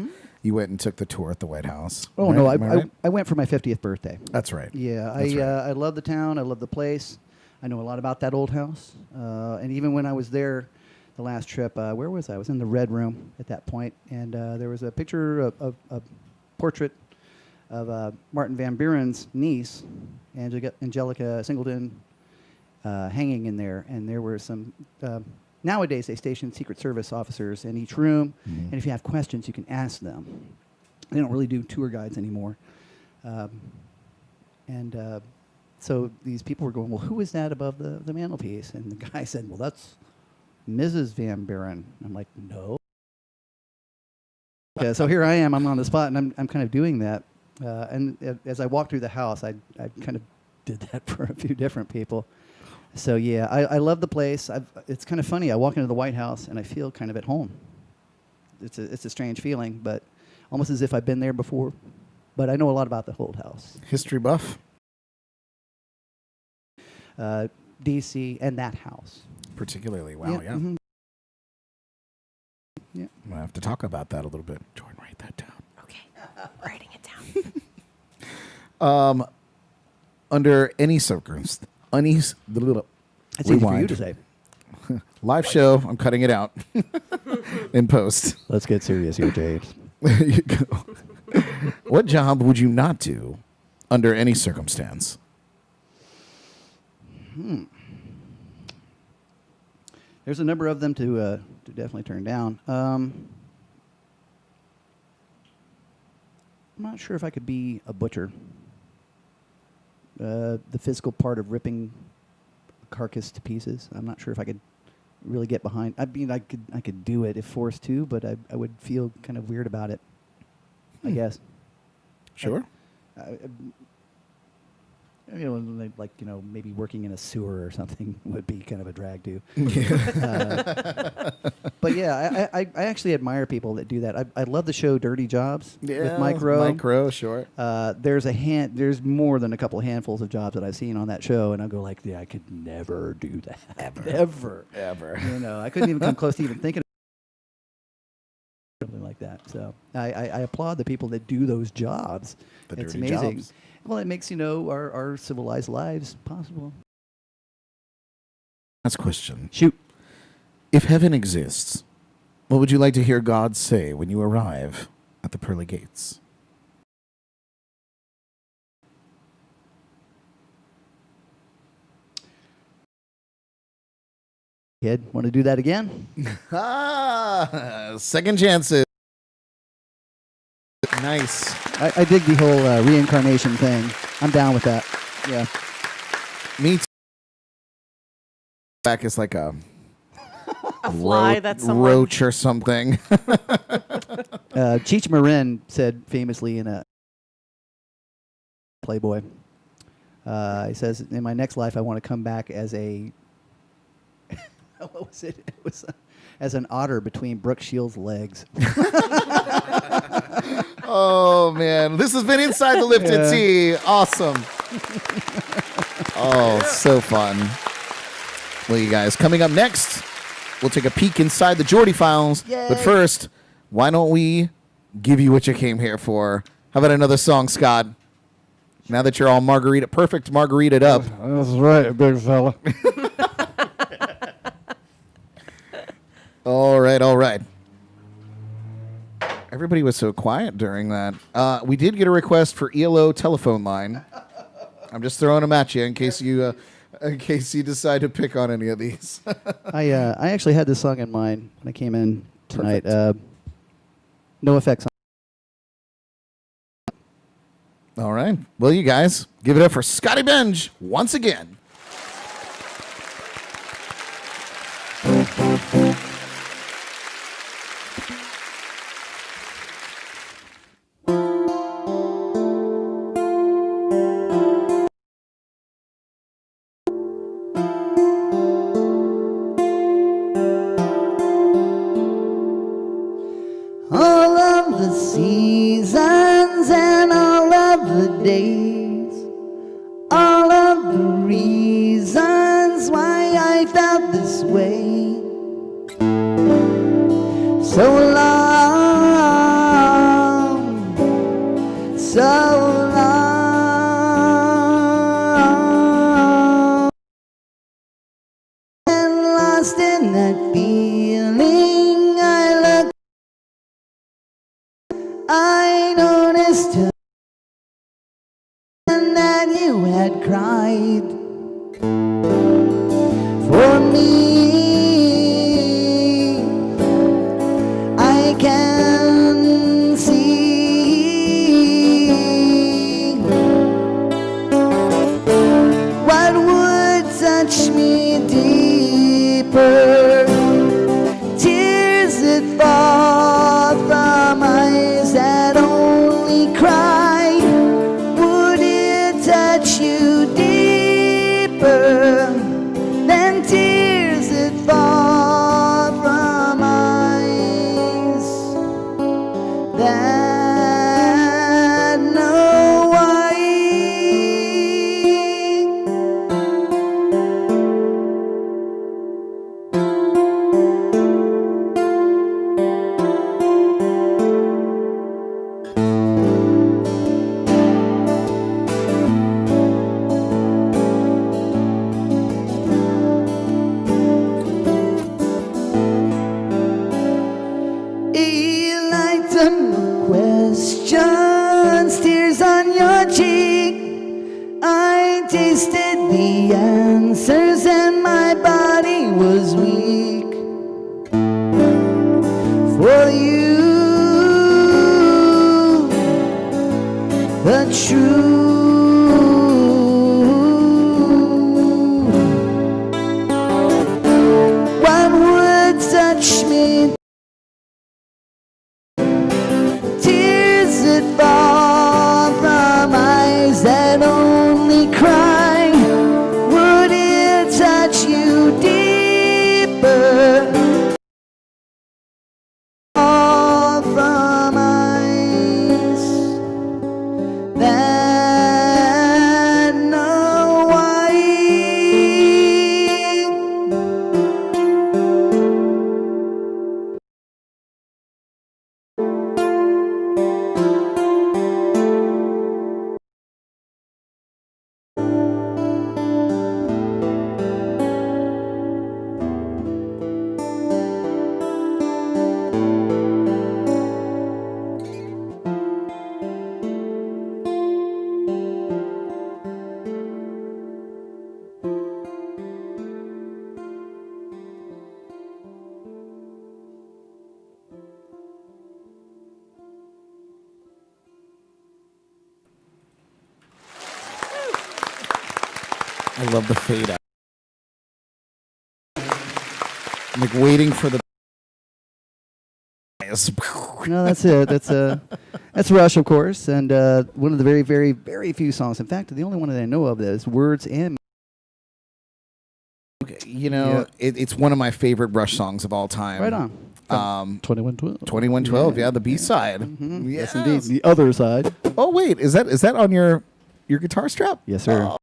you went and took the tour at the White House. Oh, right? no, Right? I went for my 50th birthday. That's right. Yeah, That's right. I love the town. I love the place. I know a lot about that old house. And even when I was there the last trip, where was I? I was in the Red Room at that point, and there was a picture of a portrait of Martin Van Buren's niece, Angelica Singleton, hanging in there. And there were some... nowadays, they station Secret Service officers in each room, and if you have questions, you can ask them. They don't really do tour guides anymore. So these people were going, well, who is that above the mantelpiece? And the guy said, well, that's Mrs. Van Buren. I'm like, no. Yeah, so here I am. I'm on the spot, and I'm kind of doing that. And as I walked through the house, I kind of did that for a few different people. So, yeah, I love the place. It's kind of funny. I walk into the White House, and I feel kind of at home. It's a strange feeling, but almost as if I've been there before. But I know a lot about the old house. History buff? D.C. and that house. Particularly. Wow, yeah. Mhm. Yeah. I'm going to have to talk about that a little bit. Jordan, write that down. Okay, writing it down. Under any circumstance, That's easy for you to say. Live show, I'm cutting it out in post. Let's get serious here, James. There you go. What job would you not do under any circumstance? There's a number of them to definitely turn down. I'm not sure if I could be a butcher. The physical part of ripping a carcass to pieces, I'm not sure if I could really get behind. I mean, I could do it if forced to, but I would feel kind of weird about it, I guess. Sure. Maybe working in a sewer or something would be kind of a drag too. But yeah, I actually admire people that do that. I love the show Dirty Jobs with Mike Rowe. Mike Rowe, sure. There's more than a couple handfuls of jobs that I've seen on that show, and I go like, yeah, I could never do that. Ever. I couldn't even come close to even thinking of something like that. So I applaud the people that do those jobs. The It's dirty amazing. jobs. Well, it makes, our civilized lives possible. Last question. Shoot. If heaven exists, what would you like to hear God say when you arrive at the pearly gates? Kid, want to do that again? Second chances. Nice. I dig the whole reincarnation thing. I'm down with that. Yeah. Me too. Back is like a Fly that's someone. roach or something. Cheech Marin said famously in a Playboy, he says, in my next life, I want to come back as a, what was it? It was as an otter between Brooke Shields' legs. Oh, man. This has been Inside the Lifted Tea. Awesome. Oh, so fun. Well, you guys, coming up next, we'll take a peek inside the Geordie Files. Yay. But first, why don't we give you what you came here for? How about another song, Scott? Now that you're all perfect margaritaed up. That's right, big fella. All right. Everybody was so quiet during that. We did get a request for ELO telephone line. I'm just throwing them at you in case you decide to pick on any of these. I actually had this song in mind when I came in tonight. No effects. All right. Well, you guys, give it up for Scotty Benge once again. All of the seasons and all of the days, all of the reasons why I felt this way. So long, so long, and lost in that feeling. I noticed that you had cried for me. I can see what would touch me deeper. Tears that fall from eyes that only cry. Would it touch you deeper than tears that fall from eyes that know why? Questions, tears on your cheek. I tasted the answers and my body was weak for you. The truth, what would touch me? That fall from eyes that only cry. Would it touch you deeper? Fall from eyes that know why. I love the fade out. I'm like waiting for the. No, that's it. That's Rush, of course, and one of the very, very, very few songs. In fact, the only one that I know of that is words and. Okay, you know, it's one of my favorite Rush songs of all time. Right on. 2112. 2112, yeah, the B side. Mm-hmm. Yes, indeed. The other side. Oh wait, is that on your guitar strap? Yes, sir. Oh.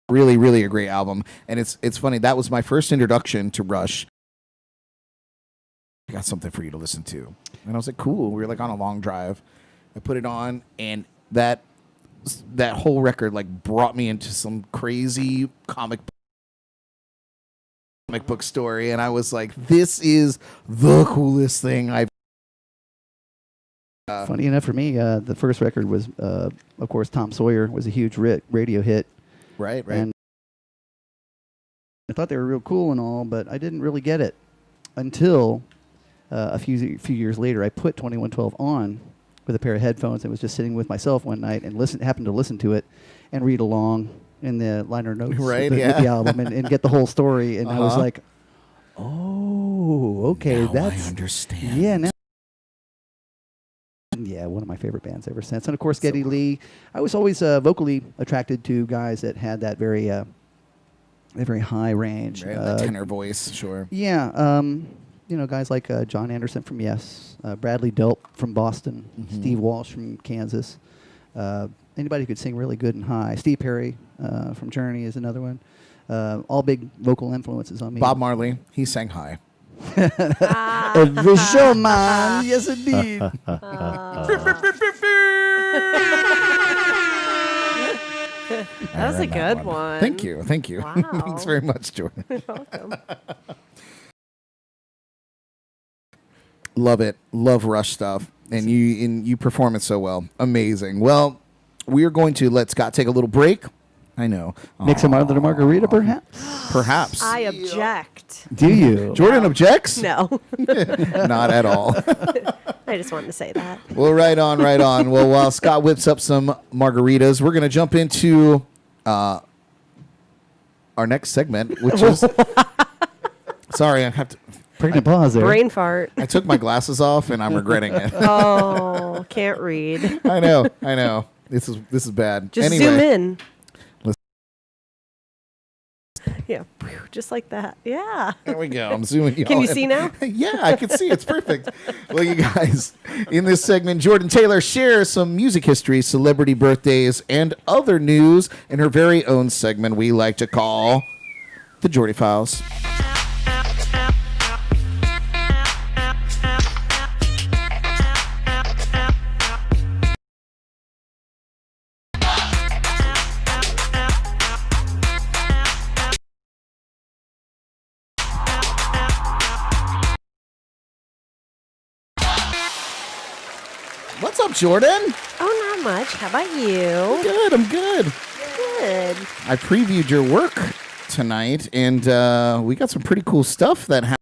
Really, really a great album, and it's funny. That was my first introduction to Rush. I got something for you to listen to, and I was like, "Cool." We were like on a long drive. I put it on, and that whole record like brought me into some crazy comic book story, and I was like, "This is the coolest thing I've." Funny enough for me, the first record was, of course, Tom Sawyer was a huge radio hit. Right. And I thought they were real cool and all, but I didn't really get it until a few years later. I put 2112 on with a pair of headphones and was just sitting with myself one night and happened to listen to it and read along in the liner notes right, with the album and get the whole story. And I was like, Oh, okay. Now That's I understand. Yeah, now. Yeah, one of my favorite bands ever since. And of course, Geddy Lee. I was always vocally attracted to guys that had that very high range. Right, the tenor voice, sure. Yeah, guys like John Anderson from Yes, Bradley Delp from Boston, Steve Walsh from Kansas. Anybody who could sing really good and high. Steve Perry from Journey is another one. All big vocal influences on me. Bob Marley, he sang high. Every showman, yes indeed. That was a good one. Thank you. Wow. Thanks very much, Jordan. You're welcome. Love it. Love Rush stuff. And you perform it so well. Amazing. Well, we are going to let Scott take a little break. I know. Make some other margarita, perhaps? Perhaps. I object. Do you? Jordan objects? No. Not at all. I just wanted to say that. Well, right on. Well, while Scott whips up some margaritas, we're going to jump into our next segment, which is... Sorry, I have to... Pregnant pause there. Brain fart. I took my glasses off, and I'm regretting it. Oh, can't read. I know. This is bad. Just anyway, zoom in. Let's- Yeah, just like that. Yeah. There we go. I'm zooming. Can you see now? Yeah, I can see. It's perfect. Well, you guys, in this segment, Jordan Taylor shares some music history, celebrity birthdays, and other news in her very own segment we like to call the Jordy Files. What's up, Jordan? Oh, not much. How about you? Good. I'm good. Good. I previewed your work tonight, and we got some pretty cool stuff that happened.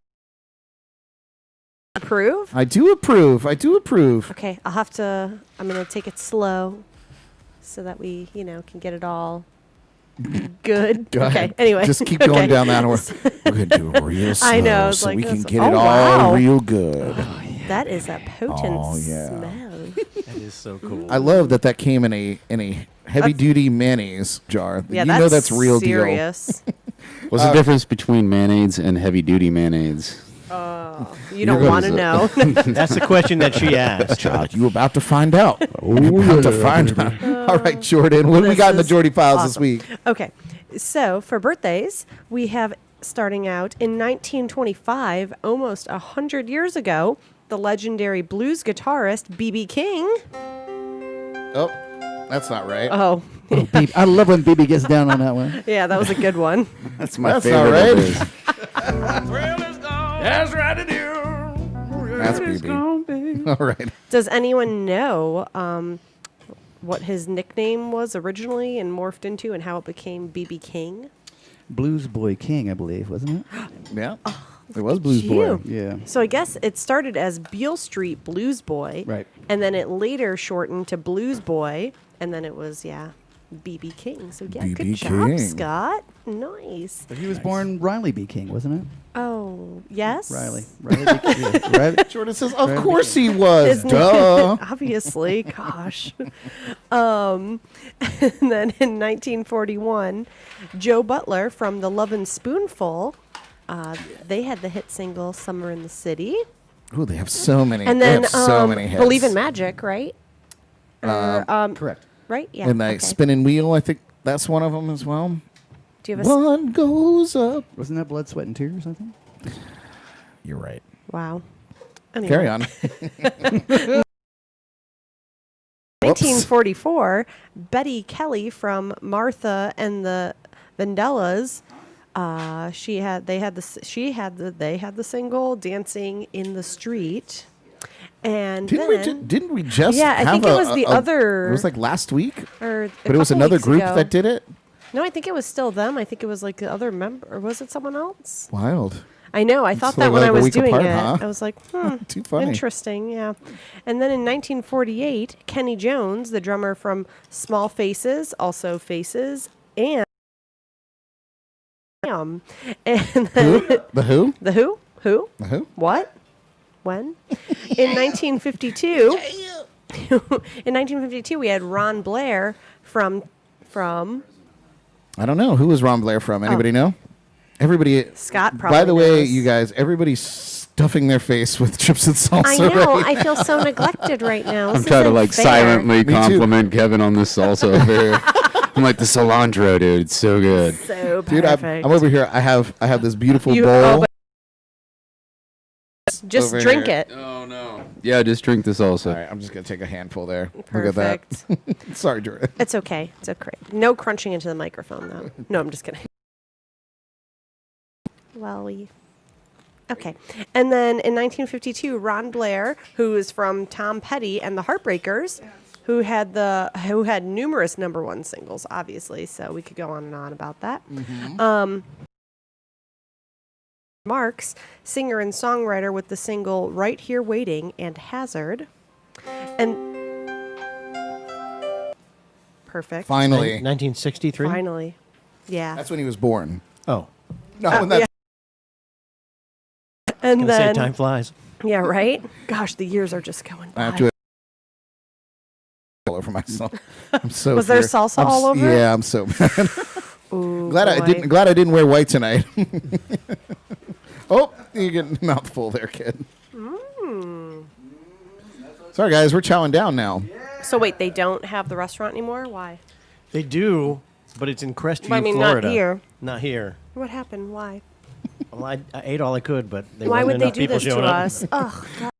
Approve? I do approve. Okay, I'm going to take it slow so that we, can get it all good. Go okay, ahead. anyway. Just keep going down that one. We're going to do it real slow I know, it's so like we can this. get Oh, it all wow. real good. That is a potent Oh, yeah. smell. That is so cool. I love that came in a heavy-duty mayonnaise jar. Yeah, that's real serious. What's the difference between mayonnaise and heavy-duty mayonnaise? You don't good want to as know. That's the question that she asked. Child, you about to find out. You about to find out. All right, Jordan, what do we This got in the is Jordy Files this awesome. week? Okay, so for birthdays, we have starting out in 1925, almost 100 years ago, the legendary blues guitarist B.B. King. Oh, that's not right. Oh, I love when BB gets down on that one. yeah, that was a good one. That's my That's favorite. all right. of his. That's BB. All right. Does anyone know what his nickname was originally and morphed into and how it became B.B. King? Blues Boy King, I believe, wasn't it? Yeah. It was Blues Boy. You. Yeah. So I guess it started as Beale Street Blues Boy. Right. And then it later shortened to Blues Boy. And then it was, B.B. King. So, yeah, B.B. good job, King. Scott. Nice. But he was born Riley B. King, wasn't it? Oh, yes? Riley B. King. Yeah, Riley. Jordan says, of Right. course he was. Isn't Duh. it? Obviously. Gosh. And then in 1941, Joe Butler from the Lovin' Spoonful, they had the hit single Summer in the City. Ooh, they have so many. And they then have so many hits. Believe in Magic, right? Correct. Right? Yeah. And the okay. Spinning Wheel, I think that's one of them as well. Do you have a One goes up. Wasn't that Blood, Sweat, and Tears, I think? You're right. Wow. Anyway. Carry on. 1944, Betty Kelly from Martha and the Vandellas. They had the single "Dancing in the Street," and Didn't we just? Yeah, I have think it was the other- It was like last week, or but it was another group that did it. No, I think it was still them. I think it was like the other member, or was it someone else? Wild. I know. I thought So that when like I a was week doing apart, it, huh? I was like, Too funny. interesting, yeah. And then in 1948, Kenny Jones, the drummer from Small Faces, also Faces, and Wham! And then The Who? the Who? Who? The Who? What? When? In 1952. In 1952, we had Ron Blair from. I don't know. Who was Ron Blair from? Anybody know? Everybody. Scott probably By the way, knows. you guys, everybody's stuffing their face with chips and salsa. I know. right? I feel so neglected right now. I'm This trying to isn't like fair. silently too. compliment Kevin on this salsa over here. I'm like the cilantro, dude. It's so good. So Dude, perfect. I'm over here. I have this beautiful You- bowl. oh, but just Over drink here. it. Oh no. Yeah, just drink the salsa. All right, I'm just gonna take a handful there. Perfect. Look at that. Sorry, Jordan. It's okay. It's okay. No crunching into the microphone, though. No, I'm just kidding. Okay. And then in 1952, Ron Blair, who is from Tom Petty and the Heartbreakers, who had numerous number one singles, obviously. So we could go on and on about that. Marks, singer and songwriter with the single "Right Here Waiting" and "Hazard," and perfect. Finally, 1963. Finally, yeah. that's when he was born. Oh, No, when that's And gonna say then, time flies. yeah, right. Gosh, the years are just going by. I have to all over myself. I'm so. Was there fear- salsa I'm all s- over it? Yeah, I'm so mad. Ooh, Glad I boy. didn't. Glad I didn't wear white tonight. Oh, you get a mouthful there, kid. Sorry, guys, we're chowing down now. So wait, they don't have the restaurant anymore? Why? They do, but it's in Crestview, I mean, Florida. not here. Not here. What happened? Why? Well, I ate all I could, but there Why wasn't would they enough do people this to showing up. us? Ugh. God.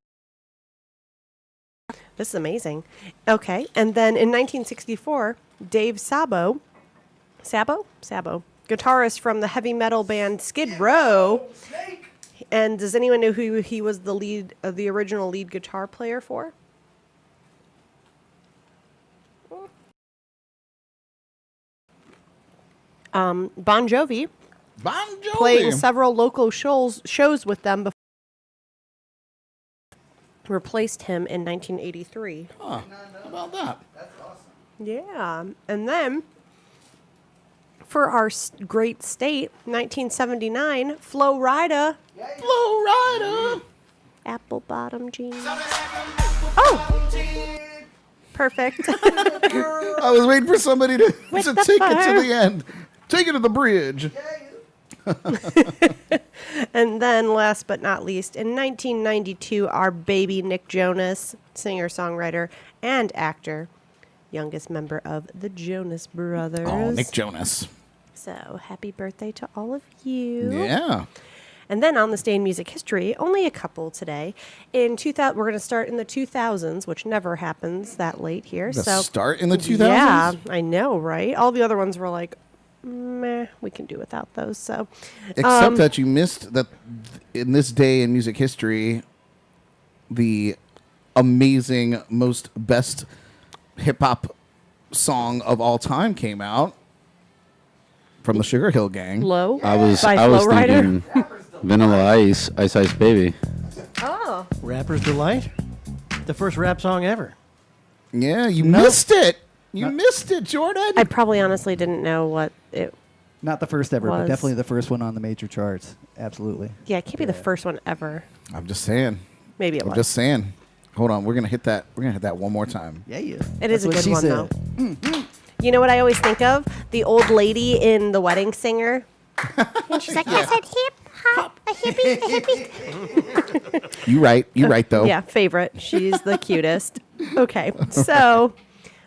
This is amazing. Okay, and then in 1964, Dave Sabo, guitarist from the heavy metal band Skid Row. And does anyone know who he was the original lead guitar player for? Bon Jovi, Bon Jovi. playing several local shows with them before replaced him in 1983. Huh. How about that? Yeah, and then for our great state, 1979, Flo Rida, Flow Rider. apple bottom jeans. Oh, perfect. I was waiting for somebody to With take the it to fire. the end. Take it to the bridge. And then, last but not least, in 1992, our baby Nick Jonas, singer, songwriter, and actor, youngest member of the Jonas Brothers. Oh, Nick Jonas. So, happy birthday to all of you. Yeah. And then on this day in music history, only a couple today. In 2000, we're going to start in the 2000s, which never happens that late here. The so start in the 2000s? Yeah, I know, right? All the other ones were like, meh, we can do without those. So, Except that you missed that in this day in music history, the amazing, best hip hop song of all time came out from the Sugar Hill Gang. Low. I was by I was Flo Rida. thinking Vanilla Ice, Ice Ice Baby. Oh, Rapper's Delight? The first rap song ever. Yeah, you missed it. You missed it, Jordan. I probably honestly didn't know what it. Not the first ever, but Was. definitely the first one on the major charts. Absolutely. Yeah, it can't be the first one ever. I'm just saying. Maybe it I'm was. just saying. Hold on, we're gonna hit that. We're gonna hit that one more time. Yeah, yeah. It is a That's good what one, she though. said. You know what I always think of? The old lady in The Wedding Singer. And she's like, I said hip hop, a hippie, a hippie. You right. You right though. Yeah, favorite. She's the cutest. Okay, so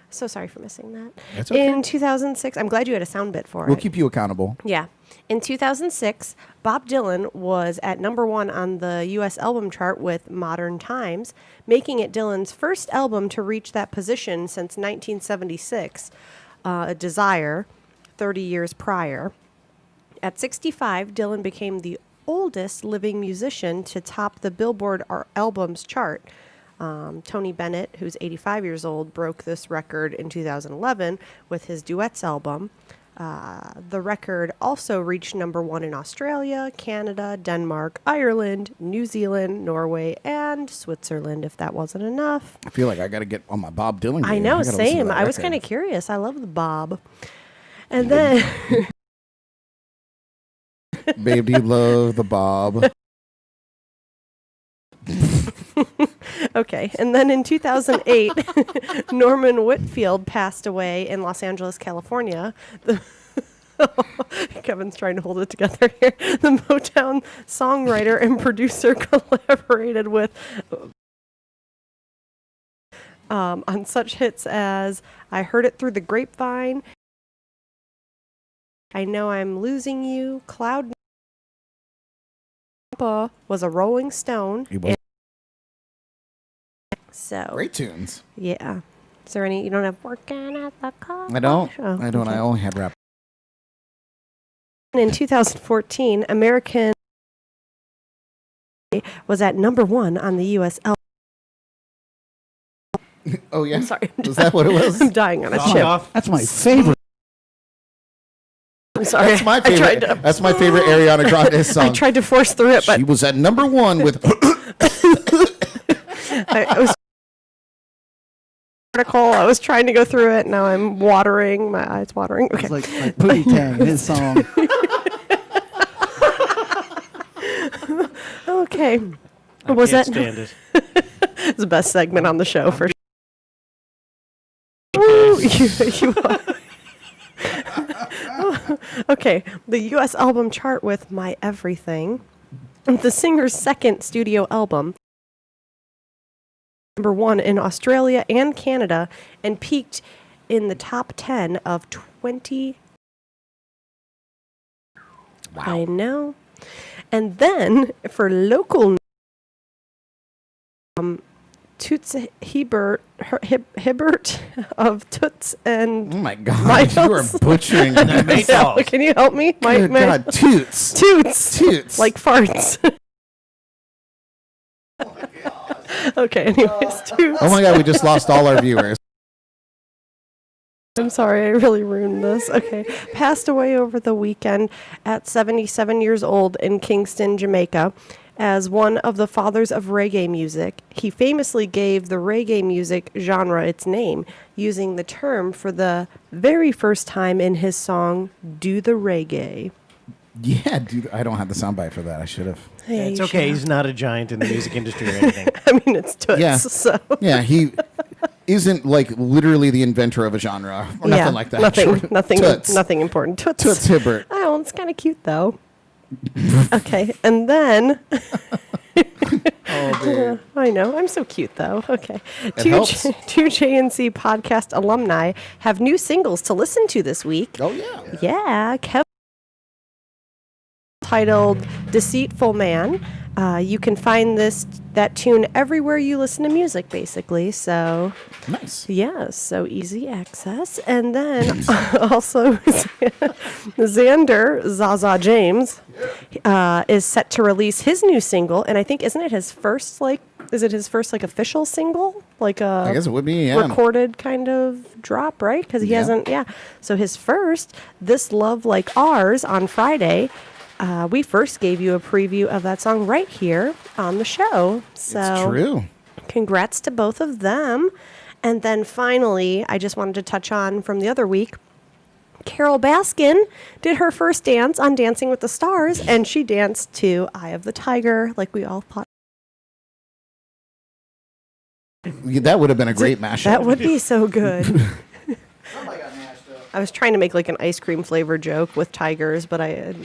sorry for missing that. That's okay. In 2006, I'm glad you had a sound bit for We'll it. keep you accountable. Yeah. In 2006, Bob Dylan was at #1 on the U.S. album chart with Modern Times, making it Dylan's first album to reach that position since 1976, Desire, 30 years prior. At 65, Dylan became the oldest living musician to top the Billboard albums chart. Tony Bennett, who's 85 years old, broke this record in 2011 with his duets album. The record also reached #1 in Australia, Canada, Denmark, Ireland, New Zealand, Norway, and Switzerland, if that wasn't enough. I feel like I got to get on my Bob Dylan. I game. know, gotta listen to same. that I was record. kind of curious. I love the Bob. And then Babe, do you love the Bob? Okay, and then in 2008, Norman Whitfield passed away in Los Angeles, California. Kevin's trying to hold it together here. The Motown songwriter and producer collaborated with on such hits as I Heard It Through the Grapevine, I Know I'm Losing You, Cloud was a Rolling Stone. He was So great tunes. yeah. Is there any? You don't have working at the car? I don't. Oh, I don't. okay. I only had rap. In 2014, American was at #1 on the U.S. Oh yeah. I'm sorry. Was that what it was? I'm dying on a Song chip. off. That's my favorite. I'm sorry. That's my I tried favorite. to, That's my favorite Ariana Grande song. I tried to force through it, but She was at #1 with. I was article. I was trying to go through it. Now I'm watering. My eyes watering. Okay. It's like Pootie Tang, his song. Okay. I Was can't that- stand it. It's the best segment on the show for sure. Okay, the U.S. album chart with My Everything, the singer's second studio album, #1 in Australia and Canada, and peaked in the top 10 of 20. Wow. I know. And then for local, Toots Hibbert of Toots and Oh my God! Miles. You are butchering. And this. Maytals. Can you help me? Good God, toots. Toots. Toots. Like farts. Okay, anyways, Toots. Oh my God! We just lost all our viewers. I'm sorry, I really ruined this. Okay. Passed away over the weekend at 77 years old in Kingston, Jamaica. As one of the fathers of reggae music, he famously gave the reggae music genre its name, using the term for the very first time in his song, Do the Reggae. Yeah, dude. I don't have the soundbite for that. I should have. Yeah, It's you okay. should. He's not a giant in the music industry or anything. I mean, it's Toots, Yeah. so... Yeah, he isn't like literally the inventor of a genre or nothing like that. Toots. Nothing important. Toots. Toots Hibbert. Oh, it's kind of cute though. Okay, and then Oh, babe. I know I'm so cute though. Okay, helps. two JNC podcast alumni have new singles to listen to this week. Oh yeah. Yeah, Kevin titled "Deceitful Man." You can find that tune everywhere you listen to music, basically. So. Nice. Yes, so easy access. And then also Xander Zaza James is set to release his new single, and I think is it his first official single? Like I guess it would be. Yeah. recorded kind of drop, right? Because he Yeah. hasn't So his first, This Love Like Ours, on Friday. We first gave you a preview of that song right here on the show. So It's true. congrats to both of them. And then finally, I just wanted to touch on from the other week, Carol Baskin did her first dance on Dancing with the Stars, and she danced to Eye of the Tiger, like we all thought. That would have been a great mashup. That would be so good. I was trying to make like an ice cream flavor joke with tigers, but I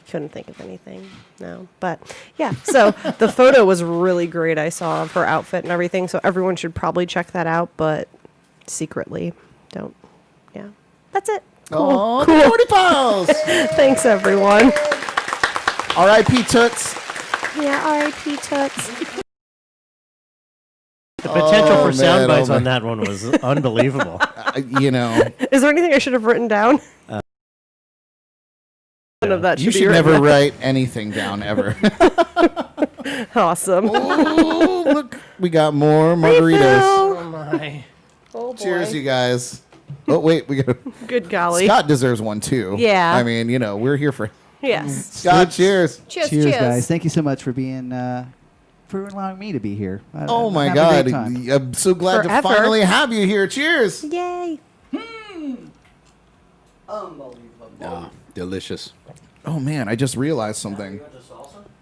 couldn't think of anything. No. But yeah, so the photo was really great. I saw of her outfit and everything, so everyone should probably check that out, but secretly don't. Yeah. That's it. Oh, Cool. 40 pounds. Thanks, everyone. R.I.P. Toots. Yeah, R.I.P. Toots. The potential Oh, for sound man, bites oh, on man. that one was unbelievable. You know, Is there anything I should have written down? None of that you should be should written never down. write anything down ever. Awesome. Oh, look, we got more margaritas. Oh my. Oh, boy. Cheers, you guys. Oh wait, we got Good golly. Scott deserves one too. Yeah. I mean, we're here for Yes. Scott. Cheers. Cheers, Cheers, guys. Thank you so much for being for allowing me to be here. Oh I'm my having a God, great time. I'm so glad Forever. to finally have you here. Cheers. Yay. Unbelievable. Delicious. Oh man, I just realized something.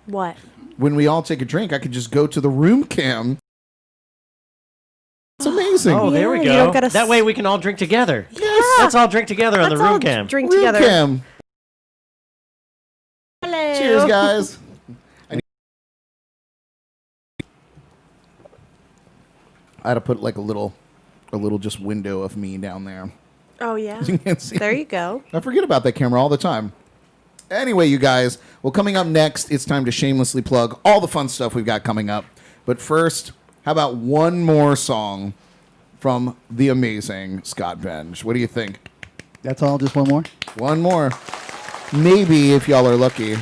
What? When we all take a drink, I could just go to the room cam. It's amazing. Oh, there we Yeah, go. you don't gotta That way we can all drink together. Yes. Let's all drink together on the Let's all room cam. drink room together. cam. Hello. Cheers, guys. I had to put like a little just window of me down there. Oh yeah. You can't see. There you go. I forget about that camera all the time. Anyway, you guys, well, coming up next, it's time to shamelessly plug all the fun stuff we've got coming up. But first, how about one more song from the amazing Scott Benge? What do you think? That's all. Just one more. One more. Maybe, if y'all are lucky,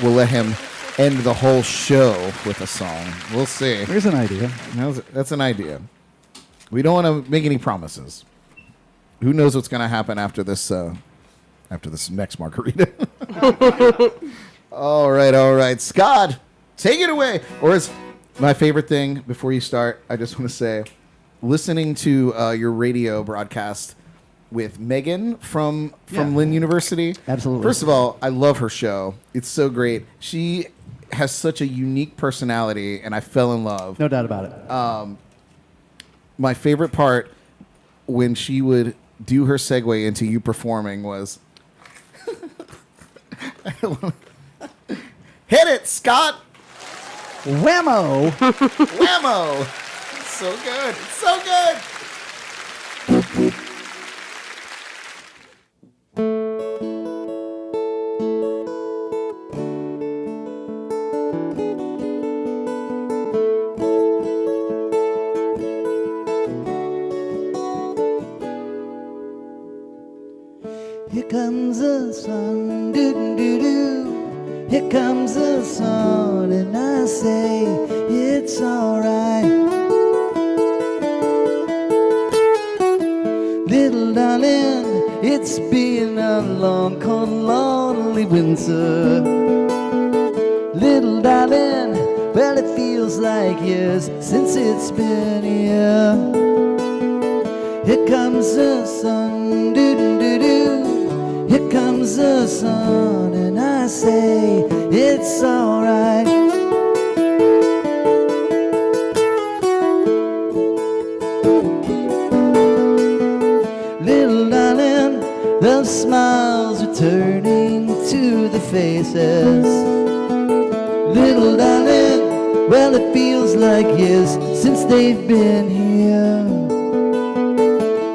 we'll let him end the whole show with a song. We'll see. Here's an idea. That's an idea. We don't want to make any promises. Who knows what's going to happen after this next margarita? All right. Scott, take it away. Or is my favorite thing before you start, I just want to say, listening to your radio broadcast with Megan from Lynn University. Absolutely. First of all, I love her show. It's so great. She has such a unique personality, and I fell in love. No doubt about it. My favorite part when she would do her segue into you performing was, hit it, Scott! Whammo! Whammo! So good. It's so good. Here comes the sun, doo-doo-doo-doo. Here comes the sun, and I say it's alright. Little darling, it's been a long, cold, lonely winter. Little darling, well, it feels like years since it's been here. Here comes the sun, doo-doo-doo-doo. Here comes the sun, and I say it's alright. Little darling, the smiles are turning to the faces. Little darling, well, it feels like years since they've been here.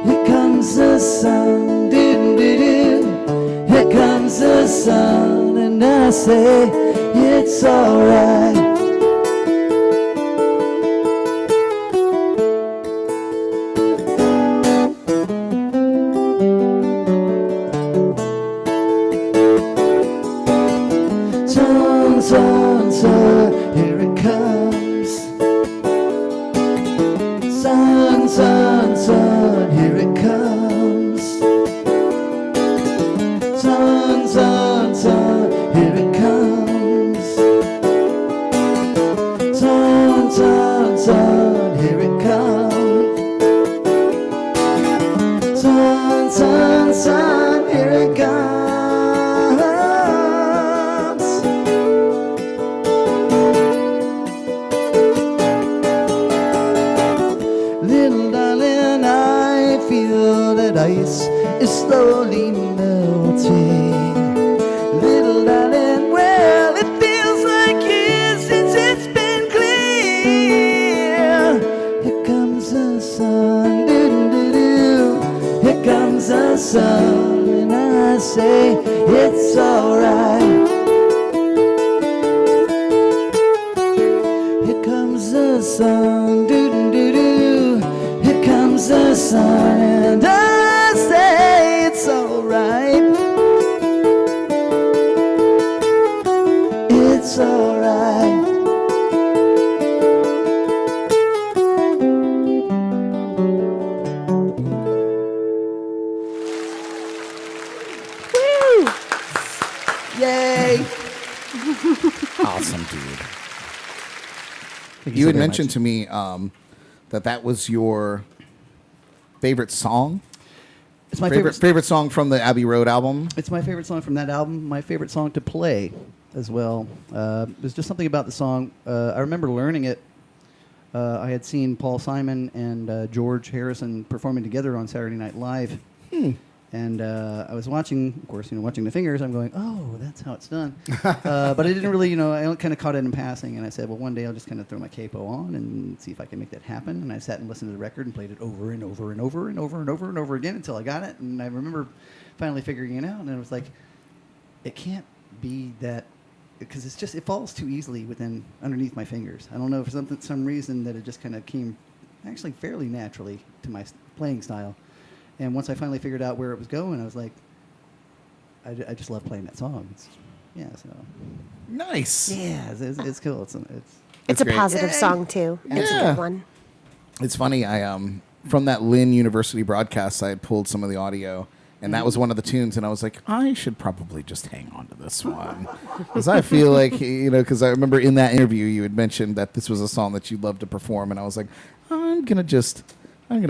Here comes the sun, doo-doo-doo. Here comes the sun, and I say it's alright. Sun, sun, sun, here it comes. Sun, sun, sun, here it comes. Sun, sun, sun, here it comes. Sun, sun, sun, here it comes. Sun, sun, sun, here it comes. Little darling, I feel that ice is slowly melting. Little darling, well, it feels like years since it's been clear. Here comes the sun, doo-doo-doo. Here comes the sun, and I say it's alright. Here comes the sun, doo-doo-doo-doo. Here comes the sun, and I say it's alright. It's alright. Woo! Yay! Awesome, dude. You had mentioned to me that was your favorite song. It's my favorite. favorite song from the Abbey Road album. It's my favorite song from that album. My favorite song to play as well. There's just something about the song. I remember learning it. I had seen Paul Simon and George Harrison performing together on Saturday Night Live. And I was watching, of course, watching the fingers. I'm going, oh, that's how it's done. But I didn't really, I kind of caught it in passing. And I said, well, one day I'll just kind of throw my capo on and see if I can make that happen. And I sat and listened to the record and played it over and over and over and over and over and over again until I got it. And I remember finally figuring it out. And it was like, it can't be that, because it falls too easily underneath my fingers. I don't know, for some reason that it just kind of came actually fairly naturally to my playing style. And once I finally figured out where it was going, I was like, I just love playing that song. So. Nice. Yeah, it's cool. It's a great. positive song too. It's a good one. It's funny. I from that Lynn University broadcast, I had pulled some of the audio, and that was one of the tunes. And I was like, I should probably just hang on to this one, because I feel like because I remember in that interview you had mentioned that this was a song that you'd love to perform, and I was like, I'm gonna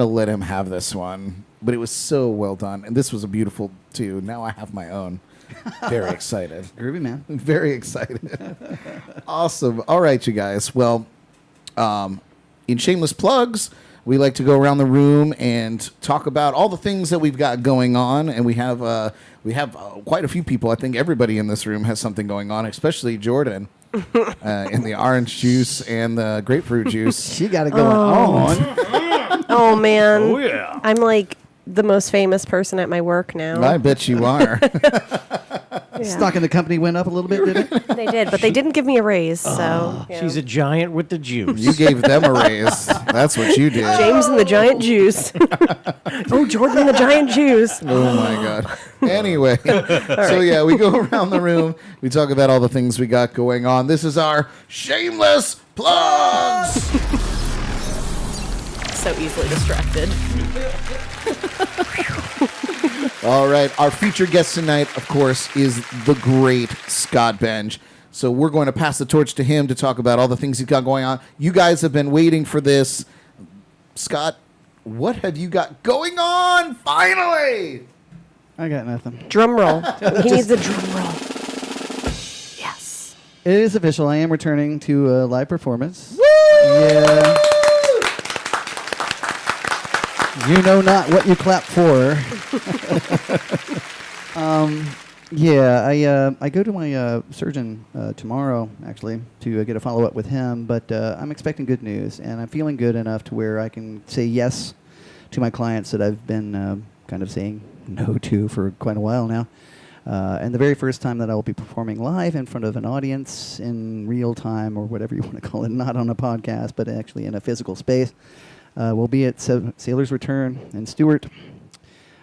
let him have this one. But it was so well done, and this was a beautiful tune. Now I have my own. Very excited. Groovy, man. Very excited. Awesome. All right, you guys. Well, in shameless plugs, we like to go around the room and talk about all the things that we've got going on, and we have quite a few people. I think everybody in this room has something going on, especially Jordan. In the orange juice and the grapefruit juice. She got it going on. Oh man. Oh, yeah. I'm like the most famous person at my work now. I bet you are. Yeah. Stock in the company went up a little bit, did it? They did, but they didn't give me a raise. So yeah. She's a giant with the juice. You gave them a raise. That's what you did. James and the Giant Juice. Oh, Jordan and the Giant Juice. Oh my God. Anyway, so yeah, we go around the room. We talk about all the things we got going on. This is our shameless plugs. So easily distracted. All right, our featured guest tonight, of course, is the great Scott Benge. So we're going to pass the torch to him to talk about all the things he's got going on. You guys have been waiting for this. Scott, what have you got going on? Finally! I got nothing. Drum roll. He needs a drum roll. Yes. It is official. I am returning to a live performance. Woo! Yeah. You know not what you clap for. I go to my surgeon tomorrow, actually, to get a follow-up with him. But I'm expecting good news, and I'm feeling good enough to where I can say yes to my clients that I've been kind of saying no to for quite a while now. And the very first time that I will be performing live in front of an audience in real time, or whatever you want to call it, not on a podcast, but actually in a physical space, will be at Sailor's Return in Stewart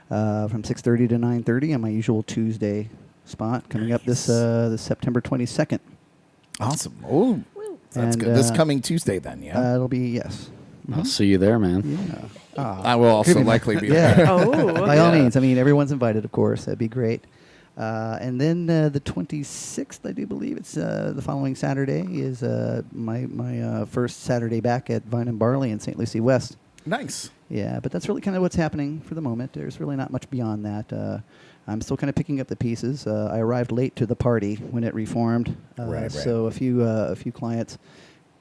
from 6:30 to 9:30 on my usual Tuesday spot, coming up this September 22nd. Awesome. Oh, that's And, good. This coming Tuesday then, yeah? It'll be, yes. I'll see you there, man. Yeah. I will also likely be Yeah. there. Oh. By all means. I mean, everyone's invited, of course. That'd be great. And then the 26th, I do believe it's the following Saturday, is my first Saturday back at Vine and Barley in St. Lucie West. Nice. Yeah, but that's really kind of what's happening for the moment. There's really not much beyond that. I'm still kind of picking up the pieces. I arrived late to the party when it reformed, Right. so a few clients,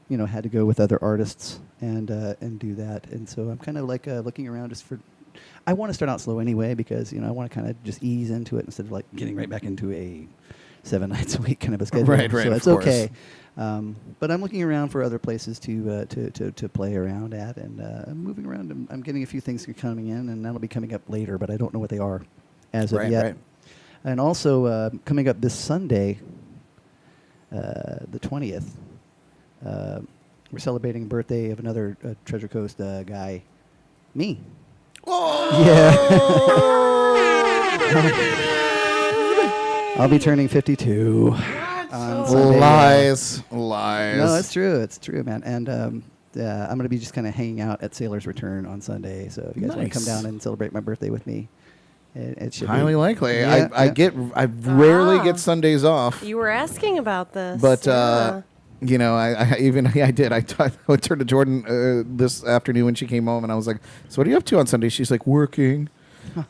had to go with other artists and do that. And so I'm kind of like looking around just for. I want to start out slow anyway because I want to kind of just ease into it instead of like getting right back into a 7 nights a week kind of a schedule. Right, So of it's course. okay. But I'm looking around for other places to play around at, and I'm moving around. I'm getting a few things coming in, and that'll be coming up later, but I don't know what they are as of yet. Right. And also coming up this Sunday, the 20th, we're celebrating the birthday of another Treasure Coast guy, me. Oh! Yeah. I'll be turning 52 on Sunday. Lies. No, it's true. It's true, man. And I'm going to be just kind of hanging out at Sailor's Return on Sunday. So if you guys want to come Nice. down and celebrate my birthday with me, it should Highly be. likely. Yeah, I rarely get Sundays off. You were asking about this. But yeah. I did. I turned to Jordan this afternoon when she came home, and I was like, "So what are you up to on Sunday?" She's like, "Working."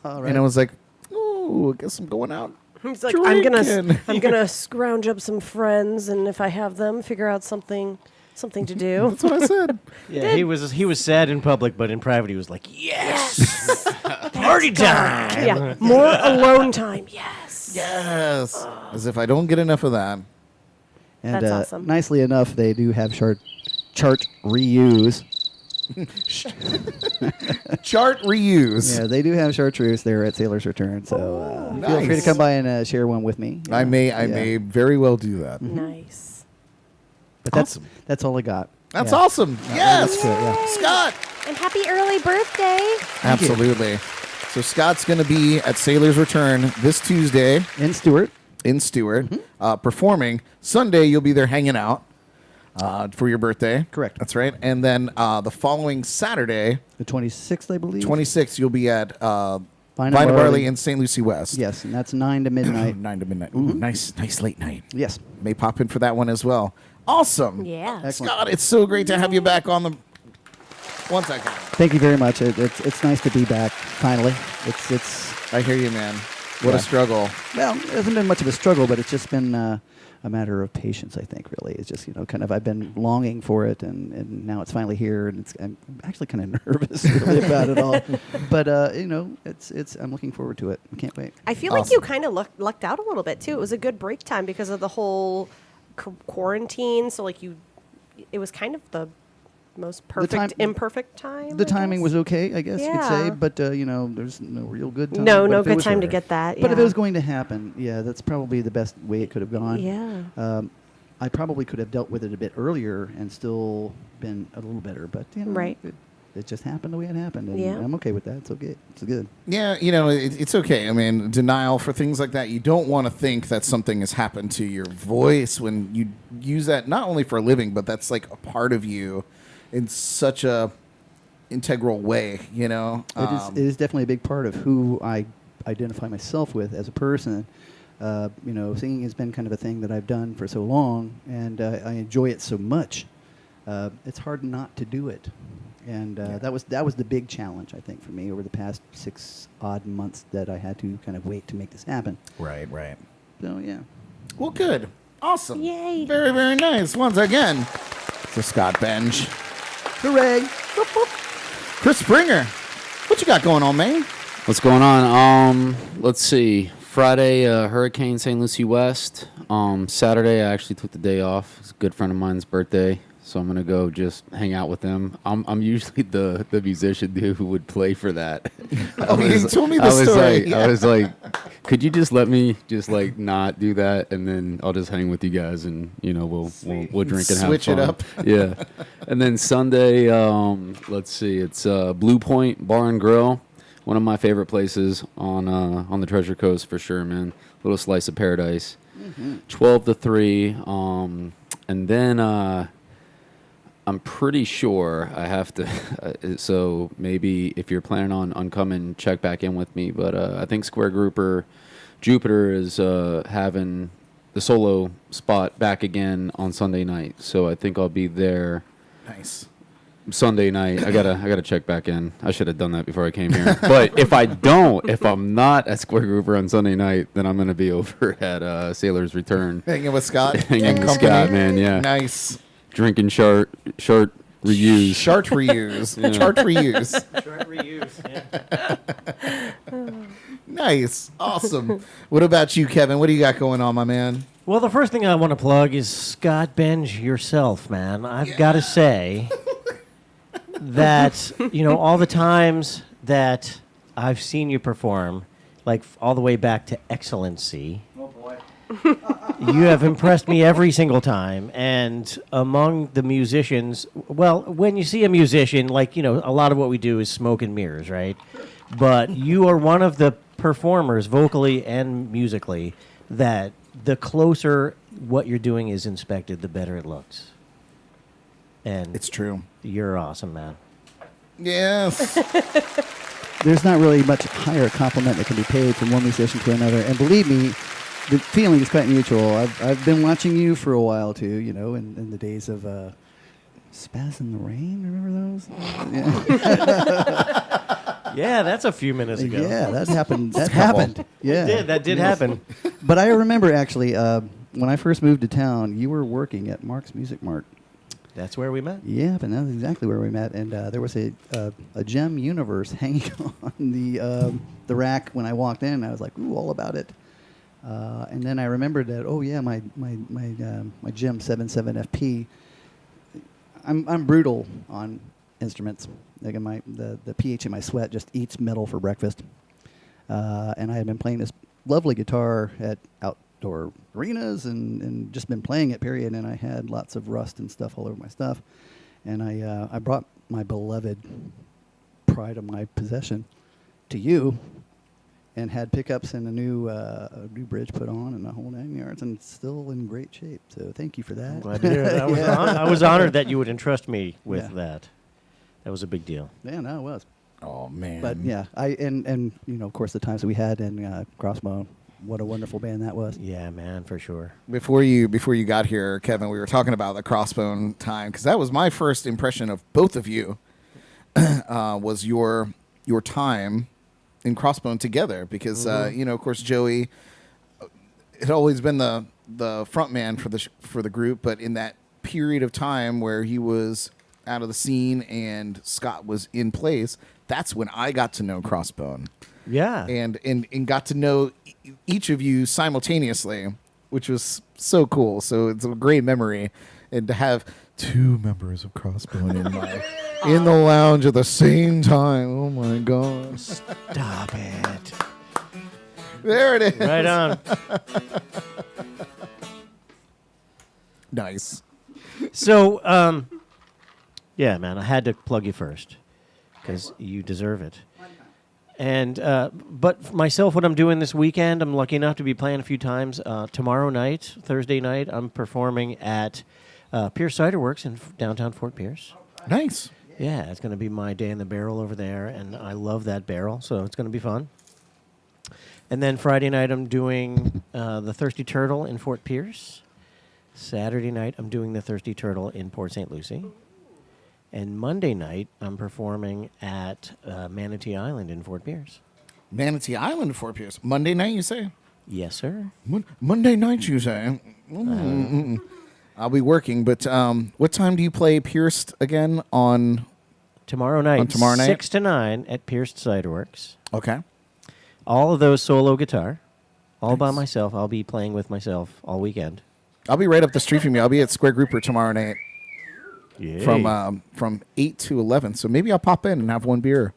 All right. And I was like, "Oh, I guess I'm going out." He's like, Drinking. I'm gonna scrounge up some friends, and if I have them, figure out something to do. That's what I said. Yeah, he was sad in public, but in private he was like, yes, party time. Yeah, more alone time. Yes. Yes. As if I don't get enough of that. And That's awesome. nicely enough, they do have chart reuse. Chart reuse. Yeah, they do have chartreuse there at Sailor's Return. So feel free to nice. come by and share one with me. I may very well do that. Nice. But Awesome. that's all I got. That's Yeah. awesome. Yes. that's good, yeah. Scott. And happy early birthday. Absolutely. So Scott's going to be at Sailor's Return this Tuesday And Stuart. in Stewart, performing. Sunday, you'll be there hanging out for your birthday. Correct. That's right. And then the following Saturday, The 26th, I believe. 26th, you'll be at Vine Vine and and Barley Barley. in St. Lucie West. Yes, and that's 9 to midnight. 9 to midnight. Ooh, nice late night. Yes. May pop in for that one as well. Awesome. Yeah. Excellent. Scott, it's so great to have you back on the... One second. Thank you very much. It's nice to be back finally. It's I hear you, man. What Yeah. a struggle. well, it hasn't been much of a struggle, but it's just been a matter of patience. I think really it's just kind of I've been longing for it, and now it's finally here, and I'm actually kind of nervous really about it all. But it's I'm looking forward to it. I can't wait. I feel like you kind of lucked out a little bit too. It was a good break time because of the whole quarantine. So it was kind of the most perfect imperfect time. The I timing guess. was okay, I guess you could say, Yeah. but there's no real good time. No But if it good was time to there- get that. But if yeah. it was going to happen, yeah, that's probably the best way it could have gone. Yeah. I probably could have dealt with it a bit earlier and still been a little better, but Right. it just happened the way it happened, and Yeah. I'm okay with that. It's okay. It's good. Yeah, it's okay. I mean, denial for things like that, you don't want to think that something has happened to your voice when you use that not only for a living, but that's like a part of you in such a integral way, It is definitely a big part of who I identify myself with as a person. Singing has been kind of a thing that I've done for so long, and I enjoy it so much. It's hard not to do it, and that was the big challenge, I think, for me over the past 6 odd months that I had to kind of wait to make this happen. Right. So yeah, Well, good. Awesome. Yay. Very, very nice. Once again, for Scott Benge. hooray! Chris Springer, what you got going on, man? What's going on? Let's see. Friday, Hurricane St. Lucie West. Saturday, I actually took the day off. It's a good friend of mine's birthday, so I'm gonna go just hang out with him. I'm usually the musician dude who would play for that. You told me the story. I was like, could you just let me just like not do that, and then I'll just hang with you guys, and we'll drink and have Switch it fun. up. Yeah. And then Sunday, let's see, it's Blue Point Bar and Grill. One of my favorite places on the Treasure Coast for sure, man. Little slice of paradise. 12 to 3. And then I'm pretty sure I have to. So maybe if you're planning on coming, check back in with me. But I think Square Grouper Jupiter is having the solo spot back again on Sunday night. So I think I'll be there. Nice. Sunday night. I gotta check back in. I should have done that before I came here. But if I'm not at Square Grouper on Sunday night, then I'm gonna be over at Sailor's Return. Hanging with Scott. Hanging and with company. Scott, man, yeah. Nice. Drinking chart reuse. Chart reuse. Chart reuse. Nice. Awesome. What about you, Kevin? What do you got going on, my man? Well, the first thing I want to plug is Scott Benge yourself, man. I've got to say that, all the times that I've seen you perform, like all the way back to Excellency. Oh, boy. You have impressed me every single time. And among the musicians, well, when you see a musician, like, a lot of what we do is smoke and mirrors, right? But you are one of the performers, vocally and musically, that the closer what you're doing is inspected, the better it looks. And It's true. you're awesome, man. Yes. There's not really much higher compliment that can be paid from one musician to another, and believe me, the feeling is quite mutual. I've been watching you for a while too, in the days of Spaz in the Rain. Remember those? Yeah. Yeah, that's a few minutes ago. Yeah, that happened. That happened. Yeah, That did happen. But I remember actually when I first moved to town, you were working at Mark's Music Mart. That's where we met. Yeah, but that's exactly where we met. And there was a Gem Universe hanging on the rack when I walked in. I was like, ooh, all about it. And then I remembered that, oh yeah, my Gem 77 FP. I'm brutal on instruments. Like the pH in my sweat just eats metal for breakfast. And I had been playing this lovely guitar at outdoor arenas and just been playing it, period. And I had lots of rust and stuff all over my stuff. And I brought my beloved pride of my possession to you and had pickups and a new bridge put on and the whole 9 yards, and it's still in great shape. So thank you for that. I'm glad to hear that. I was honored that you would entrust me with that. That was a big deal. Yeah, no, it was. Oh man. But yeah, and of course the times that we had in Crossbow, what a wonderful band that was. Yeah, man, for sure. Before you got here, Kevin, we were talking about the Crossbone time, because that was my first impression of both of you. Was your time in Crossbone together, because of course Joey had always been the front man for the group, but in that period of time where he was out of the scene and Scott was in place, that's when I got to know Crossbone. Yeah. And got to know each of you simultaneously, which was so cool. So it's a great memory, and to have two members of Crossbone in the lounge at the same time. Oh my god! Stop it. There it is. Right on. Nice. So, yeah, man, I had to plug you first because you deserve it. And but for myself, what I'm doing this weekend, I'm lucky enough to be playing a few times. Tomorrow night, Thursday night, I'm performing at Pierce Cider Works in downtown Fort Pierce. Nice. Yeah, it's going to be my day in the barrel over there, and I love that barrel, so it's going to be fun. And then Friday night, I'm doing the Thirsty Turtle in Fort Pierce. Saturday night, I'm doing the Thirsty Turtle in Port St. Lucie. And Monday night, I'm performing at Manatee Island in Fort Pierce. Manatee Island, Fort Pierce. Monday night, you say? Yes, sir. Monday night, you say? I'll be working, but what time do you play Pierced again on? Tomorrow night. On tomorrow night? 6 to 9 at Pierce Cider Works. Okay. All of those solo guitar. All by Nice. myself. I'll be playing with myself all weekend. I'll be right up the street from you. I'll be at Square Grouper tomorrow night Yeah. from 8 to 11. So maybe I'll pop in and have one beer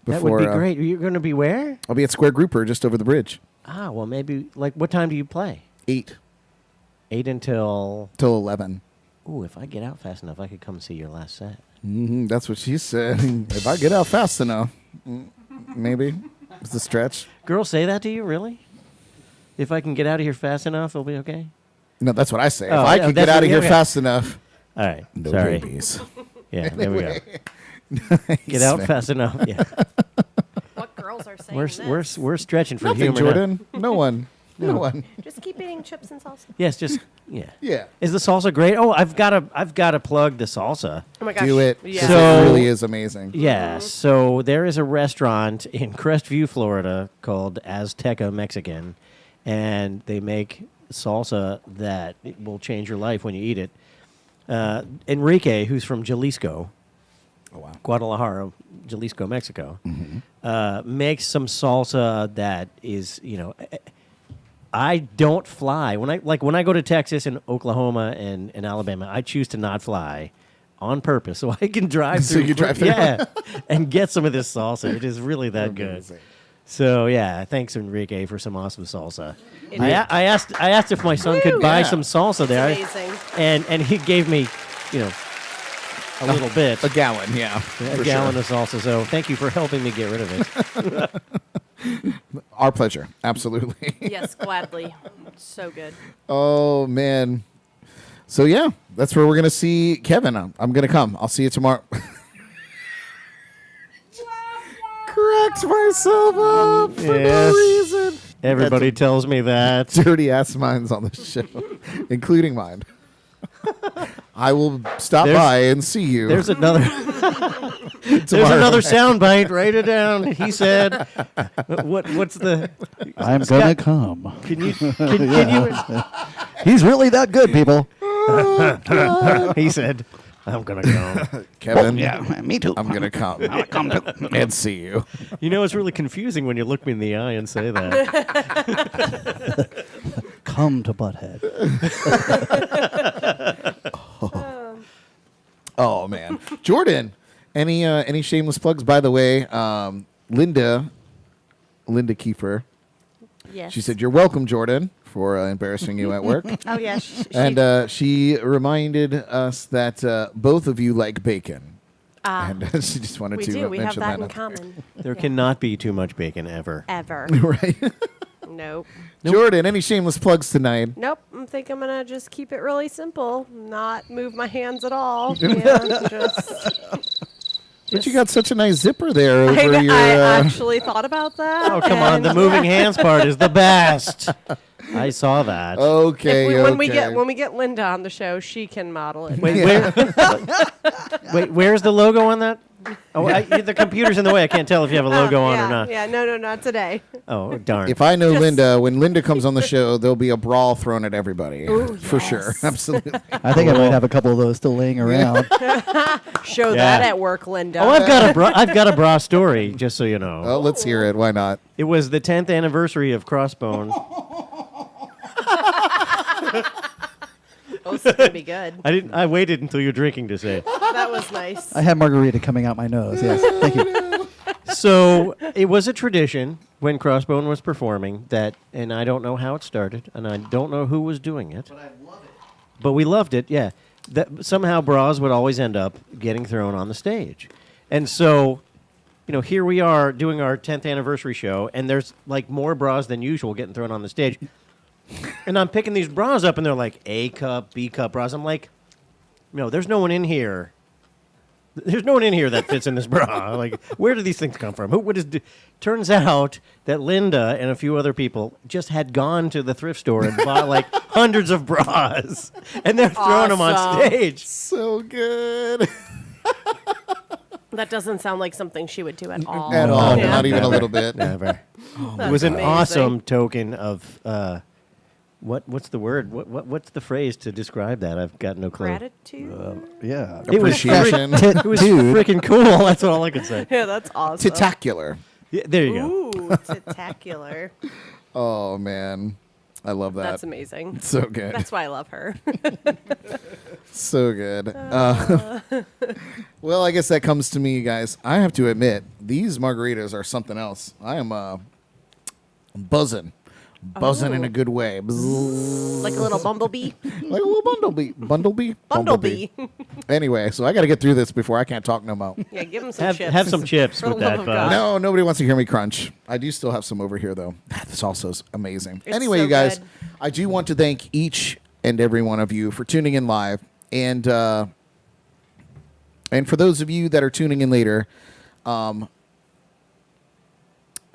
That before. would be great. You're going to be where? I'll be at Square Grouper just over the bridge. Ah, well, maybe, like, what time do you play? 8 8 until... till 11. Ooh, if I get out fast enough, I could come see your last set. That's what she said. If I get out fast enough, maybe. It's a stretch. Girls say that to you, really? If I can get out of here fast enough, it'll be okay? No, that's what I say. Oh, if I yeah, can that's get out what- of here okay. fast enough, All right. no Sorry. babies. Yeah, there we go. Nice, Get out man. fast enough. Yeah. What girls are saying We're stretching for Nothing, humor now. Jordan. No one. No one. Just keep eating chips and salsa. Yes, just yeah. Yeah. Is the salsa great? Oh, I've got to plug the salsa. Oh my gosh. Do it. 'cause Yeah. So- it really is amazing. Yeah, so there is a restaurant in Crestview, Florida called Azteca Mexican, and they make salsa that will change your life when you eat it. Enrique, who's from Jalisco, Oh, wow. Guadalajara, Jalisco, Mexico, makes some salsa that is, I don't fly. When I go to Texas and Oklahoma and Alabama, I choose to not fly on purpose so I can drive So through. you can drive through. Yeah, and get some of this salsa. It is really that good. Amazing. So yeah, thanks Enrique for some awesome salsa. I asked if my son could buy Yeah. some salsa there, amazing. and he gave me, a little bit, A gallon, yeah. a for gallon sure. of salsa. So thank you for helping me get rid of it. Our pleasure. Absolutely. Yes, gladly. So good. Oh, man. So, yeah, that's where we're going to see Kevin. I'm going to come. I'll see you tomorrow. Cracked myself up for Yes. no reason. Everybody tells me that. Dirty ass minds on the show, including mine. I will stop There's- by and see you. There's another. There's another soundbite. Write it down. He said, "What's the?" I'm gonna come. Can you? He's really that good, people. He said, "I'm gonna come." Kevin, Me too. I'm going to come. I'll come too. And see you. You know, it's really confusing when you look me in the eye and say that. Come to Butthead. Oh, man. Jordan, any shameless plugs? By the way, Linda Kiefer, Yes. she said, "You're welcome, Jordan, for embarrassing you at work." Oh yeah. And she reminded us that both of you like bacon. And she just wanted we to do. We have mention that that. in common. There cannot be too much bacon ever. Ever. Right. Nope. Jordan, any shameless plugs tonight? Nope. I think I'm gonna just keep it really simple. Not move my hands at all. Yeah, But you got such a nice zipper there over I your. actually thought about that. Oh, come on. The moving hands part is the best. I saw that. Okay. When we get Linda on the show, she can model it. Wait, where's the logo on that? Oh, the computer's in the way. I can't tell if you have a logo on yeah, or not. Yeah, no, not today. Oh, darn. If I know Linda, when Linda comes on the show, there'll be a brawl thrown at everybody. Ooh, For yes. sure. Absolutely. I think I might have a couple of those still laying around. Show that at work, Linda. Oh, I've got a bra story, just so you know. Oh, let's hear it. Why not? It was the 10th anniversary of Crossbone. Oh, this is gonna be good. I waited until you're drinking to say it. That was nice. I had margarita coming out my nose. Yes, thank you. So it was a tradition when Crossbone was performing that, and I don't know how it started, and I don't know who was doing it. But I love it. But we loved it, yeah. That somehow bras would always end up getting thrown on the stage. And so, here we are doing our 10th anniversary show, and there's like more bras than usual getting thrown on the stage. And I'm picking these bras up, and they're like A cup, B cup bras. I'm like, no, there's no one in here. There's no one in here that fits in this bra. Like, where do these things come from? Turns out that Linda and a few other people just had gone to the thrift store and bought like hundreds of bras, and they're throwing them on Awesome. stage. So good. That doesn't sound like something she would do at all. At all. Yeah. Not even a little bit. Never. That's It was an amazing. awesome token of what's the word? What's the phrase to describe that? I've got no clue. Gratitude. Yeah. It was Appreciation. It was Dude. freaking cool. That's all I could say. Yeah, that's awesome. Titacular. Yeah, there you go. Ooh, spectacular. Oh, man. I love that. That's amazing. So good. That's why I love her. So good. Well, I guess that comes to me, guys. I have to admit, these margaritas are something else. I am buzzing. Buzzing in a good way. Bzzz. Like a little bumblebee. Like a little bumblebee. Bumblebee. Anyway, so I got to get through this before I can't talk no more. Yeah, give him some Have chips. have some chips For with the love that. of bud. God. No, nobody wants to hear me crunch. I do still have some over here, though. This also is amazing. It's Anyway, so you guys, good. I do want to thank each and every one of you for tuning in live. And for those of you that are tuning in later,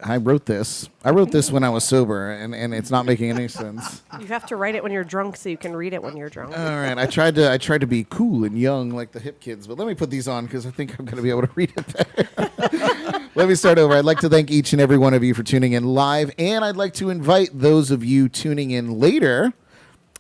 I wrote this. I wrote this when I was sober, and it's not making any sense. You have to write it when you're drunk so you can read it when you're drunk. All right, I tried to be cool and young like the hip kids, but let me put these on because I think I'm going to be able to read it better. Let me start over. I'd like to thank each and every one of you for tuning in live, and I'd like to invite those of you tuning in later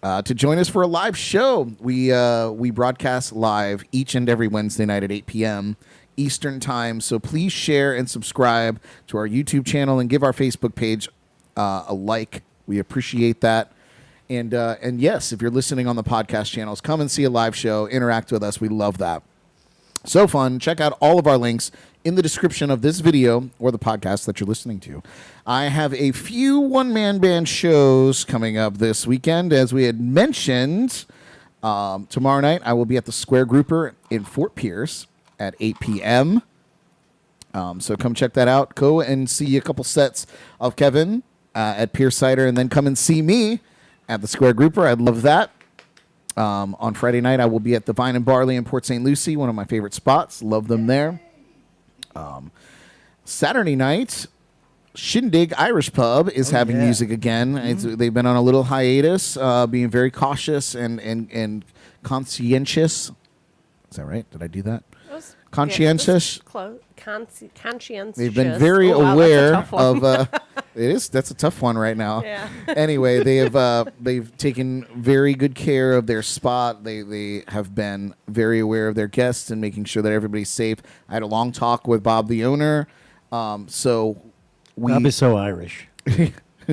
to join us for a live show. We broadcast live each and every Wednesday night at 8 p.m. Eastern Time, so please share and subscribe to our YouTube channel and give our Facebook page a like. We appreciate that. And yes, if you're listening on the podcast channels, come and see a live show, interact with us. We love that. So fun. Check out all of our links in the description of this video or the podcast that you're listening to. I have a few one-man band shows coming up this weekend. As we had mentioned, tomorrow night I will be at the Square Grouper in Fort Pierce at 8 p.m. So come check that out. Go and see a couple sets of Kevin at Pierce Cider, and then come and see me at the Square Grouper. I'd love that. On Friday night, I will be at the Vine and Barley in Port St. Lucie, one of my favorite spots. Love them there. Saturday night, Shindig Irish Pub is having music again. They've been on a little hiatus, being very cautious and conscientious. Is that right? Did I do that? conscientious. Conscientious. They've been very Oh, wow, aware that's a tough one. of. That's a tough one right now. Yeah. Anyway, they've taken very good care of their spot. They have been very aware of their guests and making sure that everybody's safe. I had a long talk with Bob, the owner. So Bob is so Irish.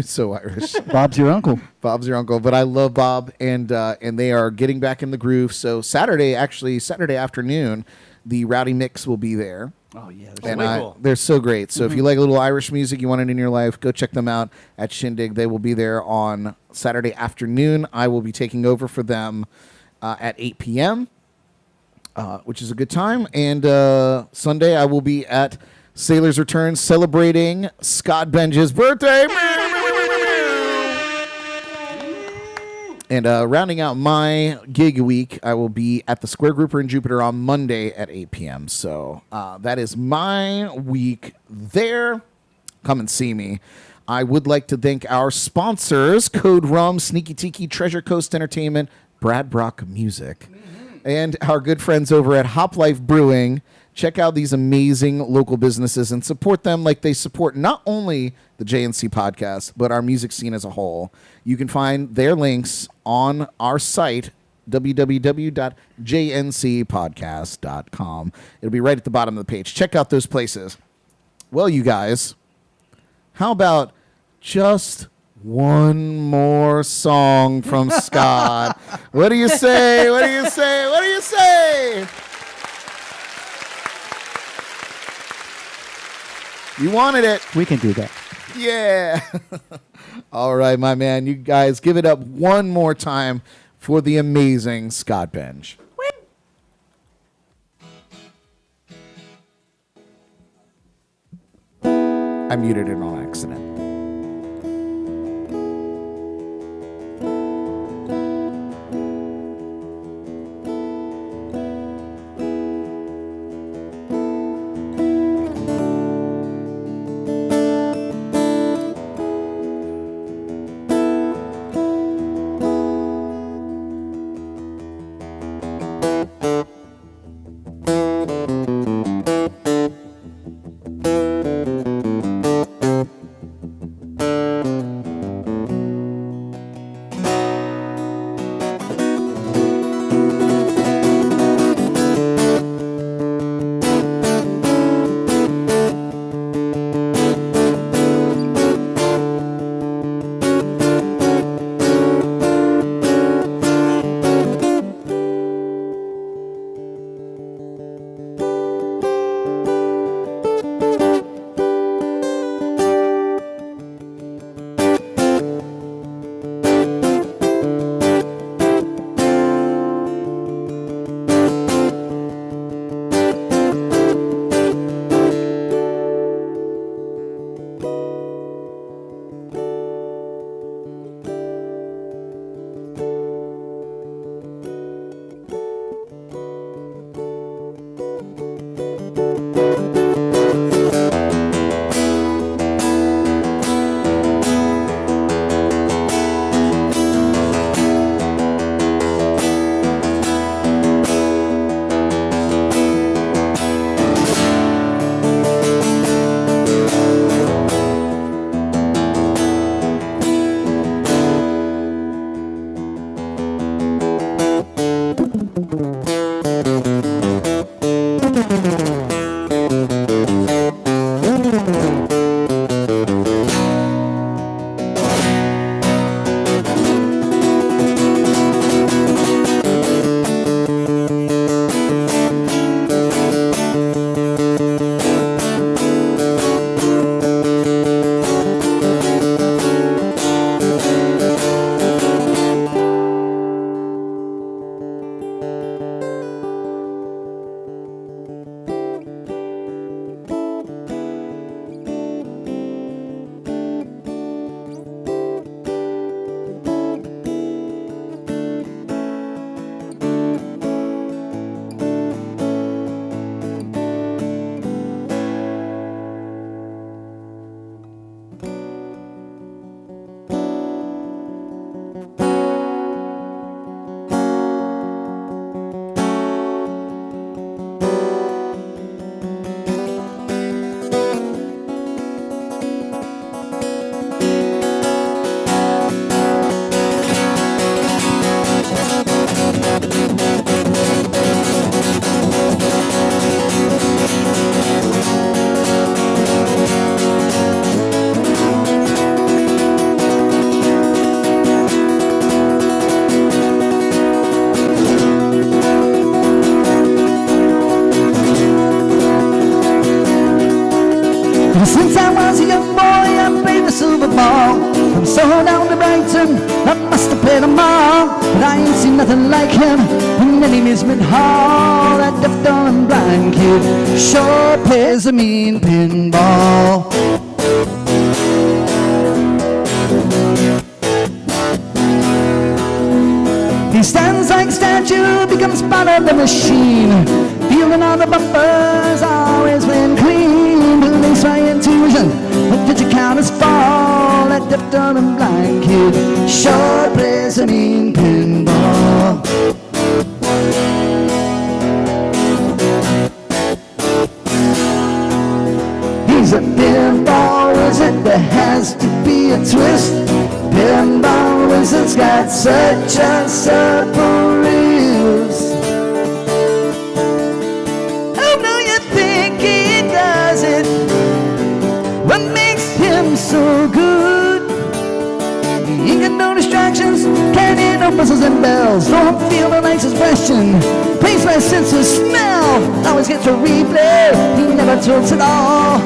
so Irish. Bob's your uncle. Bob's your uncle, but I love Bob, and they are getting back in the groove. So Saturday afternoon, the Rowdy Mix will be there. Oh yeah. And cool. they're so great. So if you like a little Irish music, you want it in your life, go check them out at Shindig. They will be there on Saturday afternoon. I will be taking over for them at 8 p.m., which is a good time. And Sunday, I will be at Sailor's Return celebrating Scott Benge's birthday. And rounding out my gig week, I will be at the Square Grouper in Jupiter on Monday at 8 p.m. So that is my week there. Come and see me. I would like to thank our sponsors, Code Rum, Sneaky Tiki, Treasure Coast Entertainment, Brad Brock Music, and our good friends over at Hop Life Brewing. Check out these amazing local businesses and support them like they support not only the JNC podcast, but our music scene as a whole. You can find their links on our site, www.jncpodcast.com. It'll be right at the bottom of the page. Check out those places. Well, you guys, how about just one more song from Scott? What do you say? What do you say? What do you say? You wanted it. We can do that. Yeah. All right, my man. You guys give it up one more time for the amazing Scott Benge. I muted it on accident. silver ball. From Seoul down to Brighton, I must have played them all, but I ain't seen nothing like him in any amusement hall. That deaf, dumb, and blind kid sure plays a mean pinball. He stands like a statue, becomes part of the machine. Feeling all the bumpers, always when clean. Police my intuition, but did you count as fall? That deaf, dumb, and blind kid sure plays a mean pinball. He's a pinball wizard, there has to be a twist. Pinball wizard's got such unsubtle reels. How do you think he does it? What makes him so good? He ain't got no distractions, can't hear no whistles and bells. Don't feel the nicest question, plays my sense of smell. Always gets a replay, he never tilts at all.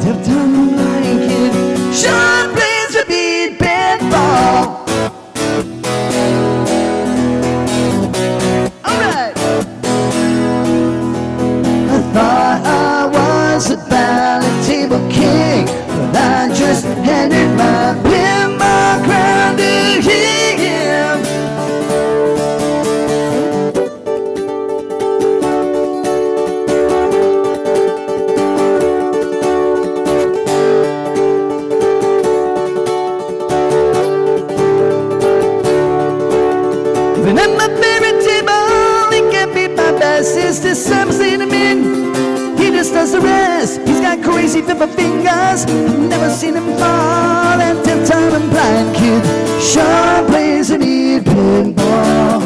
Deaf, dumb, blind kid sure plays a beat pinball. Alright. I thought I was a ballad table king, but I just handed my pinball crown to him. Even at my favorite table, he can't beat my best. It's this I've seen him in. He just does the rest. He's got crazy flipper fingers. I've never seen him fall. That deaf, dumb, and blind kid sure plays a neat pinball.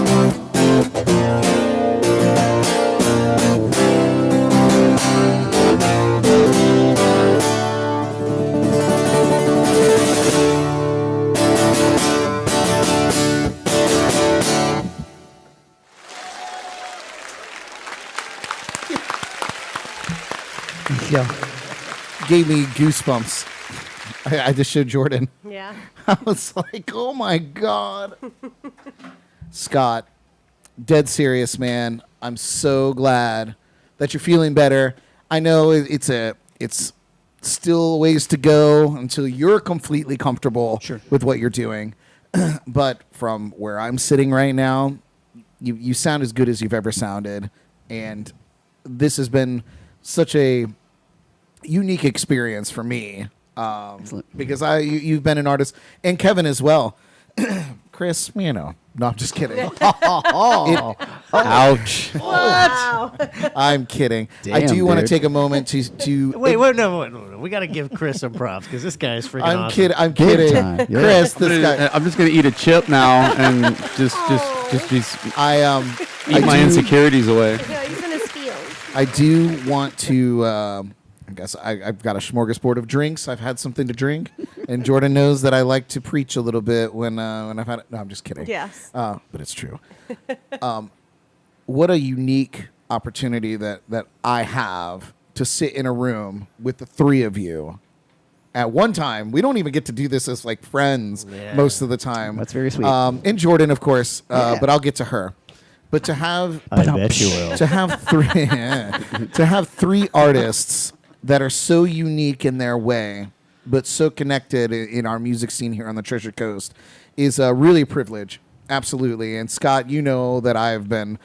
Yeah. Gave me goosebumps. I just showed Jordan. Yeah. I was like, oh my God. Scott, dead serious, man. I'm so glad that you're feeling better. I know it's still ways to go until you're completely comfortable with what you're doing. But from where I'm sitting right now, you sound as good as you've ever sounded. And this has been such a unique experience for me. Because you've been an artist, and Kevin as well. Chris, no, I'm just kidding. Ouch. Wow. I'm kidding. I Damn, do want to dude. take a moment to Wait, no. We got to give Chris some props because this guy is freaking I'm awesome. kidding. I'm kidding, time. Yeah. Chris. This guy. I'm just gonna eat a chip now and just be, I eat my insecurities away. Yeah, he's in his field. I do want to. I guess I've got a smorgasbord of drinks. I've had something to drink, and Jordan knows that I like to preach a little bit when I've had it. No, I'm just kidding. Yes. But it's true. What a unique opportunity that I have to sit in a room with the three of you at one time. We don't even get to do this as like friends most of the time. That's very sweet. And Jordan, of course, Yeah. but I'll get to her. But to have I bet you will. to have three artists that are so unique in their way, but so connected in our music scene here on the Treasure Coast is really a privilege. Absolutely. And Scott, you know that I've been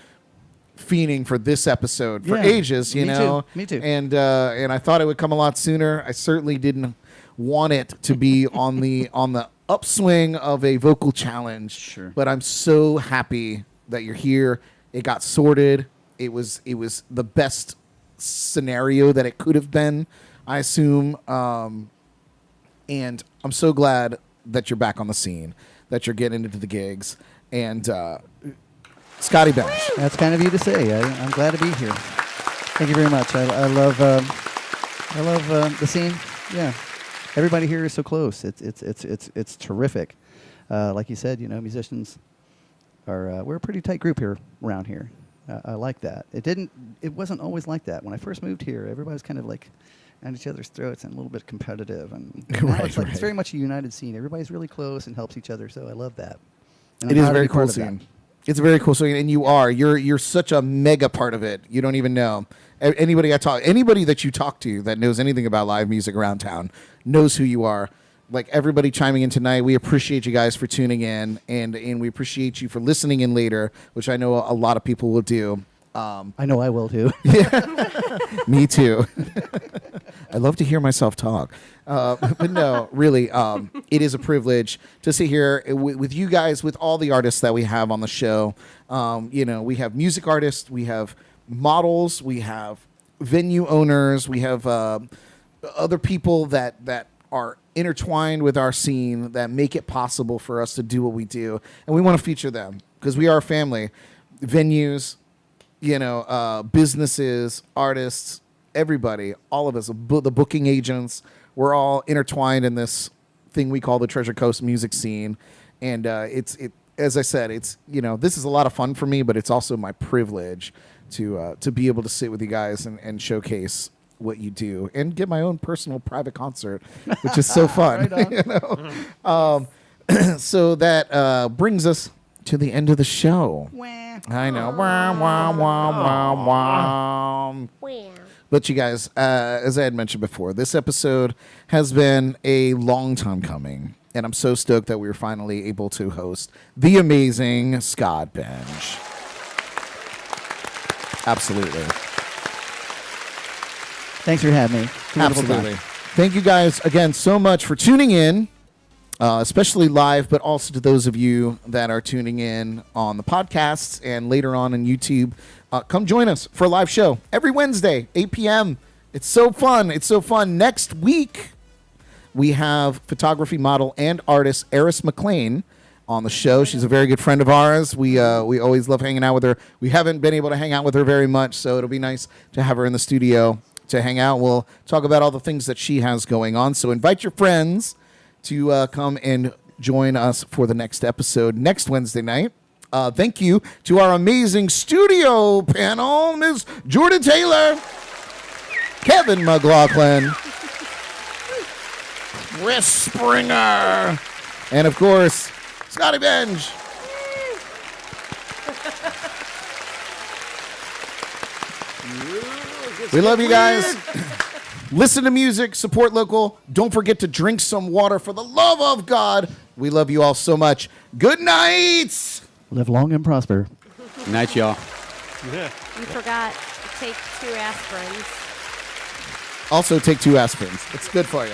fiending for this episode for Yeah, ages, you me know. too, me too. And I thought it would come a lot sooner. I certainly didn't want it to be on the upswing of a vocal challenge. Sure. But I'm so happy that you're here. It got sorted. It was the best scenario that it could have been, I assume. And I'm so glad that you're back on the scene, that you're getting into the gigs. And Scotty Benge. That's kind of you to say. I'm glad to be here. Thank you very much. I love the scene. Yeah, everybody here is so close. It's terrific. Like you said, musicians are we're a pretty tight group here around here. I like that. It wasn't always like that when I first moved here. Everybody was kind of like at each other's throats and a little bit competitive. And Right, it's like right. it's very much a united scene. Everybody's really close and helps each other. So I love that. And It I'm is proud to very be cool part of that. scene. It's a very cool scene, and you're such a mega part of it. You don't even know. Anybody that you talk to that knows anything about live music around town knows who you are. Like everybody chiming in tonight, we appreciate you guys for tuning in, and we appreciate you for listening in later, which I know a lot of people will do. I know I will too. Me too. I love to hear myself talk. But no, really, it is a privilege to sit here with you guys, with all the artists that we have on the show. We have music artists, we have models, we have venue owners, we have other people that are intertwined with our scene that make it possible for us to do what we do. And we want to feature them because we are a family. Venues, businesses, artists, everybody, all of us, the booking agents, we're all intertwined in this thing we call the Treasure Coast music scene. And as I said, it's, this is a lot of fun for me, but it's also my privilege to be able to sit with you guys and showcase what you do and get my own personal private concert, which is so fun. So that brings us to the end of the show. I know. Wah, wah, wah, wah, wah. But you guys, as I had mentioned before, this episode has been a long time coming, and I'm so stoked that we were finally able to host the amazing Scott Benge. Absolutely. Thanks for having me. It's a wonderful time. Absolutely. Thank you guys again so much for tuning in, especially live, but also to those of you that are tuning in on the podcasts and later on YouTube. Come join us for a live show every Wednesday, 8 p.m. It's so fun. It's so fun. Next week, we have photography model and artist Eris McLean on the show. She's a very good friend of ours. We always love hanging out with her. We haven't been able to hang out with her very much, so it'll be nice to have her in the studio to hang out. We'll talk about all the things that she has going on. So invite your friends to come and join us for the next episode next Wednesday night. Thank you to our amazing studio panel, Ms. Jordan Taylor, Kevin McLaughlin, Chris Springer, and of course, Scotty Benge. We love you guys. Listen to music, support local. Don't forget to drink some water for the love of God. We love you all so much. Good night. Live long and prosper. Good night, y'all. You forgot to take 2 aspirins. Also, take 2 aspirins. It's good for you.